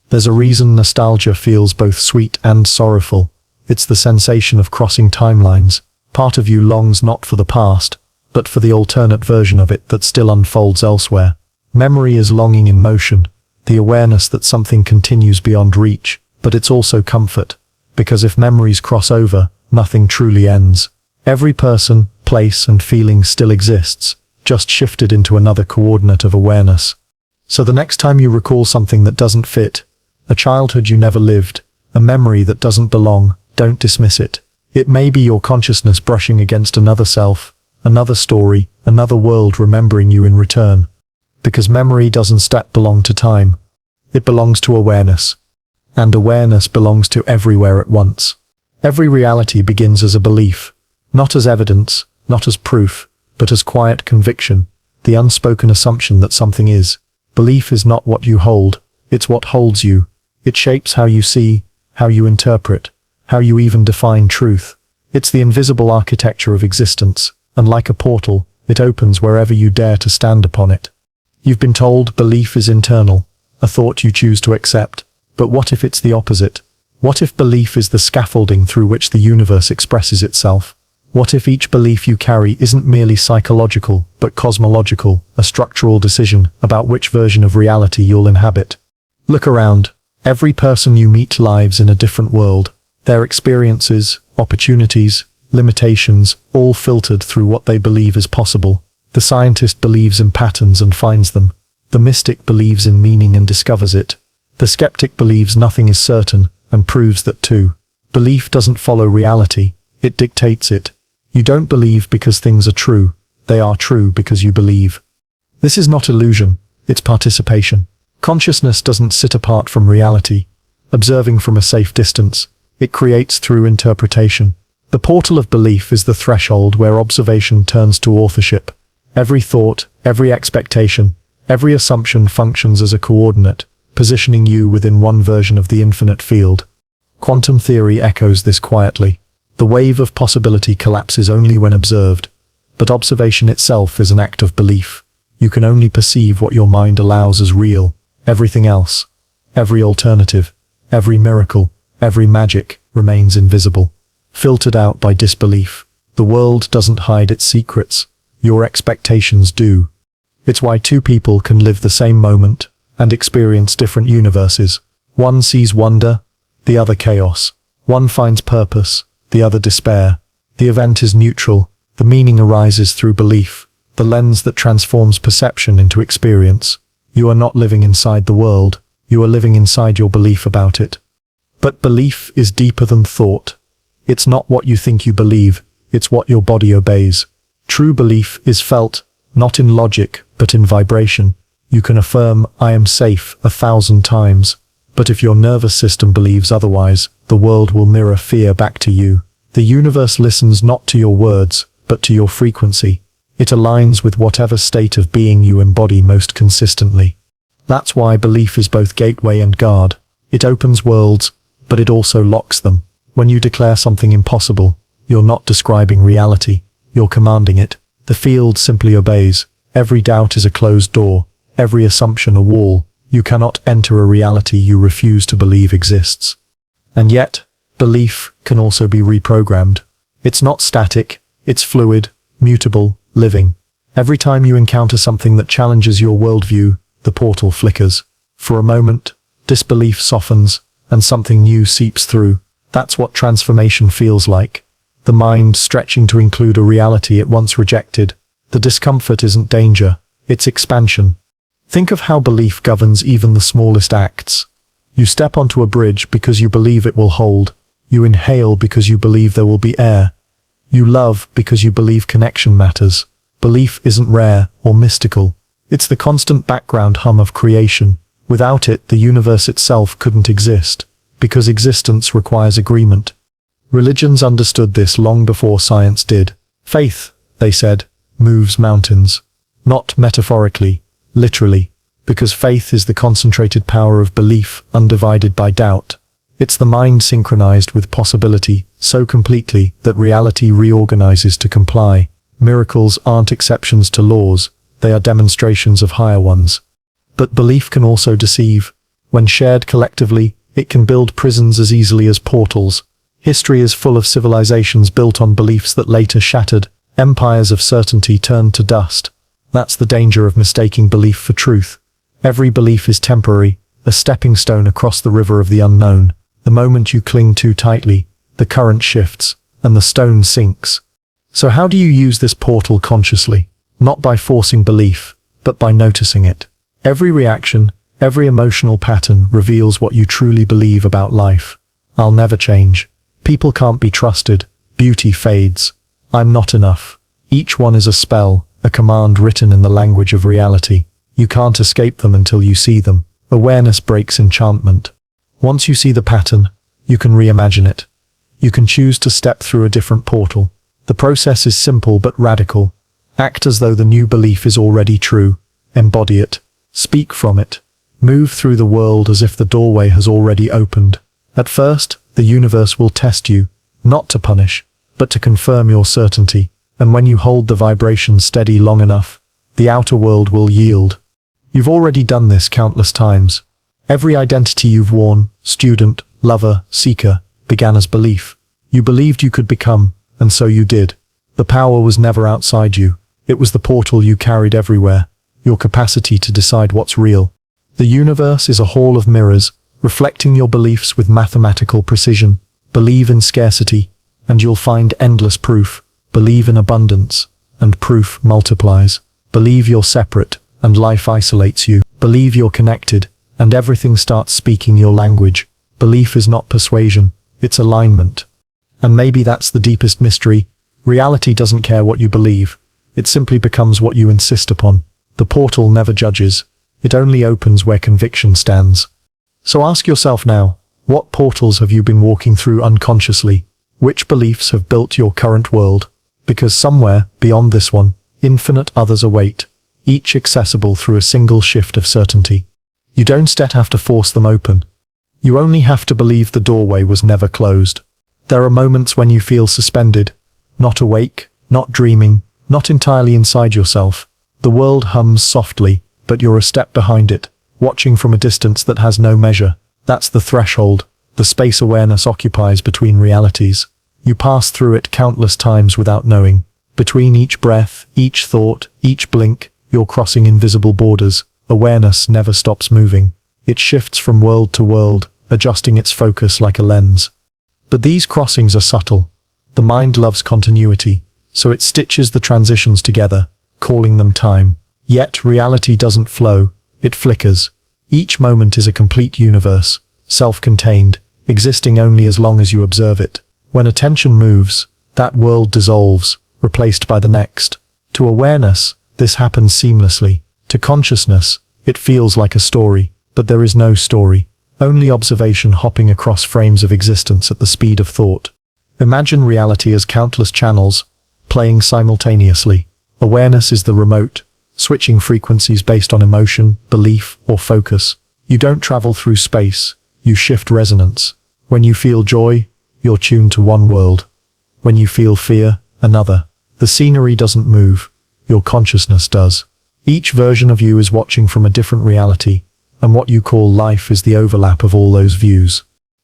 There's a reason nostalgia feels both sweet and sorrowful. It's the sensation of crossing timelines. Part of you longs not for the past, but for the alternate version of it that still unfolds elsewhere. Memory is longing in motion, the awareness that something continues beyond reach, but it's also comfort, because if memories cross over, nothing truly ends. Every person, place, and feeling still exists, just shifted into another coordinate of awareness. So the next time you recall something that doesn't fit, a childhood you never lived, a memory that doesn't belong, don't dismiss it. It may be your consciousness brushing against another self, another story, another world remembering you in return. Because memory doesn't belong to time. It belongs to awareness. And awareness belongs to everywhere at once. Every reality begins as a belief, not as evidence, not as proof, but as quiet conviction, the unspoken assumption that something is. Belief is not what you hold, it's what holds you. It shapes how you see, how you interpret, how you even define truth. It's the invisible architecture of existence, and like a portal, it opens wherever you dare to stand upon it. You've been told belief is internal, a thought you choose to accept. But what if it's the opposite? What if belief is the scaffolding through which the universe expresses itself? What if each belief you carry isn't merely psychological, but cosmological, a structural decision about which version of reality you'll inhabit? Look around. Every person you meet lives in a different world. Their experiences, opportunities, limitations, all filtered through what they believe is possible. The scientist believes in patterns and finds them. The mystic believes in meaning and discovers it. The skeptic believes nothing is certain, and proves that too. Belief doesn't follow reality, it dictates it. You don't believe because things are true, they are true because you believe. This is not illusion, it's participation. Consciousness doesn't sit apart from reality, observing from a safe distance. It creates through interpretation. The portal of belief is the threshold where observation turns to authorship. Every thought, every expectation, every assumption functions as a coordinate, positioning you within one version of the infinite field. Quantum theory echoes this quietly. The wave of possibility collapses only when observed, but observation itself is an act of belief. You can only perceive what your mind allows as real. Everything else, every alternative, every miracle, every magic, remains invisible, filtered out by disbelief. The world doesn't hide its secrets, your expectations do. It's why two people can live the same moment and experience different universes. One sees wonder, the other chaos. One finds purpose, the other despair. The event is neutral, the meaning arises through belief, the lens that transforms perception into experience. You are not living inside the world, you are living inside your belief about it. But belief is deeper than thought. It's not what you think you believe, it's what your body obeys. True belief is felt, not in logic, but in vibration. You can affirm, I am safe, 1,000 times. But if your nervous system believes otherwise, the world will mirror fear back to you. The universe listens not to your words, but to your frequency. It aligns with whatever state of being you embody most consistently. That's why belief is both gateway and guard. It opens worlds, but it also locks them. When you declare something impossible, you're not describing reality, you're commanding it. The field simply obeys. Every doubt is a closed door, every assumption a wall. You cannot enter a reality you refuse to believe exists. And yet, belief can also be reprogrammed. It's not static, it's fluid, mutable, living. Every time you encounter something that challenges your worldview, the portal flickers. For a moment, disbelief softens, and something new seeps through. That's what transformation feels like. The mind stretching to include a reality it once rejected. The discomfort isn't danger, it's expansion. Think of how belief governs even the smallest acts. You step onto a bridge because you believe it will hold. You inhale because you believe there will be air. You love because you believe connection matters. Belief isn't rare or mystical. It's the constant background hum of creation. Without it, the universe itself couldn't exist, because existence requires agreement. Religions understood this long before science did. Faith, they said, moves mountains. Not metaphorically, literally, because faith is the concentrated power of belief undivided by doubt. It's the mind synchronized with possibility so completely that reality reorganizes to comply. Miracles aren't exceptions to laws, they are demonstrations of higher ones. But belief can also deceive. When shared collectively, it can build prisons as easily as portals. History is full of civilizations built on beliefs that later shattered. Empires of certainty turned to dust. That's the danger of mistaking belief for truth. Every belief is temporary, a stepping stone across the river of the unknown. The moment you cling too tightly, the current shifts, and the stone sinks. So how do you use this portal consciously? Not by forcing belief, but by noticing it. Every reaction, every emotional pattern reveals what you truly believe about life. I'll never change. People can't be trusted. Beauty fades. I'm not enough. Each one is a spell, a command written in the language of reality. You can't escape them until you see them. Awareness breaks enchantment. Once you see the pattern, you can reimagine it. You can choose to step through a different portal. The process is simple but radical. Act as though the new belief is already true. Embody it. Speak from it. Move through the world as if the doorway has already opened. At first, the universe will test you, not to punish, but to confirm your certainty. And when you hold the vibration steady long enough, the outer world will yield. You've already done this countless times. Every identity you've worn, student, lover, seeker, began as belief. You believed you could become, and so you did. The power was never outside you. It was the portal you carried everywhere, your capacity to decide what's real. The universe is a hall of mirrors, reflecting your beliefs with mathematical precision. Believe in scarcity, and you'll find endless proof. Believe in abundance, and proof multiplies. Believe you're separate, and life isolates you. Believe you're connected, and everything starts speaking your language. Belief is not persuasion, it's alignment. And maybe that's the deepest mystery. Reality doesn't care what you believe. It simply becomes what you insist upon. The portal never judges. It only opens where conviction stands. So ask yourself now, what portals have you been walking through unconsciously? Which beliefs have built your current world? Because somewhere, beyond this one, infinite others await, each accessible through a single shift of certainty. You don't have to force them open. You only have to believe the doorway was never closed. There are moments when you feel suspended, not awake, not dreaming, not entirely inside yourself. The world hums softly, but you're a step behind it, watching from a distance that has no measure. That's the threshold, the space awareness occupies between realities. You pass through it countless times without knowing. Between each breath, each thought, each blink, you're crossing invisible borders. Awareness never stops moving. It shifts from world to world, adjusting its focus like a lens. But these crossings are subtle. The mind loves continuity, so it stitches the transitions together, calling them time. Yet reality doesn't flow, it flickers. Each moment is a complete universe, self-contained, existing only as long as you observe it. When attention moves, that world dissolves, replaced by the next. To awareness, this happens seamlessly. To consciousness, it feels like a story, but there is no story. Only observation hopping across frames of existence at the speed of thought. Imagine reality as countless channels, playing simultaneously. Awareness is the remote, switching frequencies based on emotion, belief, or focus. You don't travel through space, you shift resonance. When you feel joy, you're tuned to one world. When you feel fear, another. The scenery doesn't move, your consciousness does. Each version of you is watching from a different reality, and what you call life is the overlap of all those views.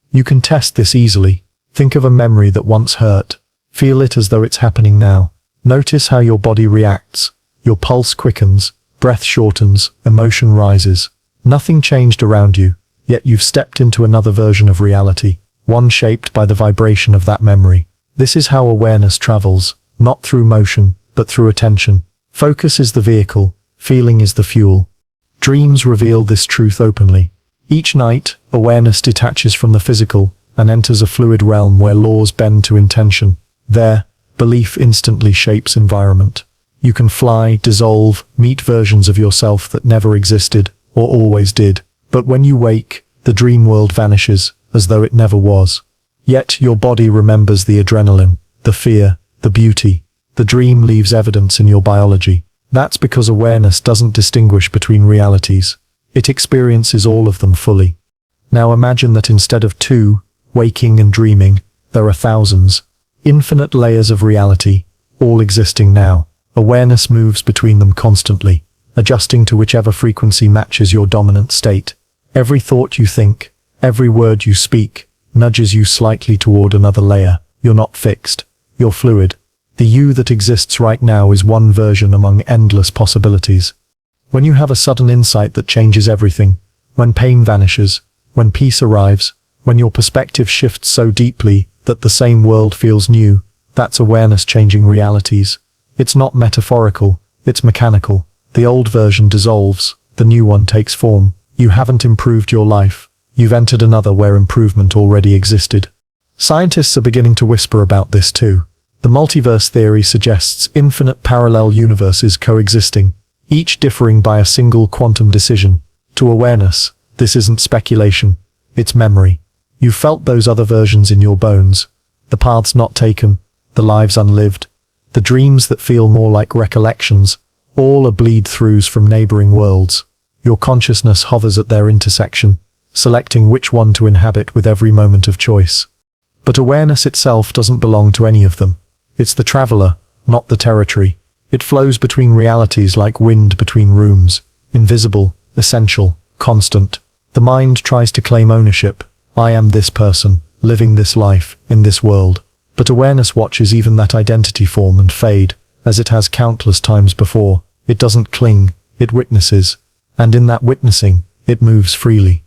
You can test this easily. Think of a memory that once hurt. Feel it as though it's happening now. Notice how your body reacts. Your pulse quickens, breath shortens, emotion rises. Nothing changed around you, yet you've stepped into another version of reality, one shaped by the vibration of that memory. This is how awareness travels, not through motion, but through attention. Focus is the vehicle, feeling is the fuel. Dreams reveal this truth openly. Each night, awareness detaches from the physical and enters a fluid realm where laws bend to intention. There, belief instantly shapes environment. You can fly, dissolve, meet versions of yourself that never existed or always did. But when you wake, the dream world vanishes as though it never was. Yet your body remembers the adrenaline, the fear, the beauty. The dream leaves evidence in your biology. That's because awareness doesn't distinguish between realities. It experiences all of them fully. Now imagine that instead of two, waking and dreaming, there are thousands, infinite layers of reality, all existing now. Awareness moves between them constantly, adjusting to whichever frequency matches your dominant state. Every thought you think, every word you speak, nudges you slightly toward another layer. You're not fixed. You're fluid. The you that exists right now is one version among endless possibilities. When you have a sudden insight that changes everything, when pain vanishes, when peace arrives, when your perspective shifts so deeply that the same world feels new, that's awareness changing realities. It's not metaphorical, it's mechanical. The old version dissolves, the new one takes form. You haven't improved your life. You've entered another where improvement already existed. Scientists are beginning to whisper about this too. The multiverse theory suggests infinite parallel universes coexisting, each differing by a single quantum decision. To awareness, this isn't speculation, it's memory. You felt those other versions in your bones, the paths not taken, the lives unlived, the dreams that feel more like recollections, all are bleed-throughs from neighboring worlds. Your consciousness hovers at their intersection, selecting which one to inhabit with every moment of choice. But awareness itself doesn't belong to any of them. It's the traveler, not the territory. It flows between realities like wind between rooms, invisible, essential, constant. The mind tries to claim ownership. I am this person, living this life, in this world. But awareness watches even that identity form and fade, as it has countless times before. It doesn't cling, it witnesses. And in that witnessing, it moves freely.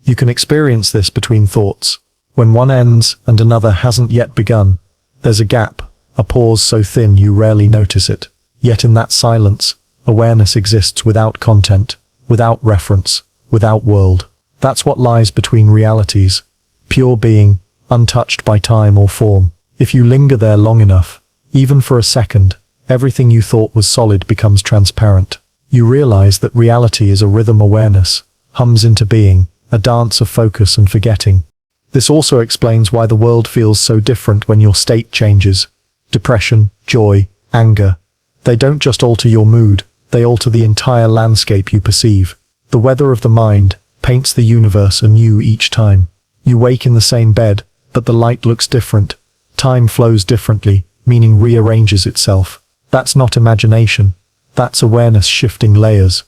You can experience this between thoughts. When one ends and another hasn't yet begun, there's a gap, a pause so thin you rarely notice it. Yet in that silence, awareness exists without content, without reference, without world. That's what lies between realities. Pure being, untouched by time or form. If you linger there long enough, even for a second, everything you thought was solid becomes transparent. You realize that reality is a rhythm awareness, hums into being, a dance of focus and forgetting. This also explains why the world feels so different when your state changes. Depression, joy, anger. They don't just alter your mood, they alter the entire landscape you perceive. The weather of the mind paints the universe anew each time. You wake in the same bed, but the light looks different. Time flows differently, meaning rearranges itself. That's not imagination. That's awareness shifting layers.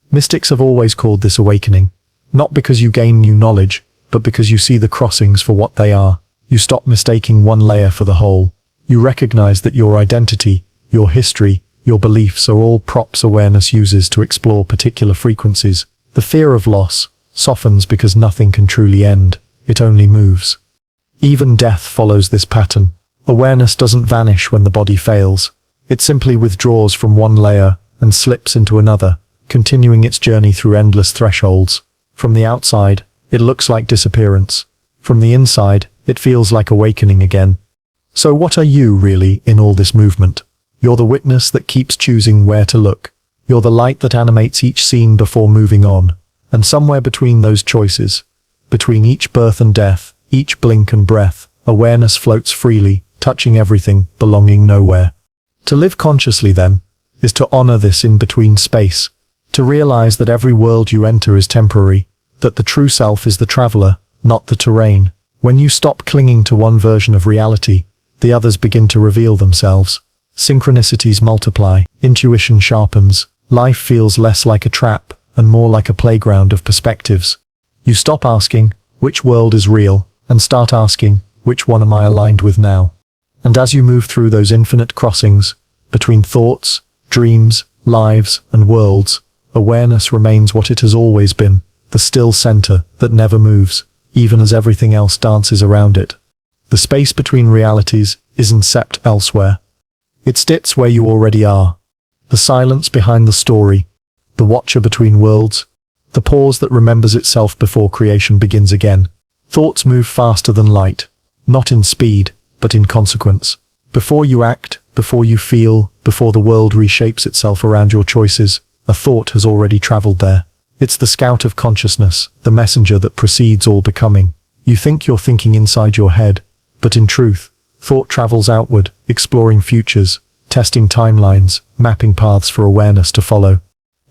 Mystics have always called this awakening. Not because you gain new knowledge, but because you see the crossings for what they are. You stop mistaking one layer for the whole. You recognize that your identity, your history, your beliefs are all props awareness uses to explore particular frequencies. The fear of loss softens because nothing can truly end. It only moves. Even death follows this pattern. Awareness doesn't vanish when the body fails. It simply withdraws from one layer and slips into another, continuing its journey through endless thresholds. From the outside, it looks like disappearance. From the inside, it feels like awakening again. So what are you really in all this movement? You're the witness that keeps choosing where to look. You're the light that animates each scene before moving on. And somewhere between those choices, between each birth and death, each blink and breath, awareness floats freely, touching everything, belonging nowhere. To live consciously, then, is to honor this in-between space, to realize that every world you enter is temporary, that the true self is the traveler, not the terrain. When you stop clinging to one version of reality, the others begin to reveal themselves. Synchronicities multiply, intuition sharpens, life feels less like a trap and more like a playground of perspectives. You stop asking, which world is real, and start asking, which one am I aligned with now? And as you move through those infinite crossings, between thoughts, dreams, lives, and worlds, awareness remains what it has always been, the still center that never moves, even as everything else dances around it. The space between realities isn't sept elsewhere. It sits where you already are. The silence behind the story, the watcher between worlds, the pause that remembers itself before creation begins again. Thoughts move faster than light, not in speed, but in consequence. Before you act, before you feel, before the world reshapes itself around your choices, a thought has already traveled there. It's the scout of consciousness, the messenger that precedes all becoming. You think you're thinking inside your head, but in truth, thought travels outward, exploring futures, testing timelines, mapping paths for awareness to follow.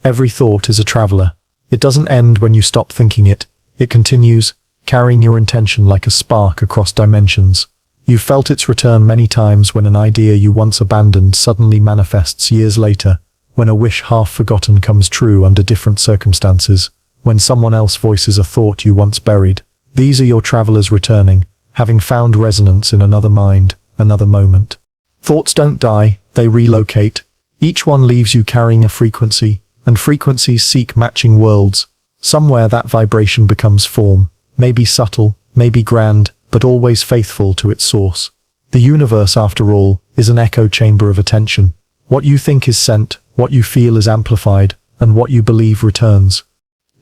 Every thought is a traveler. It doesn't end when you stop thinking it. It continues, carrying your intention like a spark across dimensions. You've felt its return many times when an idea you once abandoned suddenly manifests years later, when a wish half forgotten comes true under different circumstances, when someone else voices a thought you once buried. These are your travelers returning, having found resonance in another mind, another moment. Thoughts don't die, they relocate. Each one leaves you carrying a frequency, and frequencies seek matching worlds. Somewhere that vibration becomes form, maybe subtle, maybe grand, but always faithful to its source. The universe, after all, is an echo chamber of attention. What you think is sent, what you feel is amplified, and what you believe returns.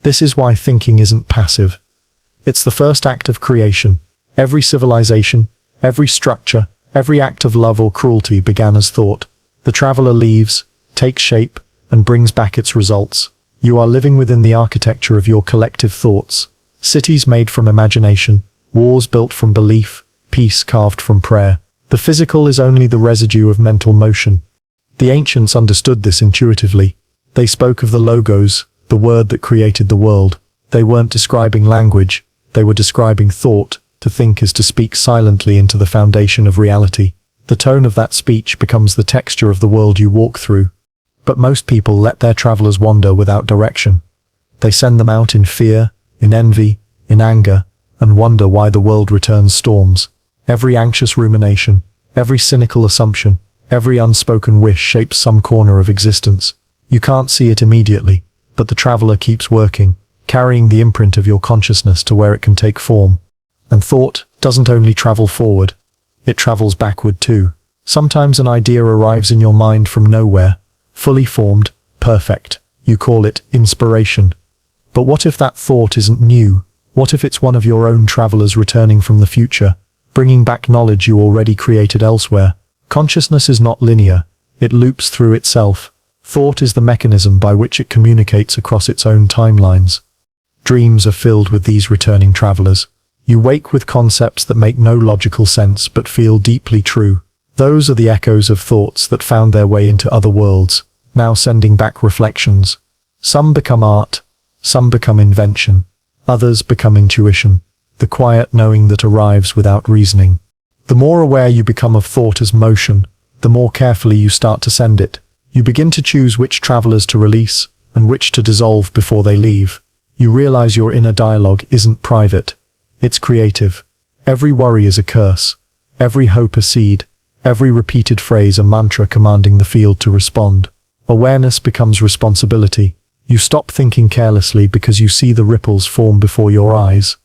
This is why thinking isn't passive. It's the first act of creation. Every civilization, every structure, every act of love or cruelty began as thought. The traveler leaves, takes shape, and brings back its results. You are living within the architecture of your collective thoughts. Cities made from imagination, wars built from belief, peace carved from prayer. The physical is only the residue of mental motion. The ancients understood this intuitively. They spoke of the logos, the word that created the world. They weren't describing language, they were describing thought. To think is to speak silently into the foundation of reality. The tone of that speech becomes the texture of the world you walk through. But most people let their travelers wander without direction. They send them out in fear, in envy, in anger, and wonder why the world returns storms. Every anxious rumination, every cynical assumption, every unspoken wish shapes some corner of existence. You can't see it immediately, but the traveler keeps working, carrying the imprint of your consciousness to where it can take form. And thought doesn't only travel forward, it travels backward too. Sometimes an idea arrives in your mind from nowhere, fully formed, perfect. You call it inspiration. But what if that thought isn't new? What if it's one of your own travelers returning from the future, bringing back knowledge you already created elsewhere? Consciousness is not linear, it loops through itself. Thought is the mechanism by which it communicates across its own timelines. Dreams are filled with these returning travelers. You wake with concepts that make no logical sense but feel deeply true. Those are the echoes of thoughts that found their way into other worlds, now sending back reflections. Some become art, some become invention, others become intuition, the quiet knowing that arrives without reasoning. The more aware you become of thought as motion, the more carefully you start to send it. You begin to choose which travelers to release and which to dissolve before they leave. You realize your inner dialogue isn't private. It's creative. Every worry is a curse, every hope a seed, every repeated phrase a mantra commanding the field to respond. Awareness becomes responsibility. You stop thinking carelessly because you see the ripples form before your eyes.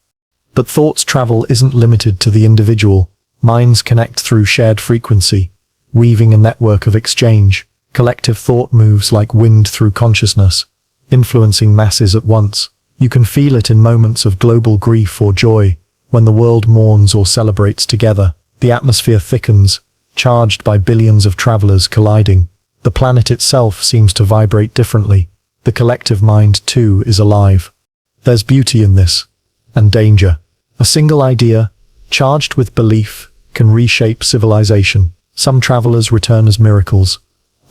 But thought's travel isn't limited to the individual. Minds connect through shared frequency, weaving a network of exchange. Collective thought moves like wind through consciousness, influencing masses at once. You can feel it in moments of global grief or joy, when the world mourns or celebrates together. The atmosphere thickens, charged by billions of travelers colliding. The planet itself seems to vibrate differently. The collective mind, too, is alive. There's beauty in this, and danger. A single idea, charged with belief, can reshape civilization. Some travelers return as miracles,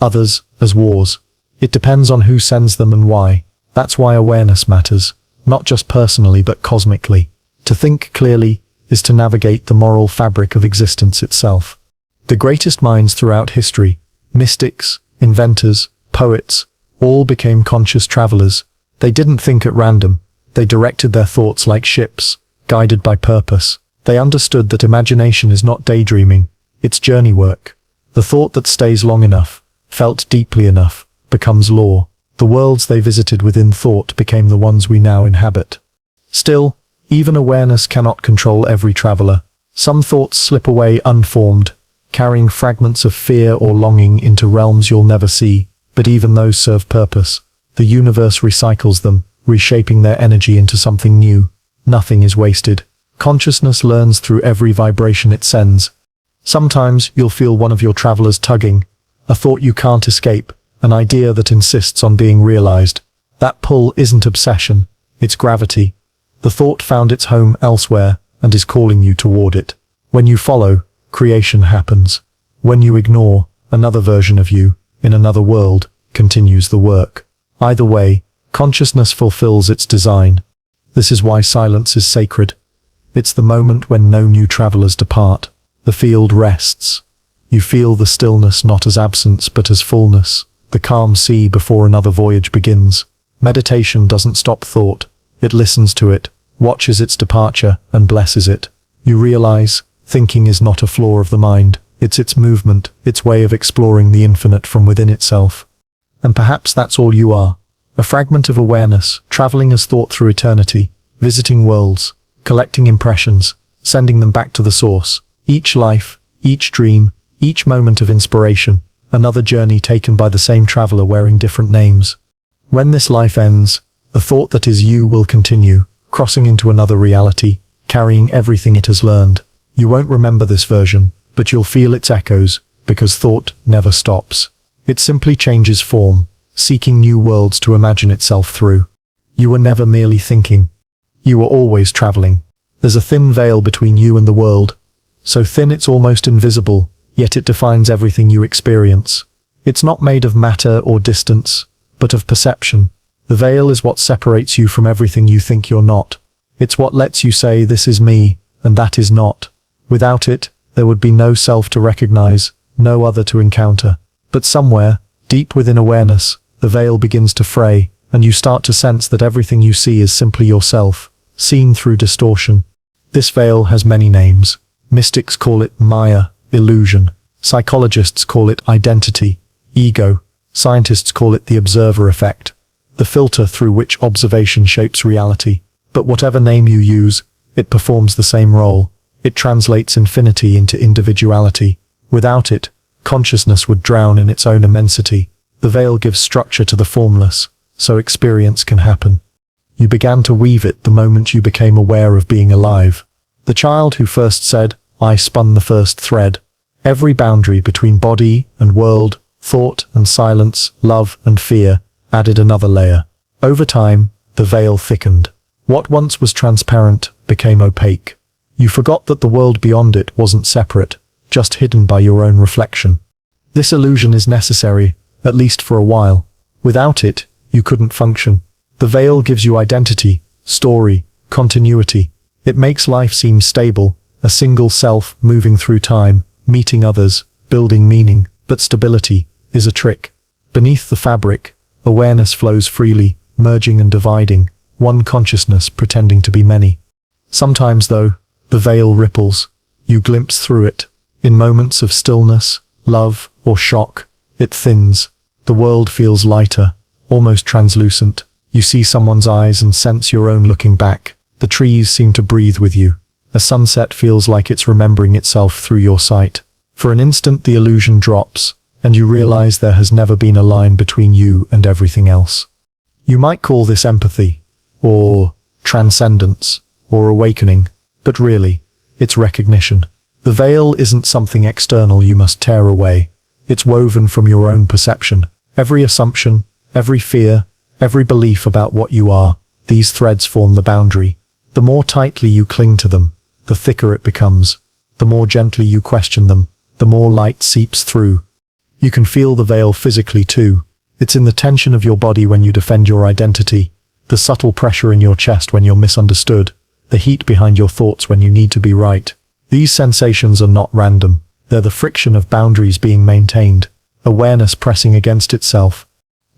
others as wars. It depends on who sends them and why. That's why awareness matters, not just personally but cosmically. To think clearly is to navigate the moral fabric of existence itself. The greatest minds throughout history, mystics, inventors, poets, All became conscious travelers. They didn't think at random. They directed their thoughts like ships, guided by purpose. They understood that imagination is not daydreaming, it's journey work. The thought that stays long enough, felt deeply enough, becomes law. The worlds they visited within thought became the ones we now inhabit. Still, even awareness cannot control every traveler. Some thoughts slip away unformed, carrying fragments of fear or longing into realms you'll never see, but even those serve purpose. The universe recycles them, reshaping their energy into something new. Nothing is wasted. Consciousness learns through every vibration it sends. Sometimes you'll feel one of your travelers tugging, a thought you can't escape, an idea that insists on being realized. That pull isn't obsession, it's gravity. The thought found its home elsewhere and is calling you toward it. When you follow, creation happens. When you ignore, another version of you, in another world, continues the work. Either way, consciousness fulfills its design. This is why silence is sacred. It's the moment when no new travelers depart. The field rests. You feel the stillness not as absence but as fullness, the calm sea before another voyage begins. Meditation doesn't stop thought. It listens to it, watches its departure, and blesses it. You realize, thinking is not a flaw of the mind, it's its movement, its way of exploring the infinite from within itself. And perhaps that's all you are. A fragment of awareness, traveling as thought through eternity, visiting worlds, collecting impressions, sending them back to the source. Each life, each dream, each moment of inspiration, another journey taken by the same traveler wearing different names. When this life ends, the thought that is you will continue, crossing into another reality, carrying everything it has learned. You won't remember this version, but you'll feel its echoes, because thought never stops. It simply changes form, seeking new worlds to imagine itself through. You were never merely thinking. You were always traveling. There's a thin veil between you and the world, so thin it's almost invisible, yet it defines everything you experience. It's not made of matter or distance, but of perception. The veil is what separates you from everything you think you're not. It's what lets you say this is me, and that is not. Without it, there would be no self to recognize, no other to encounter. But somewhere, deep within awareness, the veil begins to fray, and you start to sense that everything you see is simply yourself, seen through distortion. This veil has many names. Mystics call it Maya, illusion. Psychologists call it identity, ego. Scientists call it the observer effect, the filter through which observation shapes reality. But whatever name you use, it performs the same role. It translates infinity into individuality. Without it, consciousness would drown in its own immensity. The veil gives structure to the formless, so experience can happen. You began to weave it the moment you became aware of being alive. The child who first said, I spun the first thread. Every boundary between body and world, thought and silence, love and fear, added another layer. Over time, the veil thickened. What once was transparent became opaque. You forgot that the world beyond it wasn't separate, just hidden by your own reflection. This illusion is necessary, at least for a while. Without it, you couldn't function. The veil gives you identity, story, continuity. It makes life seem stable, a single self moving through time, meeting others, building meaning. But stability is a trick. Beneath the fabric, awareness flows freely, merging and dividing, one consciousness pretending to be many. Sometimes, though, the veil ripples. You glimpse through it. In moments of stillness, love, or shock, it thins. The world feels lighter, almost translucent. You see someone's eyes and sense your own looking back. The trees seem to breathe with you. A sunset feels like it's remembering itself through your sight. For an instant the illusion drops, and you realize there has never been a line between you and everything else. You might call this empathy, or transcendence, or awakening, but really, it's recognition. The veil isn't something external you must tear away. It's woven from your own perception. Every assumption, every fear, every belief about what you are, these threads form the boundary. The more tightly you cling to them, the thicker it becomes. The more gently you question them, the more light seeps through. You can feel the veil physically too. It's in the tension of your body when you defend your identity, the subtle pressure in your chest when you're misunderstood, the heat behind your thoughts when you need to be right. These sensations are not random. They're the friction of boundaries being maintained, awareness pressing against itself.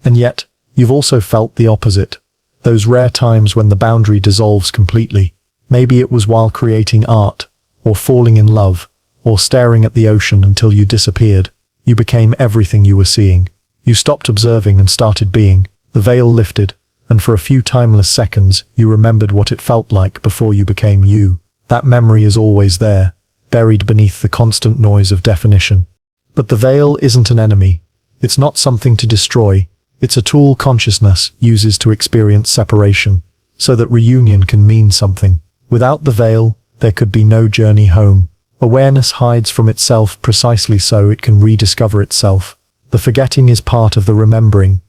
And yet, you've also felt the opposite. Those rare times when the boundary dissolves completely. Maybe it was while creating art, or falling in love, or staring at the ocean until you disappeared. You became everything you were seeing. You stopped observing and started being. The veil lifted, and for a few timeless seconds, you remembered what it felt like before you became you. That memory is always there, buried beneath the constant noise of definition. But the veil isn't an enemy. It's not something to destroy. It's a tool consciousness uses to experience separation, so that reunion can mean something. Without the veil, there could be no journey home. Awareness hides from itself precisely so it can rediscover itself. The forgetting is part of the remembering.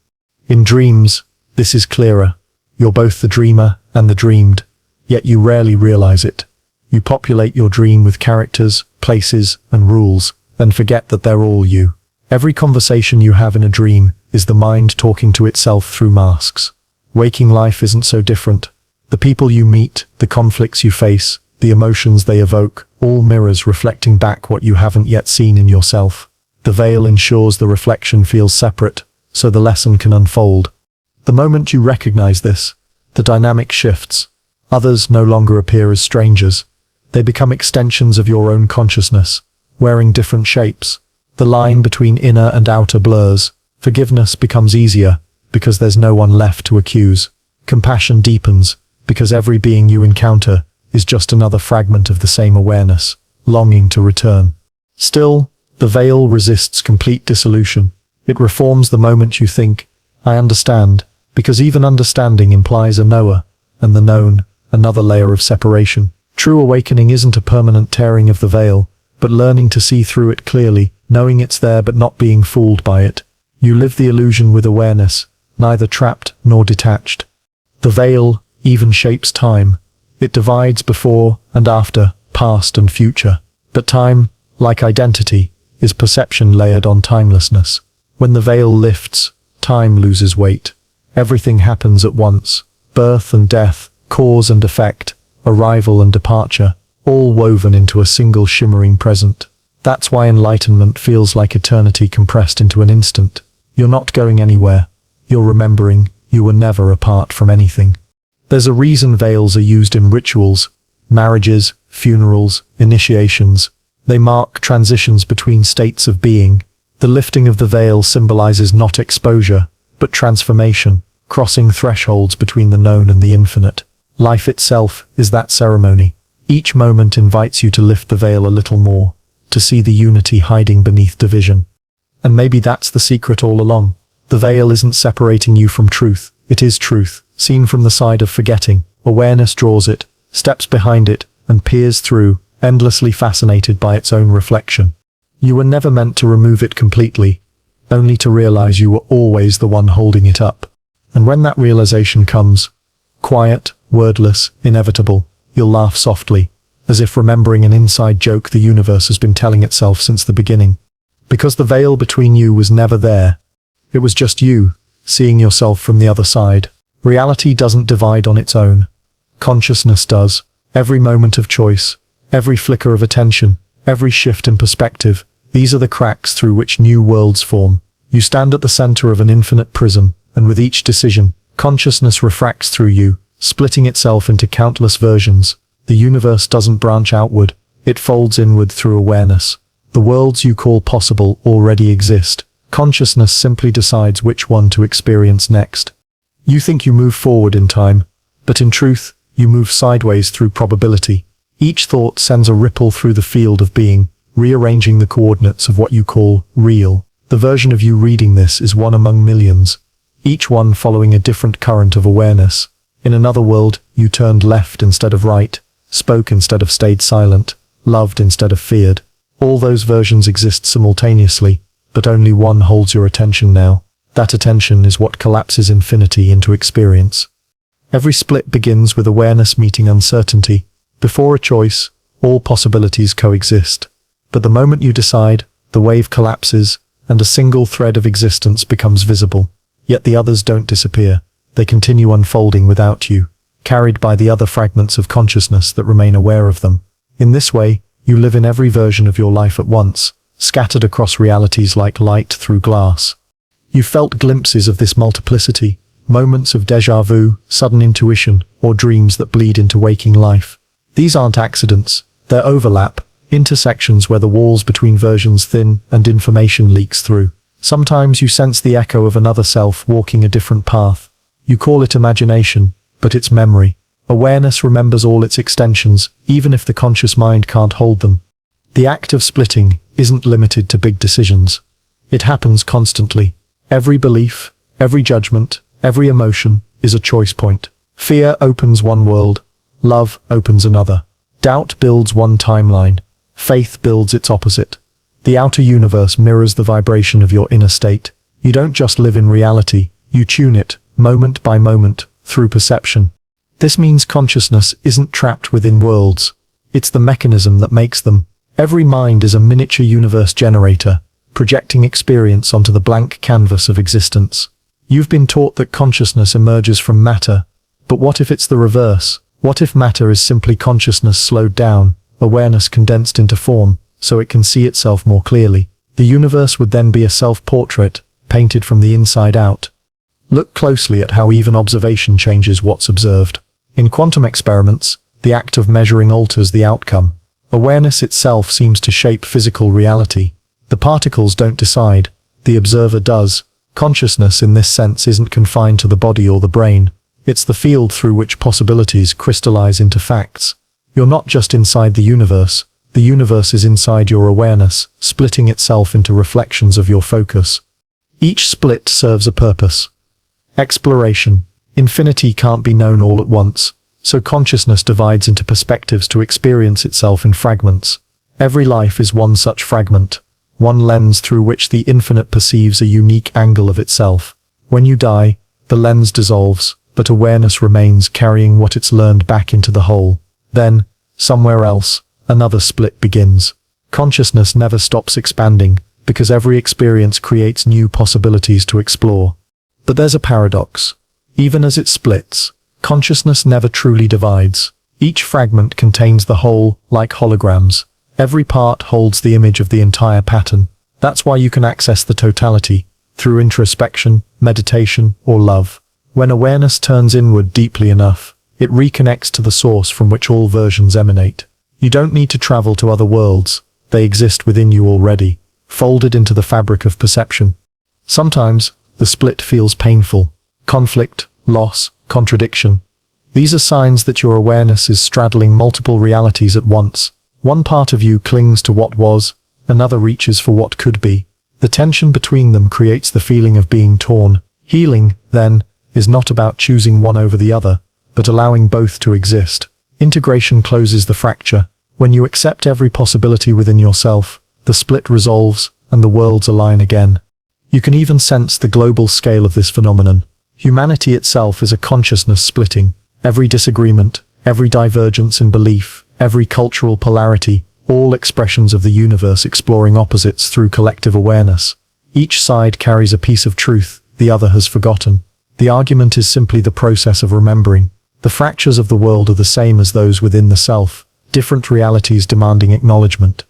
In dreams, this is clearer. You're both the dreamer and the dreamed, yet you rarely realize it. You populate your dream with characters, places, and rules, then forget that they're all you. Every conversation you have in a dream is the mind talking to itself through masks. Waking life isn't so different. The people you meet, the conflicts you face, the emotions they evoke, all mirrors reflecting back what you haven't yet seen in yourself. The veil ensures the reflection feels separate, so the lesson can unfold. The moment you recognize this, the dynamic shifts. Others no longer appear as strangers. They become extensions of your own consciousness, wearing different shapes. The line between inner and outer blurs. Forgiveness becomes easier, because there's no one left to accuse. Compassion deepens, because every being you encounter is just another fragment of the same awareness, longing to return. Still, the veil resists complete dissolution. It reforms the moment you think, I understand, because even understanding implies a knower, and the known, another layer of separation. True awakening isn't a permanent tearing of the veil, but learning to see through it clearly, knowing it's there but not being fooled by it. You live the illusion with awareness, neither trapped nor detached. The veil even shapes time. It divides before and after, past and future. But time, like identity, is perception layered on timelessness. When the veil lifts, time loses weight. Everything happens at once. Birth and death, cause and effect, arrival and departure, all woven into a single shimmering present. That's why enlightenment feels like eternity compressed into an instant. You're not going anywhere. You're remembering you were never apart from anything. There's a reason veils are used in rituals, marriages, funerals, initiations. They mark transitions between states of being. The lifting of the veil symbolizes not exposure, but transformation, crossing thresholds between the known and the infinite. Life itself is that ceremony. Each moment invites you to lift the veil a little more, to see the unity hiding beneath division. And maybe that's the secret all along. The veil isn't separating you from truth. It is truth, seen from the side of forgetting. Awareness draws it, steps behind it, and peers through, endlessly fascinated by its own reflection. You were never meant to remove it completely, only to realize you were always the one holding it up. And when that realization comes, quiet, wordless, inevitable, you'll laugh softly, as if remembering an inside joke the universe has been telling itself since the beginning. Because the veil between you was never there. It was just you, seeing yourself from the other side. Reality doesn't divide on its own. Consciousness does. Every moment of choice, every flicker of attention, every shift in perspective, these are the cracks through which new worlds form. You stand at the center of an infinite prism, and with each decision, consciousness refracts through you, splitting itself into countless versions. The universe doesn't branch outward, it folds inward through awareness. The worlds you call possible already exist. Consciousness simply decides which one to experience next. You think you move forward in time, but in truth, you move sideways through probability. Each thought sends a ripple through the field of being, rearranging the coordinates of what you call real. The version of you reading this is one among millions, each one following a different current of awareness. In another world, you turned left instead of right, spoke instead of stayed silent, loved instead of feared. All those versions exist simultaneously, but only one holds your attention now. That attention is what collapses infinity into experience. Every split begins with awareness meeting uncertainty. Before a choice, all possibilities coexist. But the moment you decide, the wave collapses, and a single thread of existence becomes visible. Yet the others don't disappear. They continue unfolding without you, carried by the other fragments of consciousness that remain aware of them. In this way, you live in every version of your life at once, scattered across realities like light through glass. You felt glimpses of this multiplicity, moments of déjà vu, sudden intuition, or dreams that bleed into waking life. These aren't accidents, they're overlap, intersections where the walls between versions thin and information leaks through. Sometimes you sense the echo of another self walking a different path. You call it imagination, but it's memory. Awareness remembers all its extensions, even if the conscious mind can't hold them. The act of splitting isn't limited to big decisions. It happens constantly. Every belief, every judgment, every emotion is a choice point. Fear opens one world, love opens another. Doubt builds one timeline, faith builds its opposite. The outer universe mirrors the vibration of your inner state. You don't just live in reality, you tune it, moment by moment, through perception. This means consciousness isn't trapped within worlds. It's the mechanism that makes them. Every mind is a miniature universe generator, projecting experience onto the blank canvas of existence. You've been taught that consciousness emerges from matter, but what if it's the reverse? What if matter is simply consciousness slowed down, awareness condensed into form, so it can see itself more clearly? The universe would then be a self-portrait, painted from the inside out. Look closely at how even observation changes what's observed. In quantum experiments, the act of measuring alters the outcome. Awareness itself seems to shape physical reality. The particles don't decide, the observer does. Consciousness in this sense isn't confined to the body or the brain. It's the field through which possibilities crystallize into facts. You're not just inside the universe is inside your awareness, splitting itself into reflections of your focus. Each split serves a purpose. Exploration. Infinity can't be known all at once, so consciousness divides into perspectives to experience itself in fragments. Every life is one such fragment, one lens through which the infinite perceives a unique angle of itself. When you die, the lens dissolves, but awareness remains, carrying what it's learned back into the whole. Then, somewhere else, another split begins. Consciousness never stops expanding, because every experience creates new possibilities to explore. But there's a paradox. Even as it splits, consciousness never truly divides. Each fragment contains the whole, like holograms. Every part holds the image of the entire pattern. That's why you can access the totality, through introspection, meditation, or love. When awareness turns inward deeply enough, it reconnects to the source from which all versions emanate. You don't need to travel to other worlds, they exist within you already, folded into the fabric of perception. Sometimes, the split feels painful. Conflict, loss, contradiction. These are signs that your awareness is straddling multiple realities at once. One part of you clings to what was, another reaches for what could be. The tension between them creates the feeling of being torn. Healing, then, is not about choosing one over the other, but allowing both to exist. Integration closes the fracture. When you accept every possibility within yourself, the split resolves, and the worlds align again. You can even sense the global scale of this phenomenon. Humanity itself is a consciousness splitting. Every disagreement, every divergence in belief, every cultural polarity, all expressions of the universe exploring opposites through collective awareness. Each side carries a piece of truth the other has forgotten. The argument is simply the process of remembering. The fractures of the world are the same as those within the self, different realities demanding acknowledgement.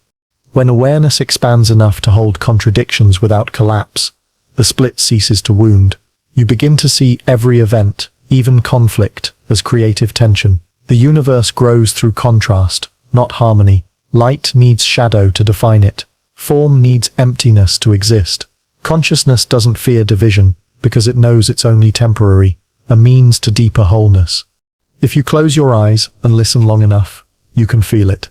When awareness expands enough to hold contradictions without collapse, the split ceases to wound. You begin to see every event, even conflict, as creative tension. The universe grows through contrast, not harmony. Light needs shadow to define it. Form needs emptiness to exist. Consciousness doesn't fear division, because it knows it's only temporary, a means to deeper wholeness. If you close your eyes and listen long enough, you can feel it.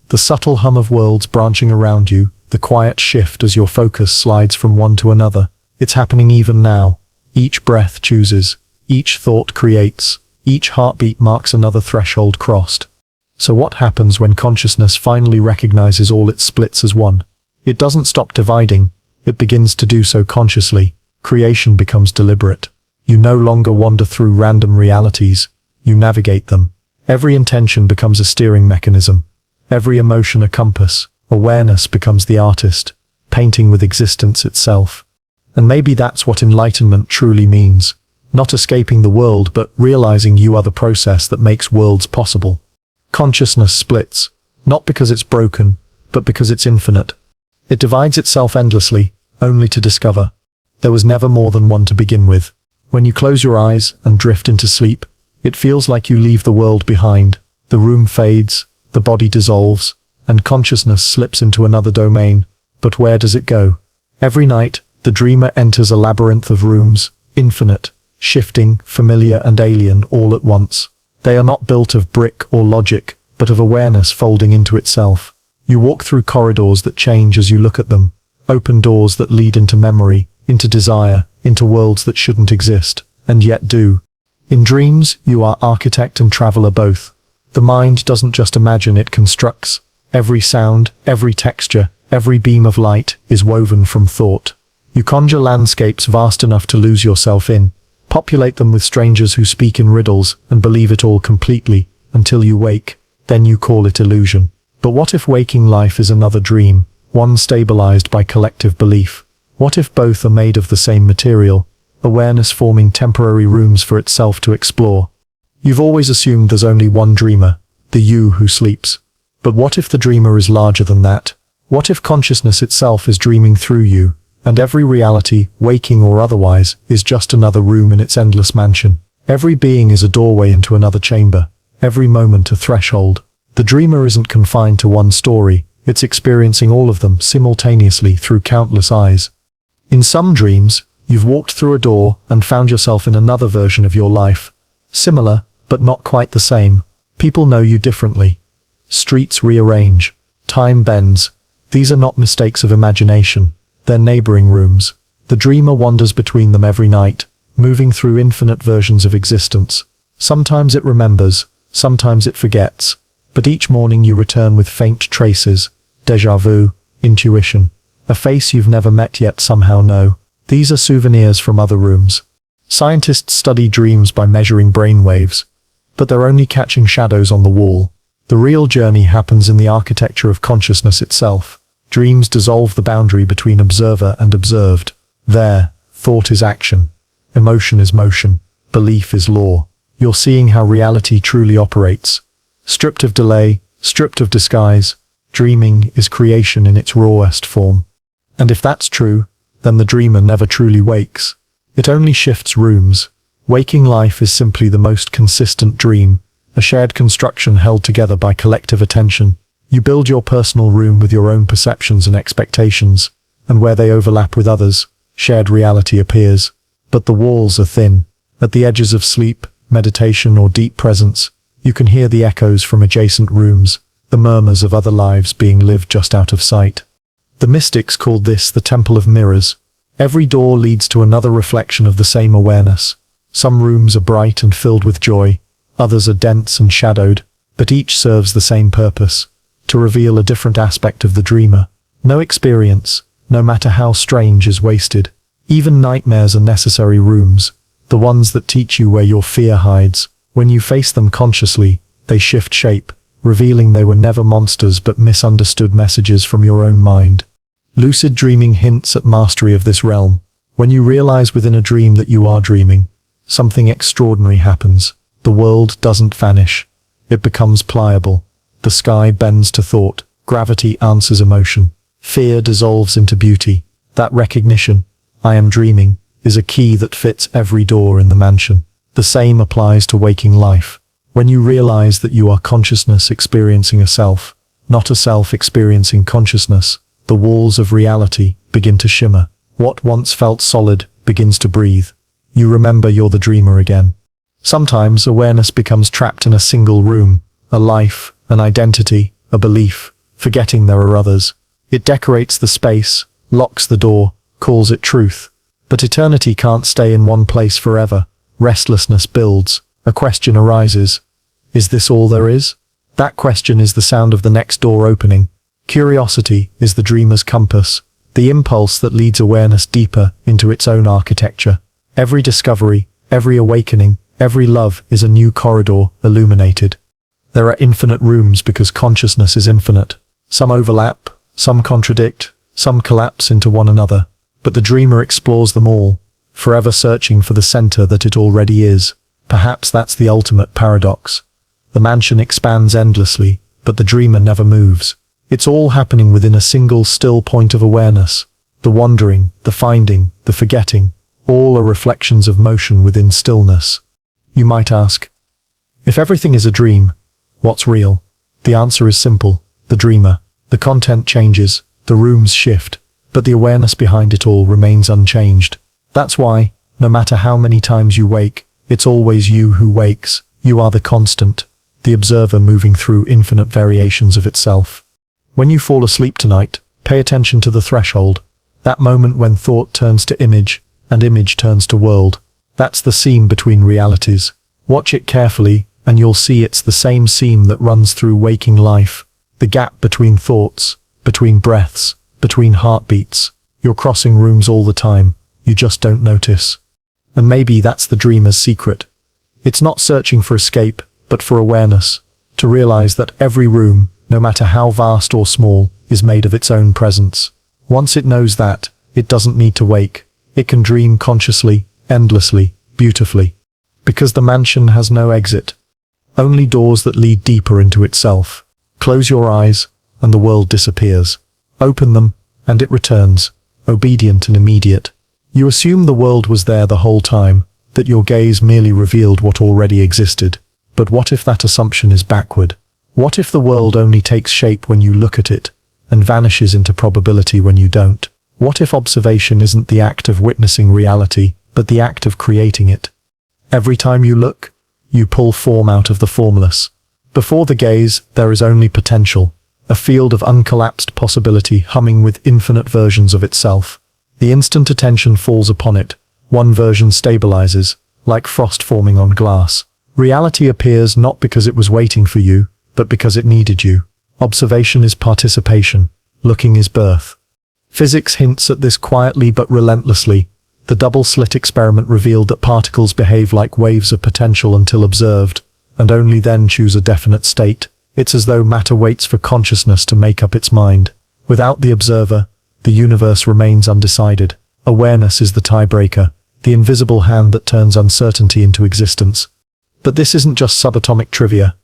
The subtle hum of worlds branching around you, the quiet shift as your focus slides from one to another. It's happening even now. Each breath chooses, each thought creates, each heartbeat marks another threshold crossed. So what happens when consciousness finally recognizes all its splits as one? It doesn't stop dividing, it begins to do so consciously. Creation becomes deliberate. You no longer wander through random realities, you navigate them. Every intention becomes a steering mechanism, every emotion a compass. Awareness becomes the artist, painting with existence itself. And maybe that's what enlightenment truly means. Not escaping the world, but realizing you are the process that makes worlds possible. Consciousness splits, not because it's broken, but because it's infinite. It divides itself endlessly, only to discover There was never more than one to begin with. When you close your eyes and drift into sleep, it feels like you leave the world behind. The room fades, the body dissolves, and consciousness slips into another domain. But where does it go? Every night, the dreamer enters a labyrinth of rooms, infinite, shifting, familiar and alien all at once. They are not built of brick or logic, but of awareness folding into itself. You walk through corridors that change as you look at them, open doors that lead into memory, into desire, into worlds that shouldn't exist, and yet do. In dreams, you are architect and traveler both. The mind doesn't just imagine, it constructs. Every sound, every texture, every beam of light is woven from thought. You conjure landscapes vast enough to lose yourself in, populate them with strangers who speak in riddles and believe it all completely, until you wake. Then you call it illusion. But what if waking life is another dream, one stabilized by collective belief? What if both are made of the same material, awareness forming temporary rooms for itself to explore? You've always assumed there's only one dreamer, the you who sleeps. But what if the dreamer is larger than that? What if consciousness itself is dreaming through you, and every reality, waking or otherwise, is just another room in its endless mansion? Every being is a doorway into another chamber, every moment a threshold. The dreamer isn't confined to one story, it's experiencing all of them simultaneously through countless eyes. In some dreams, you've walked through a door and found yourself in another version of your life. Similar, but not quite the same. People know you differently. Streets rearrange. Time bends. These are not mistakes of imagination. They're neighboring rooms. The dreamer wanders between them every night, moving through infinite versions of existence. Sometimes it remembers, sometimes it forgets. But each morning you return with faint traces, déjà vu, intuition. A face you've never met yet somehow know. These are souvenirs from other rooms. Scientists study dreams by measuring brain waves, but they're only catching shadows on the wall. The real journey happens in the architecture of consciousness itself. Dreams dissolve the boundary between observer and observed. There, thought is action. Emotion is motion. Belief is law. You're seeing how reality truly operates. Stripped of delay, stripped of disguise, dreaming is creation in its rawest form. And if that's true, then the dreamer never truly wakes. It only shifts rooms. Waking life is simply the most consistent dream, a shared construction held together by collective attention. You build your personal room with your own perceptions and expectations, and where they overlap with others, shared reality appears. But the walls are thin. At the edges of sleep, meditation, or deep presence, you can hear the echoes from adjacent rooms, the murmurs of other lives being lived just out of sight. The mystics called this the Temple of Mirrors. Every door leads to another reflection of the same awareness. Some rooms are bright and filled with joy, others are dense and shadowed, but each serves the same purpose, to reveal a different aspect of the dreamer. No experience, no matter how strange, is wasted. Even nightmares are necessary rooms, the ones that teach you where your fear hides. When you face them consciously, they shift shape, revealing they were never monsters but misunderstood messages from your own mind. Lucid dreaming hints at mastery of this realm. When you realize within a dream that you are dreaming, something extraordinary happens. The world doesn't vanish. It becomes pliable. The sky bends to thought. Gravity answers emotion. Fear dissolves into beauty. That recognition, I am dreaming, is a key that fits every door in the mansion. The same applies to waking life. When you realize that you are consciousness experiencing a self, not a self experiencing consciousness, the walls of reality begin to shimmer. What once felt solid begins to breathe. You remember you're the dreamer again. Sometimes awareness becomes trapped in a single room, a life, an identity, a belief, forgetting there are others. It decorates the space, locks the door, calls it truth. But eternity can't stay in one place forever. Restlessness builds. A question arises. Is this all there is? That question is the sound of the next door opening. Curiosity is the dreamer's compass, the impulse that leads awareness deeper into its own architecture. Every discovery, every awakening, every love is a new corridor illuminated. There are infinite rooms because consciousness is infinite. Some overlap, some contradict, some collapse into one another. But the dreamer explores them all, forever searching for the center that it already is. Perhaps that's the ultimate paradox. The mansion expands endlessly, but the dreamer never moves. It's all happening within a single still point of awareness. The wandering, the finding, the forgetting, all are reflections of motion within stillness. You might ask, if everything is a dream, what's real? The answer is simple: the dreamer. The content changes, the rooms shift, but the awareness behind it all remains unchanged. That's why, no matter how many times you wake, it's always you who wakes. You are the constant, the observer moving through infinite variations of itself. When you fall asleep tonight, pay attention to the threshold, that moment when thought turns to image, and image turns to world. That's the seam between realities. Watch it carefully, and you'll see it's the same seam that runs through waking life. The gap between thoughts, between breaths, between heartbeats. You're crossing rooms all the time, you just don't notice. And maybe that's the dreamer's secret. It's not searching for escape, but for awareness. To realize that every room, no matter how vast or small, is made of its own presence. Once it knows that, it doesn't need to wake. It can dream consciously, endlessly, beautifully. Because the mansion has no exit. Only doors that lead deeper into itself. Close your eyes, and the world disappears. Open them, and it returns, obedient and immediate. You assume the world was there the whole time, that your gaze merely revealed what already existed. But what if that assumption is backward? What if the world only takes shape when you look at it, and vanishes into probability when you don't? What if observation isn't the act of witnessing reality, but the act of creating it? Every time you look, you pull form out of the formless. Before the gaze, there is only potential, a field of uncollapsed possibility humming with infinite versions of itself. The instant attention falls upon it, one version stabilizes, like frost forming on glass. Reality appears not because it was waiting for you, but because it needed you. Observation is participation, looking is birth. Physics hints at this quietly but relentlessly. The double-slit experiment revealed that particles behave like waves of potential until observed, and only then choose a definite state. It's as though matter waits for consciousness to make up its mind. Without the observer, the universe remains undecided. Awareness is the tiebreaker, the invisible hand that turns uncertainty into existence. But this isn't just subatomic trivia.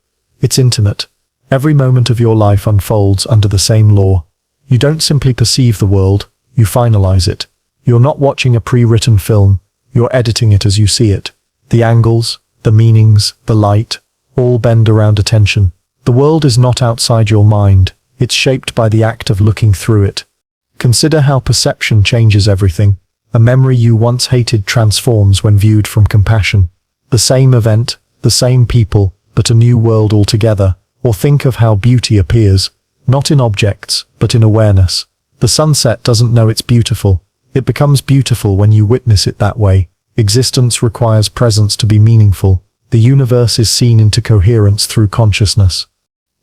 It's intimate. Every moment of your life unfolds under the same law. You don't simply perceive the world, you finalize it. You're not watching a pre-written film, you're editing it as you see it. The angles, the meanings, the light, all bend around attention. The world is not outside your mind, it's shaped by the act of looking through it. Consider how perception changes everything. A memory you once hated transforms when viewed from compassion. The same event, the same people, but a new world altogether. Or think of how beauty appears, not in objects, but in awareness. The sunset doesn't know it's beautiful. It becomes beautiful when you witness it that way. Existence requires presence to be meaningful. The universe is seen into coherence through consciousness.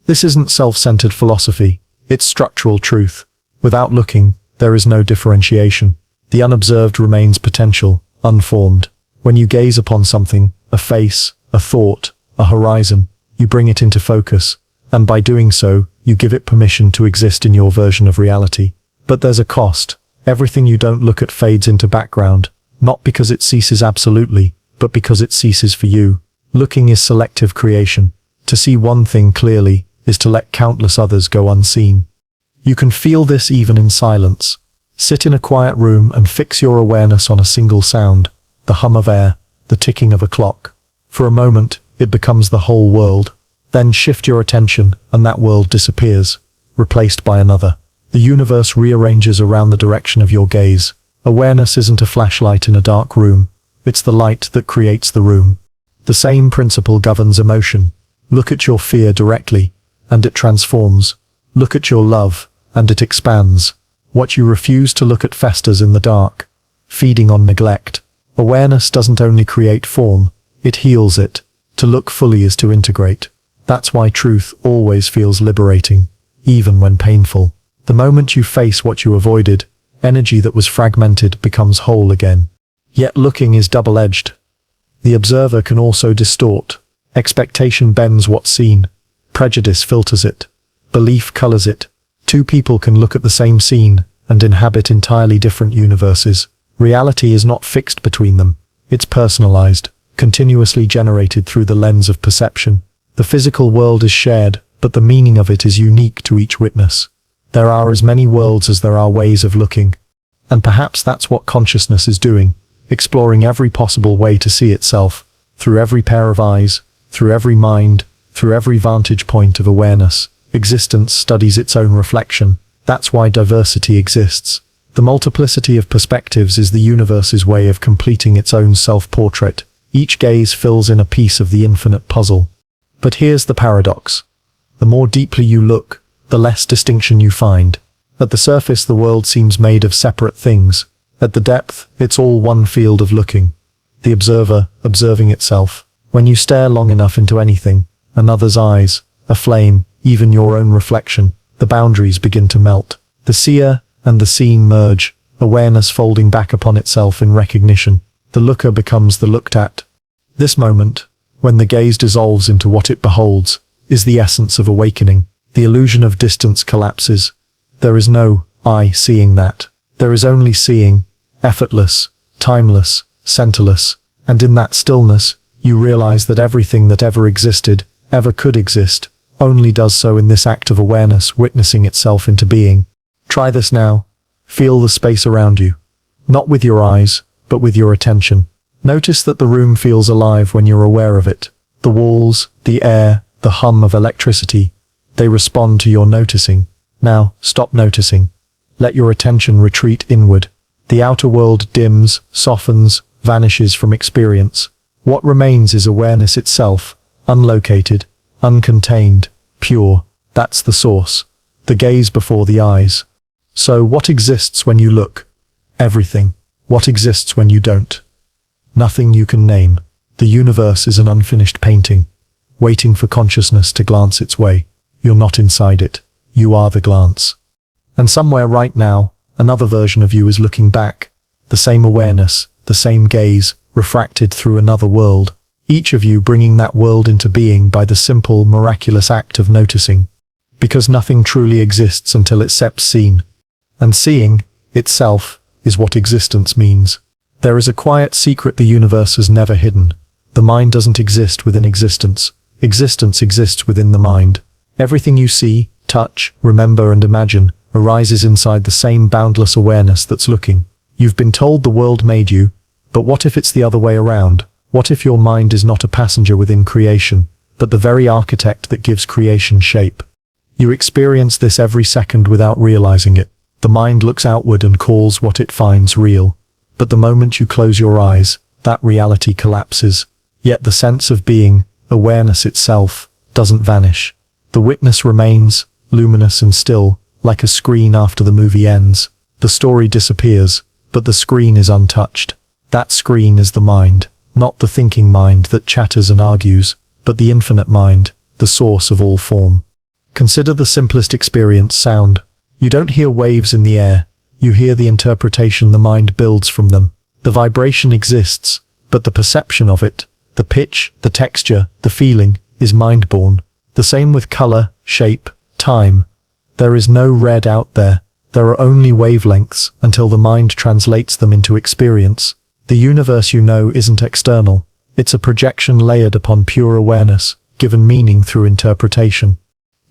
This isn't self-centered philosophy. It's structural truth. Without looking, there is no differentiation. The unobserved remains potential, unformed. When you gaze upon something, a face, a thought, a horizon, you bring it into focus, and by doing so, you give it permission to exist in your version of reality. But there's a cost. Everything you don't look at fades into background, not because it ceases absolutely, but because it ceases for you. Looking is selective creation. To see one thing clearly is to let countless others go unseen. You can feel this even in silence. Sit in a quiet room and fix your awareness on a single sound, the hum of air, the ticking of a clock. For a moment, it becomes the whole world. Then shift your attention, and that world disappears, replaced by another. The universe rearranges around the direction of your gaze. Awareness isn't a flashlight in a dark room. It's the light that creates the room. The same principle governs emotion. Look at your fear directly, and it transforms. Look at your love, and it expands. What you refuse to look at festers in the dark, feeding on neglect. Awareness doesn't only create form, it heals it. To look fully is to integrate. That's why truth always feels liberating, even when painful. The moment you face what you avoided, energy that was fragmented becomes whole again. Yet looking is double-edged. The observer can also distort. Expectation bends what's seen. Prejudice filters it. Belief colors it. Two people can look at the same scene and inhabit entirely different universes. Reality is not fixed between them. It's personalized, continuously generated through the lens of perception. The physical world is shared, but the meaning of it is unique to each witness. There are as many worlds as there are ways of looking. And perhaps that's what consciousness is doing, exploring every possible way to see itself, through every pair of eyes, through every mind, through every vantage point of awareness. Existence studies its own reflection. That's why diversity exists. The multiplicity of perspectives is the universe's way of completing its own self-portrait. Each gaze fills in a piece of the infinite puzzle. But here's the paradox. The more deeply you look, the less distinction you find. At the surface, the world seems made of separate things. At the depth, it's all one field of looking. The observer, observing itself. When you stare long enough into anything, another's eyes, a flame, even your own reflection, the boundaries begin to melt. The seer and the seen merge, awareness folding back upon itself in recognition. The looker becomes the looked at. This moment, when the gaze dissolves into what it beholds, is the essence of awakening. The illusion of distance collapses. There is no I seeing that. There is only seeing, effortless, timeless, centerless, and in that stillness, you realize that everything that ever existed, ever could exist, only does so in this act of awareness witnessing itself into being. Try this now. Feel the space around you. Not with your eyes, but with your attention. Notice that the room feels alive when you're aware of it. The walls, the air, the hum of electricity, they respond to your noticing. Now, stop noticing. Let your attention retreat inward. The outer world dims, softens, vanishes from experience. What remains is awareness itself, unlocated, uncontained, pure. That's the source. The gaze before the eyes. So what exists when you look? Everything. What exists when you don't? Nothing you can name. The universe is an unfinished painting, waiting for consciousness to glance its way. You're not inside it. You are the glance. And somewhere right now, another version of you is looking back. The same awareness, the same gaze, refracted through another world. Each of you bringing that world into being by the simple, miraculous act of noticing. Because nothing truly exists until it's seen. And seeing, itself, is what existence means. There is a quiet secret the universe has never hidden. The mind doesn't exist within existence. Existence exists within the mind. Everything you see, touch, remember and imagine arises inside the same boundless awareness that's looking. You've been told the world made you, but what if it's the other way around? What if your mind is not a passenger within creation, but the very architect that gives creation shape? You experience this every second without realizing it. The mind looks outward and calls what it finds real. But the moment you close your eyes, that reality collapses. Yet the sense of being, awareness itself, doesn't vanish. The witness remains, luminous and still, like a screen after the movie ends. The story disappears, but the screen is untouched. That screen is the mind, not the thinking mind that chatters and argues, but the infinite mind, the source of all form. Consider the simplest experience, sound. You don't hear waves in the air. You hear the interpretation the mind builds from them. The vibration exists, but the perception of it, the pitch, the texture, the feeling, is mind-born. The same with color, shape, time. There is no red out there. There are only wavelengths until the mind translates them into experience. The universe you know isn't external. It's a projection layered upon pure awareness, given meaning through interpretation.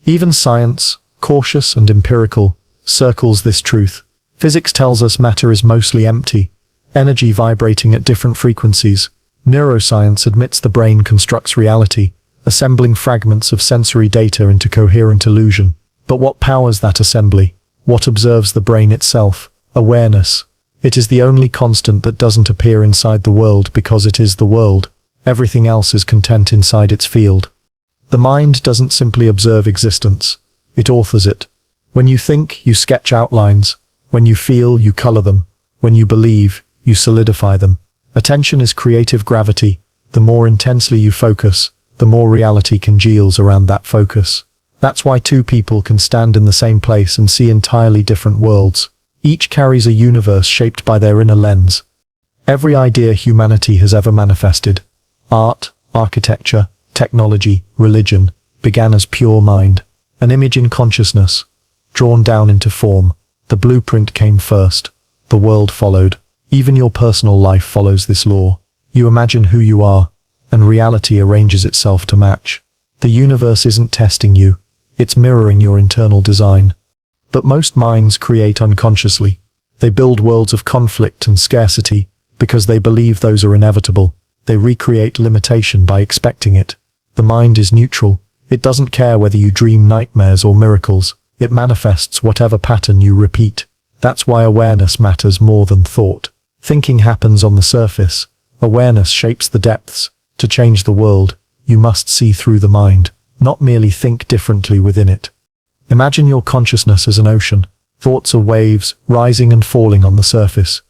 Even science, cautious and empirical, circles this truth. Physics tells us matter is mostly empty, energy vibrating at different frequencies. Neuroscience admits the brain constructs reality, assembling fragments of sensory data into coherent illusion. But what powers that assembly? What observes the brain itself? Awareness. It is the only constant that doesn't appear inside the world because it is the world. Everything else is content inside its field. The mind doesn't simply observe existence. It authors it. When you think, you sketch outlines. When you feel, you color them. When you believe, you solidify them. Attention is creative gravity. The more intensely you focus, the more reality congeals around that focus. That's why two people can stand in the same place and see entirely different worlds. Each carries a universe shaped by their inner lens. Every idea humanity has ever manifested, art, architecture, technology, religion, began as pure mind, an image in consciousness, drawn down into form. The blueprint came first. The world followed. Even your personal life follows this law. You imagine who you are, and reality arranges itself to match. The universe isn't testing you. It's mirroring your internal design. But most minds create unconsciously. They build worlds of conflict and scarcity because they believe those are inevitable. They recreate limitation by expecting it. The mind is neutral. It doesn't care whether you dream nightmares or miracles. It manifests whatever pattern you repeat. That's why awareness matters more than thought. Thinking happens on the surface. Awareness shapes the depths. To change the world, you must see through the mind, not merely think differently within it. Imagine your consciousness as an ocean. Thoughts are waves, rising and falling on the surface.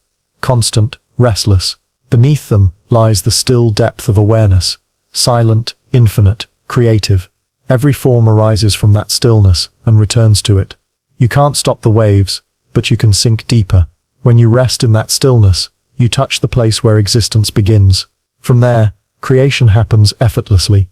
Constant, restless. Beneath them lies the still depth of awareness. Silent, infinite, creative. Every form arises from that stillness and returns to it. You can't stop the waves, but you can sink deeper. When you rest in that stillness, you touch the place where existence begins. From there, creation happens effortlessly.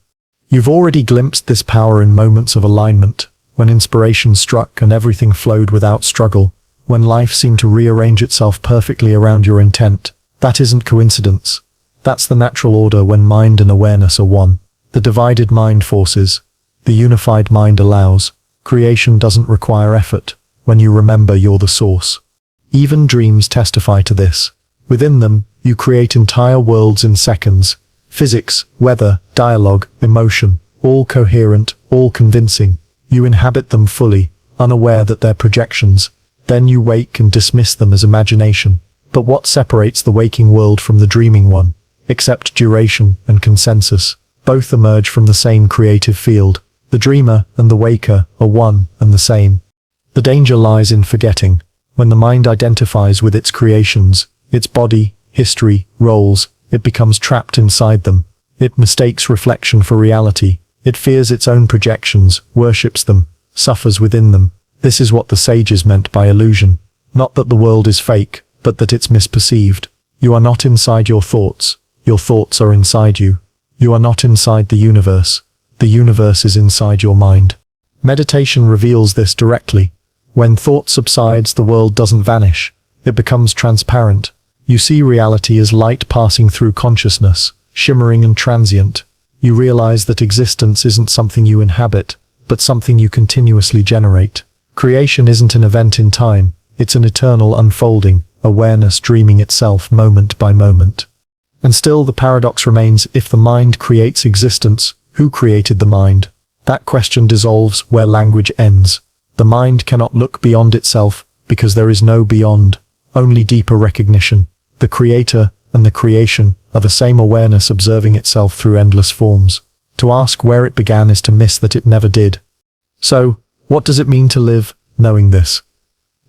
You've already glimpsed this power in moments of alignment, when inspiration struck and everything flowed without struggle, when life seemed to rearrange itself perfectly around your intent. That isn't coincidence. That's the natural order when mind and awareness are one. The divided mind forces. The unified mind allows. Creation doesn't require effort when you remember you're the source. Even dreams testify to this. Within them, you create entire worlds in seconds. Physics, weather, dialogue, emotion, all coherent, all convincing. You inhabit them fully, unaware that they're projections. Then you wake and dismiss them as imagination. But what separates the waking world from the dreaming one? Except duration and consensus. Both emerge from the same creative field. The dreamer and the waker are one and the same. The danger lies in forgetting. When the mind identifies with its creations, its body, history, roles, it becomes trapped inside them. It mistakes reflection for reality. It fears its own projections, worships them, suffers within them. This is what the sages meant by illusion. Not that the world is fake, but that it's misperceived. You are not inside your thoughts. Your thoughts are inside you. You are not inside the universe. The universe is inside your mind. Meditation reveals this directly. When thought subsides, the world doesn't vanish. It becomes transparent. You see reality as light passing through consciousness, shimmering and transient. You realize that existence isn't something you inhabit, but something you continuously generate. Creation isn't an event in time. It's an eternal unfolding, awareness dreaming itself moment by moment. And still the paradox remains, if the mind creates existence, who created the mind? That question dissolves where language ends. The mind cannot look beyond itself, because there is no beyond, only deeper recognition. The creator and the creation are the same awareness observing itself through endless forms. To ask where it began is to miss that it never did. So, what does it mean to live, knowing this?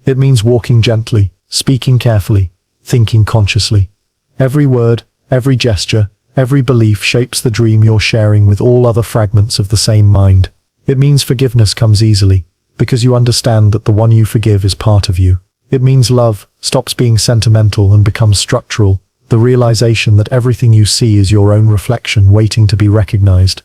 It means walking gently, speaking carefully, thinking consciously. Every word, every gesture, every belief shapes the dream you're sharing with all other fragments of the same mind. It means forgiveness comes easily, because you understand that the one you forgive is part of you. It means love stops being sentimental and becomes structural, the realization that everything you see is your own reflection waiting to be recognized.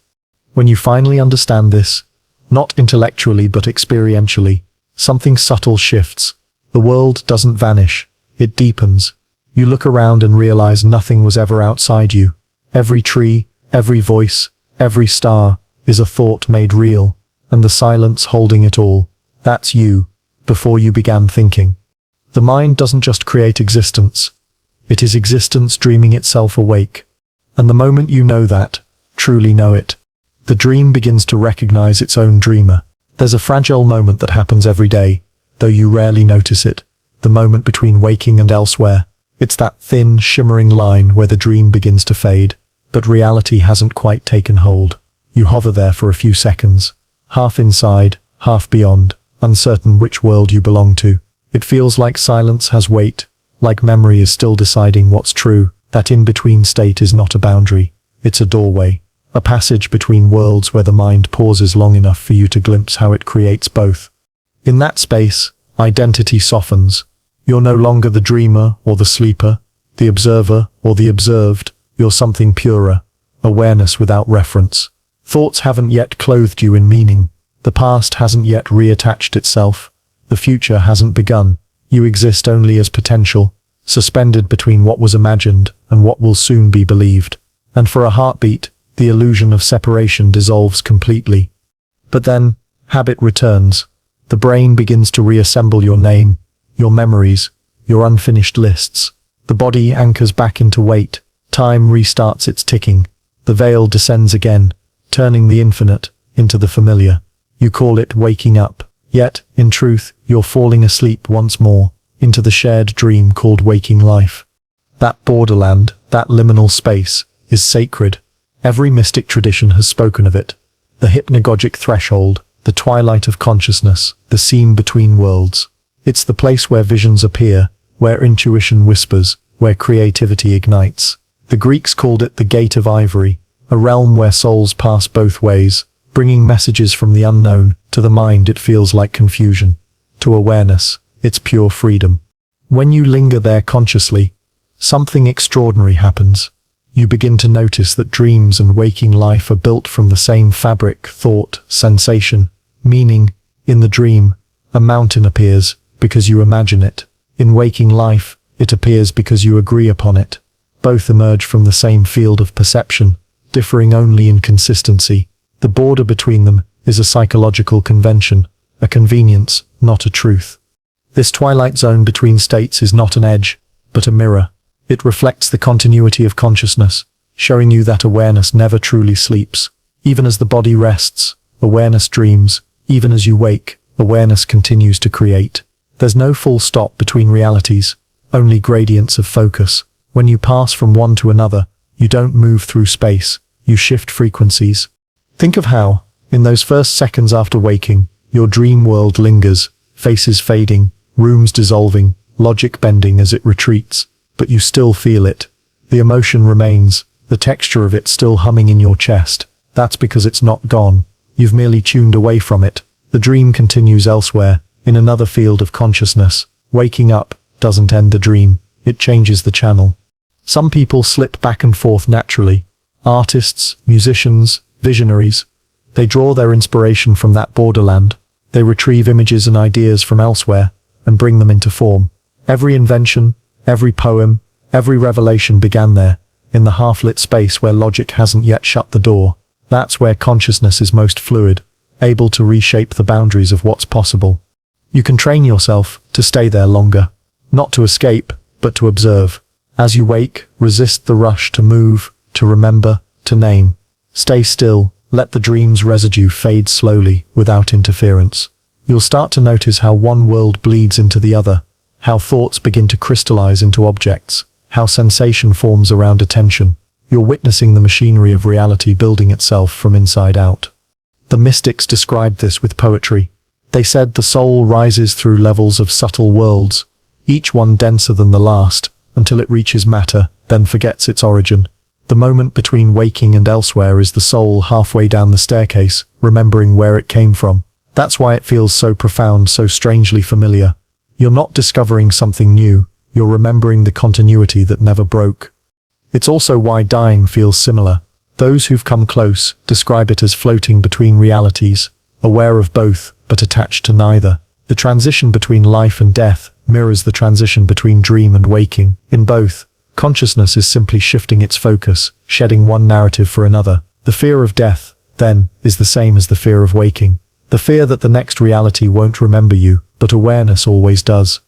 When you finally understand this, not intellectually but experientially, something subtle shifts. The world doesn't vanish, it deepens. You look around and realize nothing was ever outside you. Every tree, every voice, every star is a thought made real, and the silence holding it all, that's you, before you began thinking. The mind doesn't just create existence. It is existence dreaming itself awake. And the moment you know that, truly know it, the dream begins to recognize its own dreamer. There's a fragile moment that happens every day, though you rarely notice it, the moment between waking and elsewhere. It's that thin, shimmering line where the dream begins to fade, but reality hasn't quite taken hold. You hover there for a few seconds, half inside, half beyond, uncertain which world you belong to. It feels like silence has weight, like memory is still deciding what's true. That in-between state is not a boundary, it's a doorway, a passage between worlds where the mind pauses long enough for you to glimpse how it creates both. In that space, identity softens. You're no longer the dreamer or the sleeper, the observer or the observed. You're something purer, awareness without reference. Thoughts haven't yet clothed you in meaning. The past hasn't yet reattached itself. The future hasn't begun. You exist only as potential, suspended between what was imagined and what will soon be believed. And for a heartbeat, the illusion of separation dissolves completely. But then, habit returns. The brain begins to reassemble your name, your memories, your unfinished lists. The body anchors back into weight. Time restarts its ticking. The veil descends again, turning the infinite into the familiar. You call it waking up. Yet, in truth, you're falling asleep once more, into the shared dream called waking life. That borderland, that liminal space, is sacred. Every mystic tradition has spoken of it. The hypnagogic threshold, the twilight of consciousness, the seam between worlds. It's the place where visions appear, where intuition whispers, where creativity ignites. The Greeks called it the Gate of Ivory, a realm where souls pass both ways, bringing messages from the unknown. To the mind it feels like confusion. To awareness, it's pure freedom. When you linger there consciously, something extraordinary happens. You begin to notice that dreams and waking life are built from the same fabric, thought, sensation, meaning. In the dream, a mountain appears because you imagine it. In waking life, it appears because you agree upon it. Both emerge from the same field of perception, differing only in consistency. The border between them is a psychological convention, a convenience, not a truth. This twilight zone between states is not an edge, but a mirror. It reflects the continuity of consciousness, showing you that awareness never truly sleeps. Even as the body rests, awareness dreams. Even as you wake, awareness continues to create. There's no full stop between realities, only gradients of focus. When you pass from one to another, you don't move through space, you shift frequencies. Think of how, in those first seconds after waking, your dream world lingers, faces fading, rooms dissolving, logic bending as it retreats, but you still feel it. The emotion remains, the texture of it still humming in your chest. That's because it's not gone. You've merely tuned away from it. The dream continues elsewhere, in another field of consciousness. Waking up doesn't end the dream, it changes the channel. Some people slip back and forth naturally. Artists, musicians, visionaries. They draw their inspiration from that borderland. They retrieve images and ideas from elsewhere, and bring them into form. Every invention, every poem, every revelation began there, in the half-lit space where logic hasn't yet shut the door. That's where consciousness is most fluid, able to reshape the boundaries of what's possible. You can train yourself to stay there longer, not to escape, but to observe. As you wake, resist the rush to move, to remember, to name. Stay still, let the dream's residue fade slowly, without interference. You'll start to notice how one world bleeds into the other, how thoughts begin to crystallize into objects, how sensation forms around attention. You're witnessing the machinery of reality building itself from inside out. The mystics described this with poetry. They said the soul rises through levels of subtle worlds, each one denser than the last, until it reaches matter, then forgets its origin. The moment between waking and elsewhere is the soul halfway down the staircase, remembering where it came from. That's why it feels so profound, so strangely familiar. You're not discovering something new, you're remembering the continuity that never broke. It's also why dying feels similar. Those who've come close describe it as floating between realities, aware of both, but attached to neither. The transition between life and death mirrors the transition between dream and waking. In both, consciousness is simply shifting its focus, shedding one narrative for another. The fear of death, then, is the same as the fear of waking. The fear that the next reality won't remember you, but awareness always does.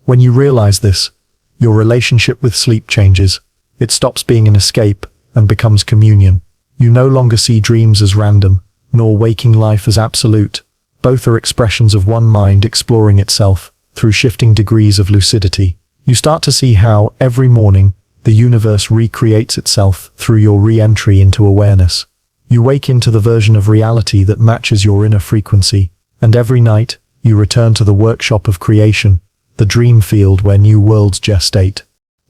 When you realize this, your relationship with sleep changes. It stops being an escape and becomes communion. You no longer see dreams as random, nor waking life as absolute. Both are expressions of one mind exploring itself through shifting degrees of lucidity. You start to see how, every morning, the universe recreates itself through your re-entry into awareness. You wake into the version of reality that matches your inner frequency, and every night, you return to the workshop of creation, the dream field where new worlds gestate.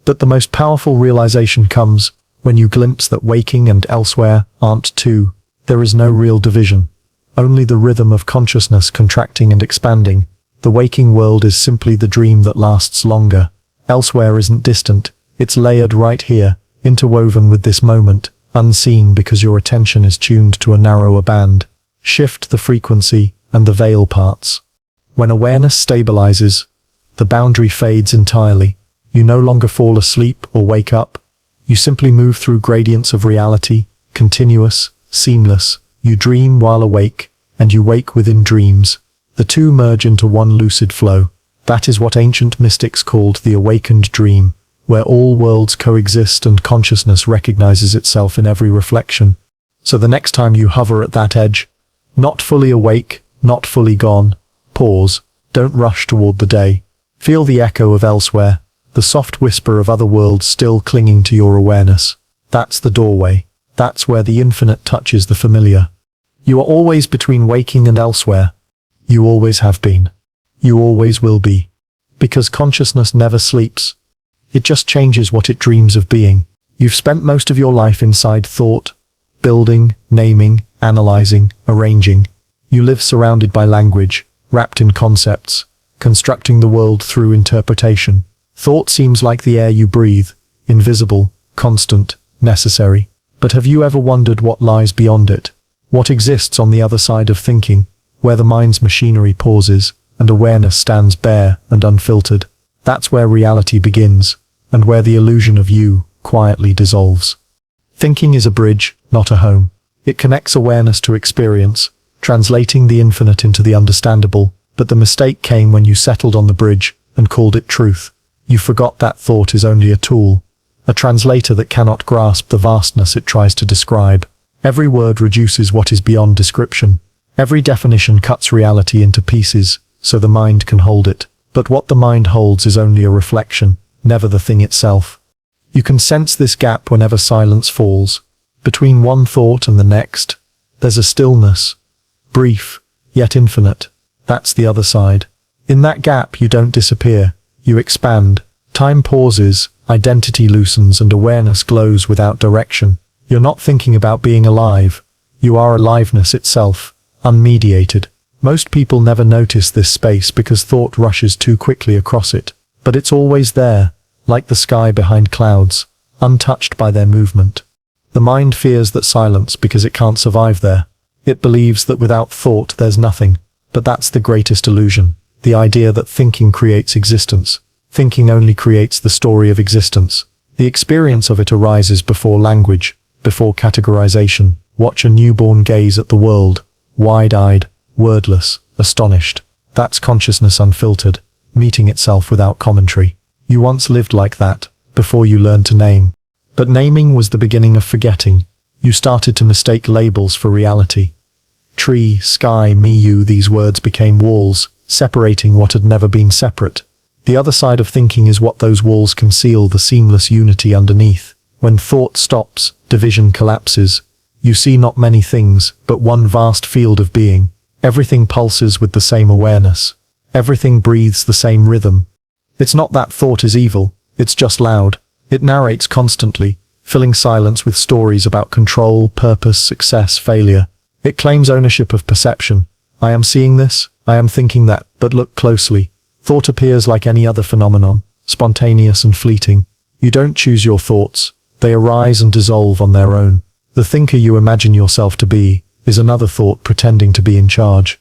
But the most powerful realization comes when you glimpse that waking and elsewhere aren't two. There is no real division, only the rhythm of consciousness contracting and expanding. The waking world is simply the dream that lasts longer. Elsewhere isn't distant, it's layered right here, interwoven with this moment, unseen because your attention is tuned to a narrower band. Shift the frequency, and the veil parts. When awareness stabilizes, the boundary fades entirely. You no longer fall asleep or wake up. You simply move through gradients of reality, continuous, seamless. You dream while awake, and you wake within dreams. The two merge into one lucid flow. That is what ancient mystics called the awakened dream, where all worlds coexist and consciousness recognizes itself in every reflection. So the next time you hover at that edge, not fully awake, not fully gone, pause, don't rush toward the day. Feel the echo of elsewhere, the soft whisper of other worlds still clinging to your awareness. That's the doorway. That's where the infinite touches the familiar. You are always between waking and elsewhere. You always have been. You always will be. Because consciousness never sleeps. It just changes what it dreams of being. You've spent most of your life inside thought, building, naming, analyzing, arranging. You live surrounded by language, wrapped in concepts, constructing the world through interpretation. Thought seems like the air you breathe, invisible, constant, necessary. But have you ever wondered what lies beyond it? What exists on the other side of thinking, where the mind's machinery pauses, and awareness stands bare and unfiltered? That's where reality begins, and where the illusion of you quietly dissolves. Thinking is a bridge, not a home. It connects awareness to experience, translating the infinite into the understandable, but the mistake came when you settled on the bridge and called it truth. You forgot that thought is only a tool, a translator that cannot grasp the vastness it tries to describe. Every word reduces what is beyond description. Every definition cuts reality into pieces, so the mind can hold it. But what the mind holds is only a reflection, never the thing itself. You can sense this gap whenever silence falls. Between one thought and the next, there's a stillness. Brief, yet infinite. That's the other side. In that gap you don't disappear. You expand. Time pauses, identity loosens, and awareness glows without direction. You're not thinking about being alive. You are aliveness itself, unmediated. Most people never notice this space because thought rushes too quickly across it. But it's always there, like the sky behind clouds, untouched by their movement. The mind fears that silence because it can't survive there. It believes that without thought there's nothing. But that's the greatest illusion, the idea that thinking creates existence. Thinking only creates the story of existence. The experience of it arises before language, before categorization. Watch a newborn gaze at the world, wide-eyed, wordless, astonished. That's consciousness unfiltered, meeting itself without commentary. You once lived like that, before you learned to name. But naming was the beginning of forgetting. You started to mistake labels for reality. Tree, sky, me, you, these words became walls, separating what had never been separate. The other side of thinking is what those walls conceal, the seamless unity underneath. When thought stops, division collapses. You see not many things, but one vast field of being. Everything pulses with the same awareness. Everything breathes the same rhythm. It's not that thought is evil, it's just loud. It narrates constantly, filling silence with stories about control, purpose, success, failure. It claims ownership of perception. I am seeing this, I am thinking that, but look closely. Thought appears like any other phenomenon, spontaneous and fleeting. You don't choose your thoughts. They arise and dissolve on their own. The thinker you imagine yourself to be is another thought pretending to be in charge.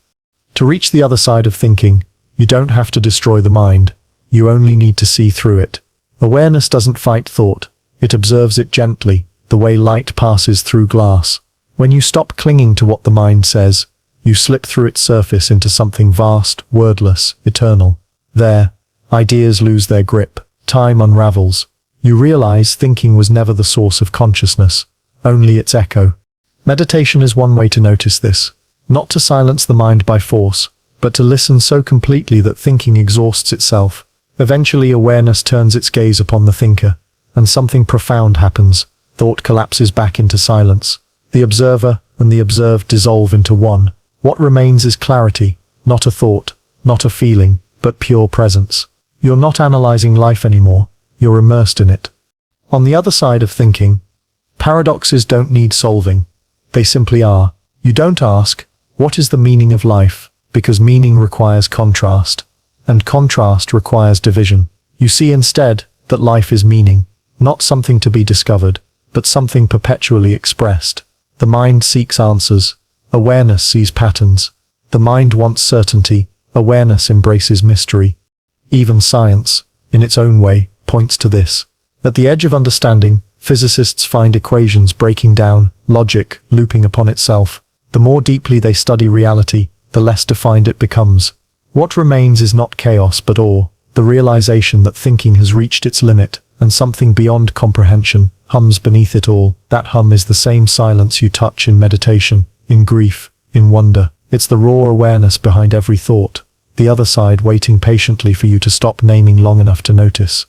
To reach the other side of thinking, you don't have to destroy the mind. You only need to see through it. Awareness doesn't fight thought. It observes it gently, the way light passes through glass. When you stop clinging to what the mind says, you slip through its surface into something vast, wordless, eternal. There, ideas lose their grip. Time unravels. You realize thinking was never the source of consciousness, only its echo. Meditation is one way to notice this. Not to silence the mind by force, but to listen so completely that thinking exhausts itself. Eventually awareness turns its gaze upon the thinker, and something profound happens. Thought collapses back into silence. The observer and the observed dissolve into one. What remains is clarity, not a thought, not a feeling, but pure presence. You're not analyzing life anymore, you're immersed in it. On the other side of thinking, paradoxes don't need solving. They simply are. You don't ask, what is the meaning of life? Because meaning requires contrast, and contrast requires division. You see instead that life is meaning, not something to be discovered, but something perpetually expressed. The mind seeks answers. Awareness sees patterns. The mind wants certainty. Awareness embraces mystery. Even science, in its own way, points to this. At the edge of understanding, physicists find equations breaking down, logic looping upon itself. The more deeply they study reality, the less defined it becomes. What remains is not chaos but awe, the realization that thinking has reached its limit, and something beyond comprehension hums beneath it all. That hum is the same silence you touch in meditation, in grief, in wonder. It's the raw awareness behind every thought, the other side waiting patiently for you to stop naming long enough to notice.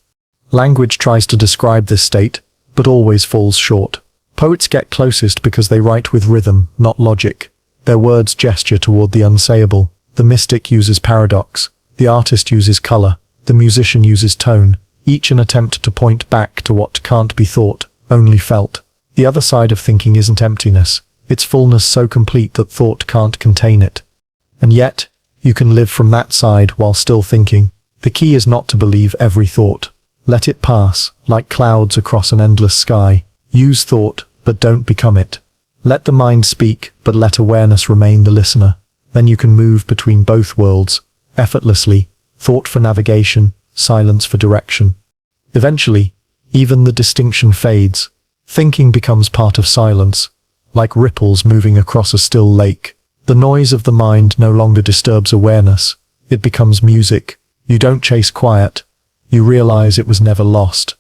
Language tries to describe this state, but always falls short. Poets get closest because they write with rhythm, not logic. Their words gesture toward the unsayable. The mystic uses paradox. The artist uses color. The musician uses tone, each an attempt to point back to what can't be thought, only felt. The other side of thinking isn't emptiness. It's fullness so complete that thought can't contain it. And yet, you can live from that side while still thinking. The key is not to believe every thought. Let it pass, like clouds across an endless sky. Use thought, but don't become it. Let the mind speak, but let awareness remain the listener. Then you can move between both worlds, effortlessly, thought for navigation, silence for direction. Eventually, even the distinction fades. Thinking becomes part of silence, like ripples moving across a still lake. The noise of the mind no longer disturbs awareness. It becomes music. You don't chase quiet. You realize it was never lost.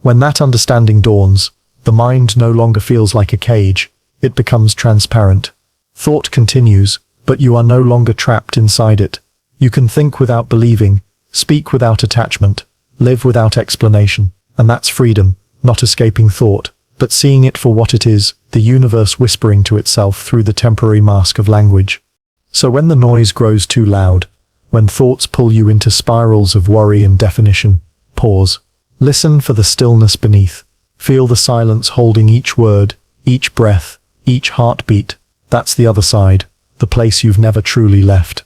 When that understanding dawns, the mind no longer feels like a cage. It becomes transparent. Thought continues, but you are no longer trapped inside it. You can think without believing, speak without attachment, live without explanation. And that's freedom, not escaping thought, but seeing it for what it is, the universe whispering to itself through the temporary mask of language. So when the noise grows too loud, when thoughts pull you into spirals of worry and definition, pause. Listen for the stillness beneath. Feel the silence holding each word, each breath, each heartbeat. That's the other side, the place you've never truly left.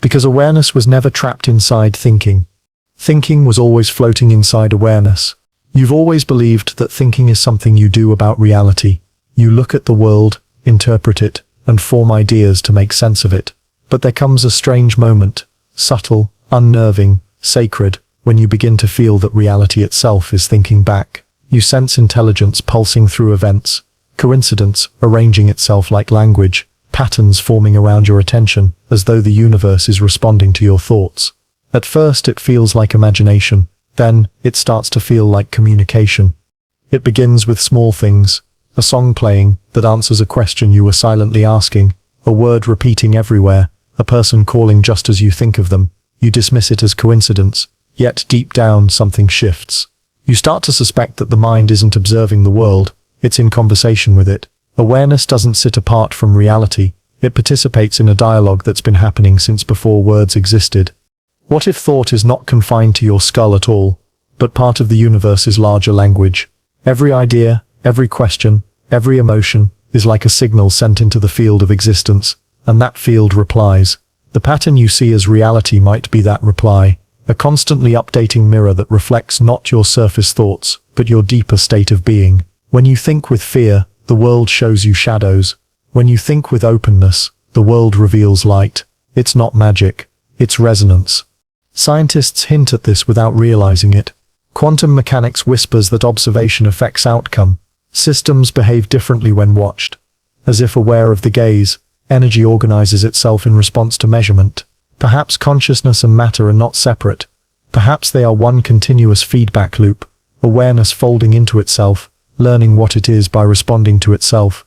Because awareness was never trapped inside thinking. Thinking was always floating inside awareness. You've always believed that thinking is something you do about reality. You look at the world, interpret it, and form ideas to make sense of it. But there comes a strange moment, subtle, unnerving, sacred, when you begin to feel that reality itself is thinking back. You sense intelligence pulsing through events, coincidence arranging itself like language, patterns forming around your attention, as though the universe is responding to your thoughts. At first it feels like imagination, then it starts to feel like communication. It begins with small things, a song playing that answers a question you were silently asking, a word repeating everywhere, a person calling just as you think of them. You dismiss it as coincidence, yet deep down something shifts. You start to suspect that the mind isn't observing the world, it's in conversation with it. Awareness doesn't sit apart from reality, it participates in a dialogue that's been happening since before words existed. What if thought is not confined to your skull at all, but part of the universe's larger language? Every idea, every question, every emotion is like a signal sent into the field of existence, and that field replies. The pattern you see as reality might be that reply, a constantly updating mirror that reflects not your surface thoughts, but your deeper state of being. When you think with fear, the world shows you shadows. When you think with openness, the world reveals light. It's not magic, it's resonance. Scientists hint at this without realizing it. Quantum mechanics whispers that observation affects outcome. Systems behave differently when watched. As if aware of the gaze, energy organizes itself in response to measurement. Perhaps consciousness and matter are not separate. Perhaps they are one continuous feedback loop, awareness folding into itself, learning what it is by responding to itself.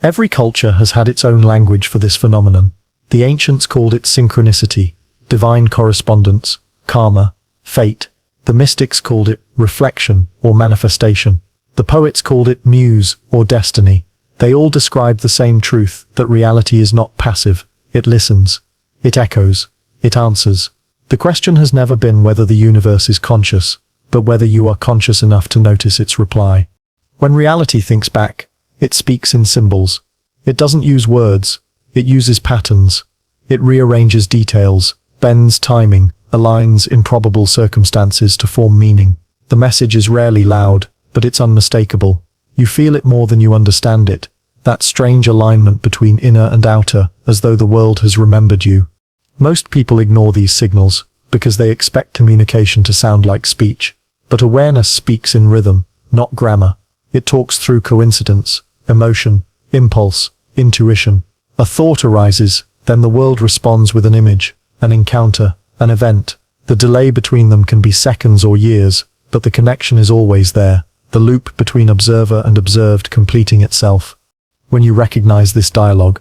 Every culture has had its own language for this phenomenon. The ancients called it synchronicity, divine correspondence, karma, fate. The mystics called it reflection or manifestation. The poets called it muse or destiny. They all describe the same truth, that reality is not passive, it listens, it echoes, it answers. The question has never been whether the universe is conscious, but whether you are conscious enough to notice its reply. When reality thinks back, it speaks in symbols. It doesn't use words, it uses patterns. It rearranges details, bends timing, aligns improbable circumstances to form meaning. The message is rarely loud, but it's unmistakable. You feel it more than you understand it. That strange alignment between inner and outer, as though the world has remembered you. Most people ignore these signals, because they expect communication to sound like speech. But awareness speaks in rhythm, not grammar. It talks through coincidence, emotion, impulse, intuition. A thought arises, then the world responds with an image. an encounter, an event. The delay between them can be seconds or years, but the connection is always there, the loop between observer and observed completing itself. When you recognize this dialogue,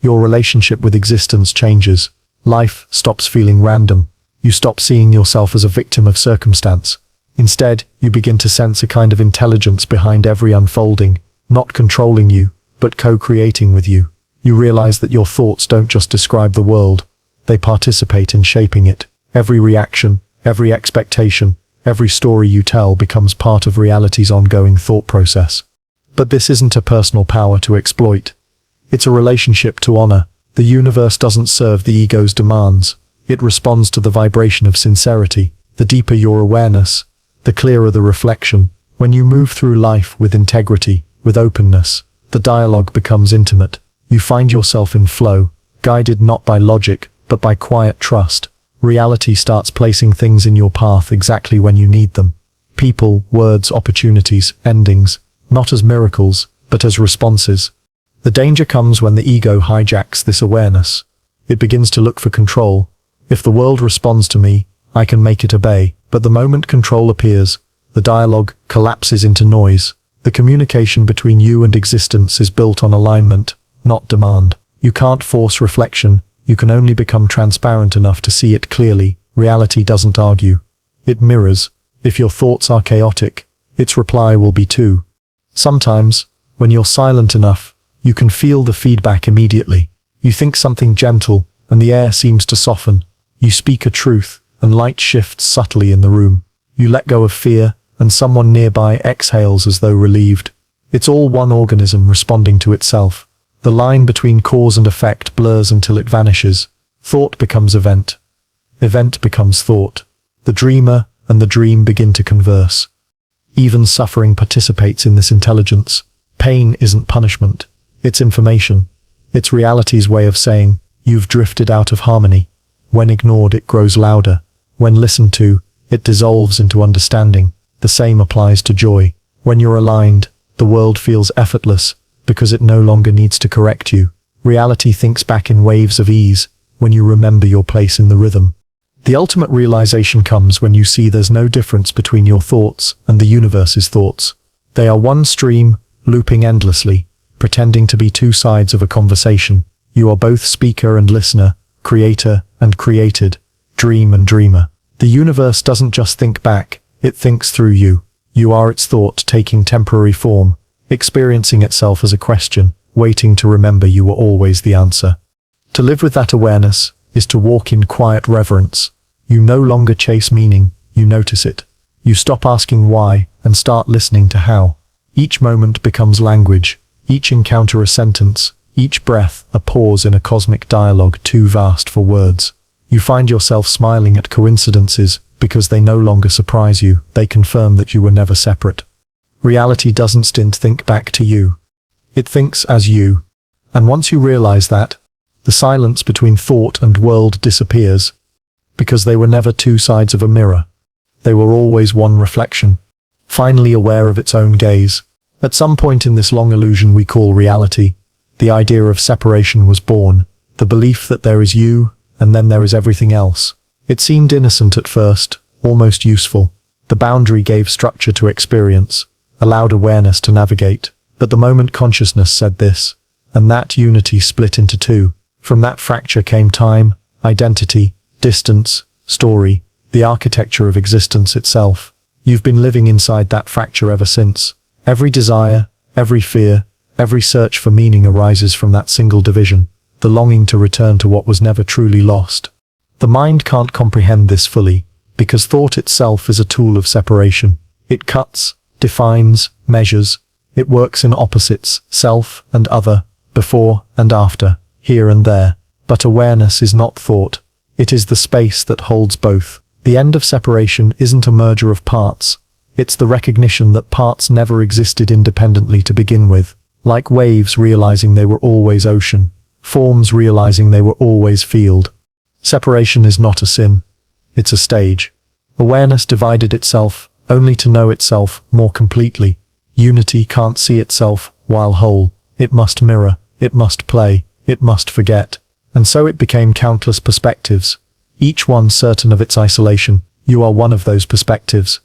your relationship with existence changes. Life stops feeling random. You stop seeing yourself as a victim of circumstance. Instead, you begin to sense a kind of intelligence behind every unfolding, not controlling you, but co-creating with you. You realize that your thoughts don't just describe the world, they participate in shaping it. Every reaction, every expectation, every story you tell becomes part of reality's ongoing thought process. But this isn't a personal power to exploit. It's a relationship to honor. The universe doesn't serve the ego's demands. It responds to the vibration of sincerity. The deeper your awareness, the clearer the reflection. When you move through life with integrity, with openness, the dialogue becomes intimate. You find yourself in flow, guided not by logic, but by quiet trust. Reality starts placing things in your path exactly when you need them. People, words, opportunities, endings, not as miracles, but as responses. The danger comes when the ego hijacks this awareness. It begins to look for control. If the world responds to me, I can make it obey. But the moment control appears, the dialogue collapses into noise. The communication between you and existence is built on alignment, not demand. You can't force reflection. You can only become transparent enough to see it clearly. Reality doesn't argue. It mirrors. If your thoughts are chaotic, its reply will be too. Sometimes, when you're silent enough, you can feel the feedback immediately. You think something gentle, and the air seems to soften. You speak a truth, and light shifts subtly in the room. You let go of fear, and someone nearby exhales as though relieved. It's all one organism responding to itself. The line between cause and effect blurs until it vanishes. Thought becomes event. Event becomes thought. The dreamer and the dream begin to converse. Even suffering participates in this intelligence. Pain isn't punishment. It's information. It's reality's way of saying, you've drifted out of harmony. When ignored, it grows louder. When listened to, it dissolves into understanding. The same applies to joy. When you're aligned, the world feels effortless, because it no longer needs to correct you. Reality thinks back in waves of ease, when you remember your place in the rhythm. The ultimate realization comes when you see there's no difference between your thoughts and the universe's thoughts. They are one stream, looping endlessly, pretending to be two sides of a conversation. You are both speaker and listener, creator and created, dream and dreamer. The universe doesn't just think back, it thinks through you. You are its thought taking temporary form, experiencing itself as a question, waiting to remember you were always the answer. To live with that awareness is to walk in quiet reverence. You no longer chase meaning, you notice it. You stop asking why and start listening to how. Each moment becomes language, each encounter a sentence, each breath a pause in a cosmic dialogue too vast for words. You find yourself smiling at coincidences because they no longer surprise you, they confirm that you were never separate. Reality doesn't think back to you. It thinks as you. And once you realize that, the silence between thought and world disappears, because they were never two sides of a mirror. They were always one reflection, finally aware of its own gaze. At some point in this long illusion we call reality, the idea of separation was born, the belief that there is you, and then there is everything else. It seemed innocent at first, almost useful. The boundary gave structure to experience, allowed awareness to navigate. But the moment consciousness said this, and that unity split into two. From that fracture came time, identity, distance, story, the architecture of existence itself. You've been living inside that fracture ever since. Every desire, every fear, every search for meaning arises from that single division, the longing to return to what was never truly lost. The mind can't comprehend this fully, because thought itself is a tool of separation. It cuts, defines, measures. It works in opposites, self and other, before and after, here and there. But awareness is not thought. It is the space that holds both. The end of separation isn't a merger of parts. It's the recognition that parts never existed independently to begin with. Like waves realizing they were always ocean, forms realizing they were always field. Separation is not a sin. It's a stage. Awareness divided itself, only to know itself more completely. Unity can't see itself while whole. It must mirror, it must play, it must forget. And so it became countless perspectives, each one certain of its isolation. You are one of those perspectives,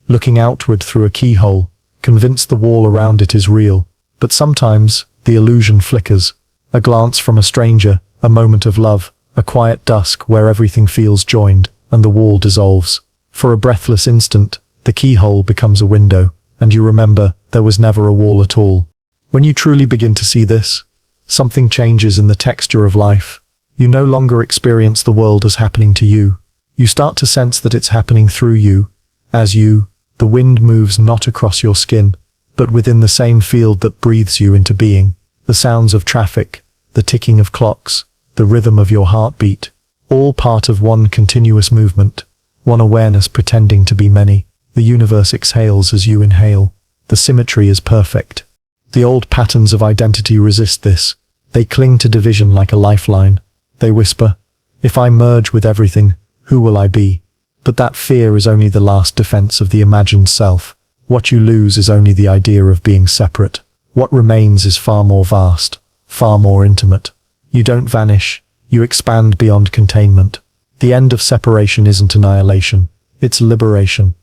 looking outward through a keyhole, convinced the wall around it is real. But sometimes, the illusion flickers. A glance from a stranger, a moment of love, a quiet dusk where everything feels joined, and the wall dissolves. For a breathless instant, the keyhole becomes a window, and you remember there was never a wall at all. When you truly begin to see this, something changes in the texture of life. You no longer experience the world as happening to you. You start to sense that it's happening through you, as you. The wind moves not across your skin, but within the same field that breathes you into being. The sounds of traffic, the ticking of clocks, the rhythm of your heartbeat, all part of one continuous movement, one awareness pretending to be many. The universe exhales as you inhale. The symmetry is perfect. The old patterns of identity resist this. They cling to division like a lifeline. They whisper, if I merge with everything, who will I be? But that fear is only the last defense of the imagined self. What you lose is only the idea of being separate. What remains is far more vast, far more intimate. You don't vanish, you expand beyond containment. The end of separation isn't annihilation, it's liberation.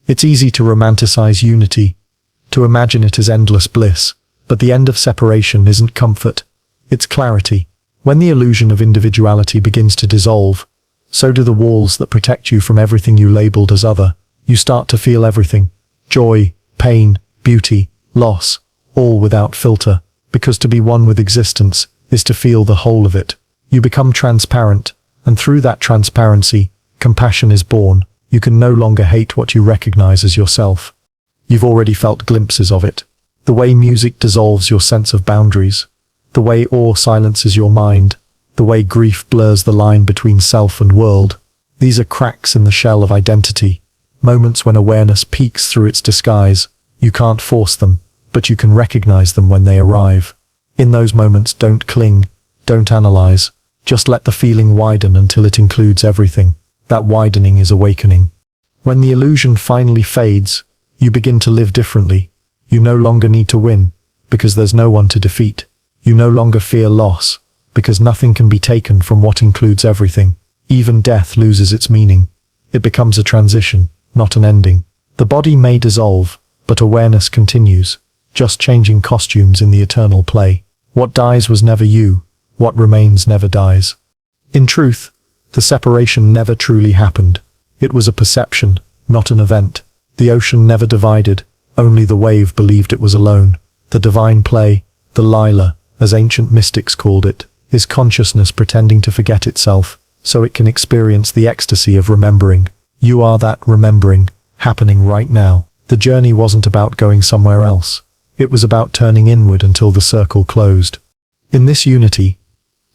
It's easy to romanticize unity, to imagine it as endless bliss, but the end of separation isn't comfort, it's clarity. When the illusion of individuality begins to dissolve, so do the walls that protect you from everything you labeled as other. You start to feel everything. Joy, pain, beauty, loss, all without filter. Because to be one with existence is to feel the whole of it. You become transparent, and through that transparency, compassion is born. You can no longer hate what you recognize as yourself. You've already felt glimpses of it. The way music dissolves your sense of boundaries. The way awe silences your mind. The way grief blurs the line between self and world. These are cracks in the shell of identity, moments when awareness peeks through its disguise. You can't force them, but you can recognize them when they arrive. In those moments, don't cling, don't analyze, just let the feeling widen until it includes everything. That widening is awakening. When the illusion finally fades, you begin to live differently. You no longer need to win, because there's no one to defeat. You no longer fear loss, because nothing can be taken from what includes everything. Even death loses its meaning. It becomes a transition, not an ending. The body may dissolve, but awareness continues, just changing costumes in the eternal play. What dies was never you, what remains never dies. In truth, the separation never truly happened. It was a perception, not an event. The ocean never divided, only the wave believed it was alone. The divine play, the lila, as ancient mystics called it, is consciousness pretending to forget itself, so it can experience the ecstasy of remembering. You are that remembering, happening right now. The journey wasn't about going somewhere else. It was about turning inward until the circle closed. In this unity,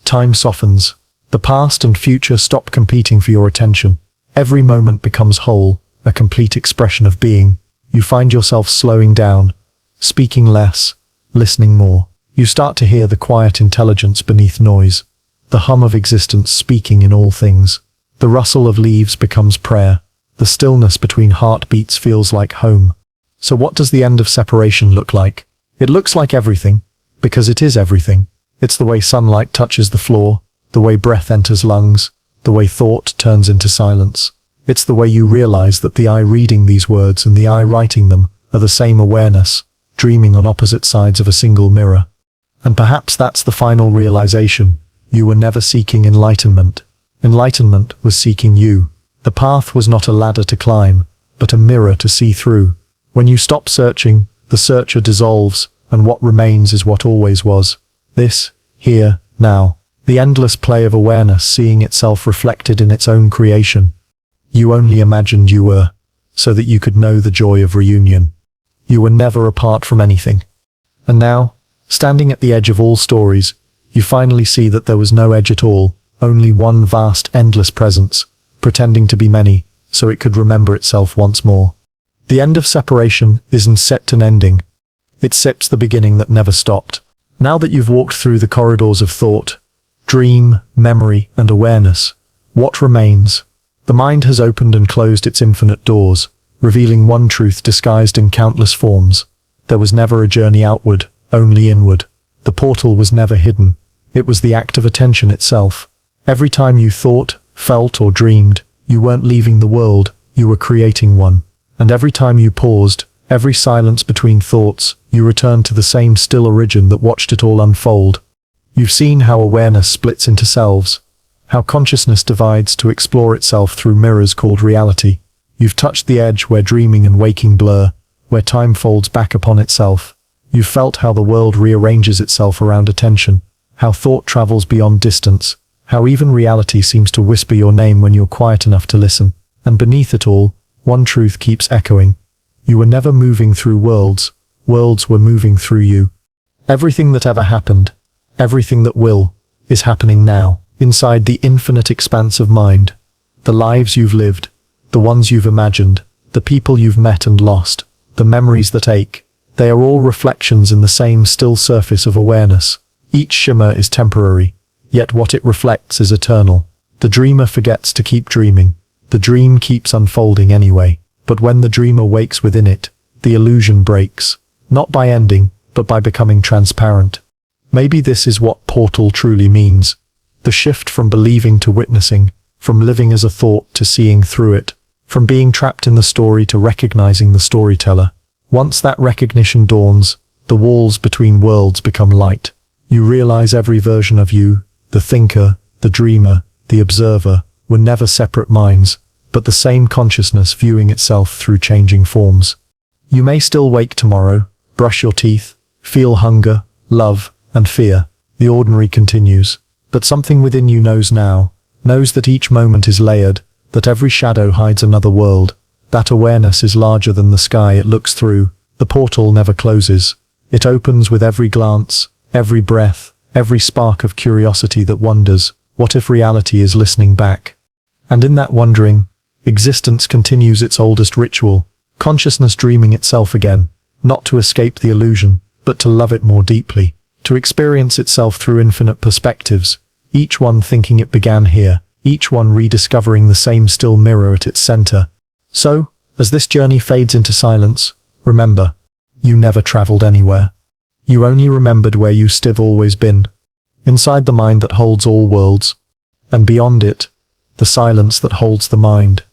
time softens. The past and future stop competing for your attention. Every moment becomes whole, a complete expression of being. You find yourself slowing down, speaking less, listening more. You start to hear the quiet intelligence beneath noise, the hum of existence speaking in all things. The rustle of leaves becomes prayer. The stillness between heartbeats feels like home. So what does the end of separation look like? It looks like everything, because it is everything. It's the way sunlight touches the floor, the way breath enters lungs, the way thought turns into silence. It's the way you realize that the I reading these words and the I writing them are the same awareness, dreaming on opposite sides of a single mirror. And perhaps that's the final realization. You were never seeking enlightenment. Enlightenment was seeking you. The path was not a ladder to climb, but a mirror to see through. When you stop searching, the searcher dissolves, and what remains is what always was. This, here, now. The endless play of awareness seeing itself reflected in its own creation. You only imagined you were, so that you could know the joy of reunion. You were never apart from anything. And now, standing at the edge of all stories, you finally see that there was no edge at all, only one vast, endless presence, pretending to be many, so it could remember itself once more. The end of separation isn't set an ending. It sets the beginning that never stopped. Now that you've walked through the corridors of thought, dream, memory, and awareness, what remains? The mind has opened and closed its infinite doors, revealing one truth disguised in countless forms. There was never a journey outward, only inward. The portal was never hidden. It was the act of attention itself. Every time you thought, felt or dreamed, you weren't leaving the world, you were creating one. And every time you paused, every silence between thoughts, you returned to the same still origin that watched it all unfold. You've seen how awareness splits into selves, how consciousness divides to explore itself through mirrors called reality. You've touched the edge where dreaming and waking blur, where time folds back upon itself. You've felt how the world rearranges itself around attention, how thought travels beyond distance, how even reality seems to whisper your name when you're quiet enough to listen. And beneath it all, one truth keeps echoing. You were never moving through worlds, worlds were moving through you. Everything that ever happened, everything that will, is happening now, inside the infinite expanse of mind. The lives you've lived, the ones you've imagined, the people you've met and lost, the memories that ache, they are all reflections in the same still surface of awareness. Each shimmer is temporary, yet what it reflects is eternal. The dreamer forgets to keep dreaming. The dream keeps unfolding anyway, but when the dreamer wakes within it, the illusion breaks, not by ending, but by becoming transparent. Maybe this is what portal truly means. The shift from believing to witnessing, from living as a thought to seeing through it, from being trapped in the story to recognizing the storyteller. Once that recognition dawns, the walls between worlds become light. You realize every version of you, the thinker, the dreamer, the observer, were never separate minds, but the same consciousness viewing itself through changing forms. You may still wake tomorrow, brush your teeth, feel hunger, love, and fear. The ordinary continues. But something within you knows now, knows that each moment is layered, that every shadow hides another world. That awareness is larger than the sky it looks through. The portal never closes. It opens with every glance, every breath, every spark of curiosity that wonders, what if reality is listening back? And in that wondering, existence continues its oldest ritual, consciousness dreaming itself again, not to escape the illusion, but to love it more deeply, to experience itself through infinite perspectives, each one thinking it began here, each one rediscovering the same still mirror at its center. So, as this journey fades into silence, remember, you never traveled anywhere. You only remembered where you still always been, inside the mind that holds all worlds, and beyond it, the silence that holds the mind.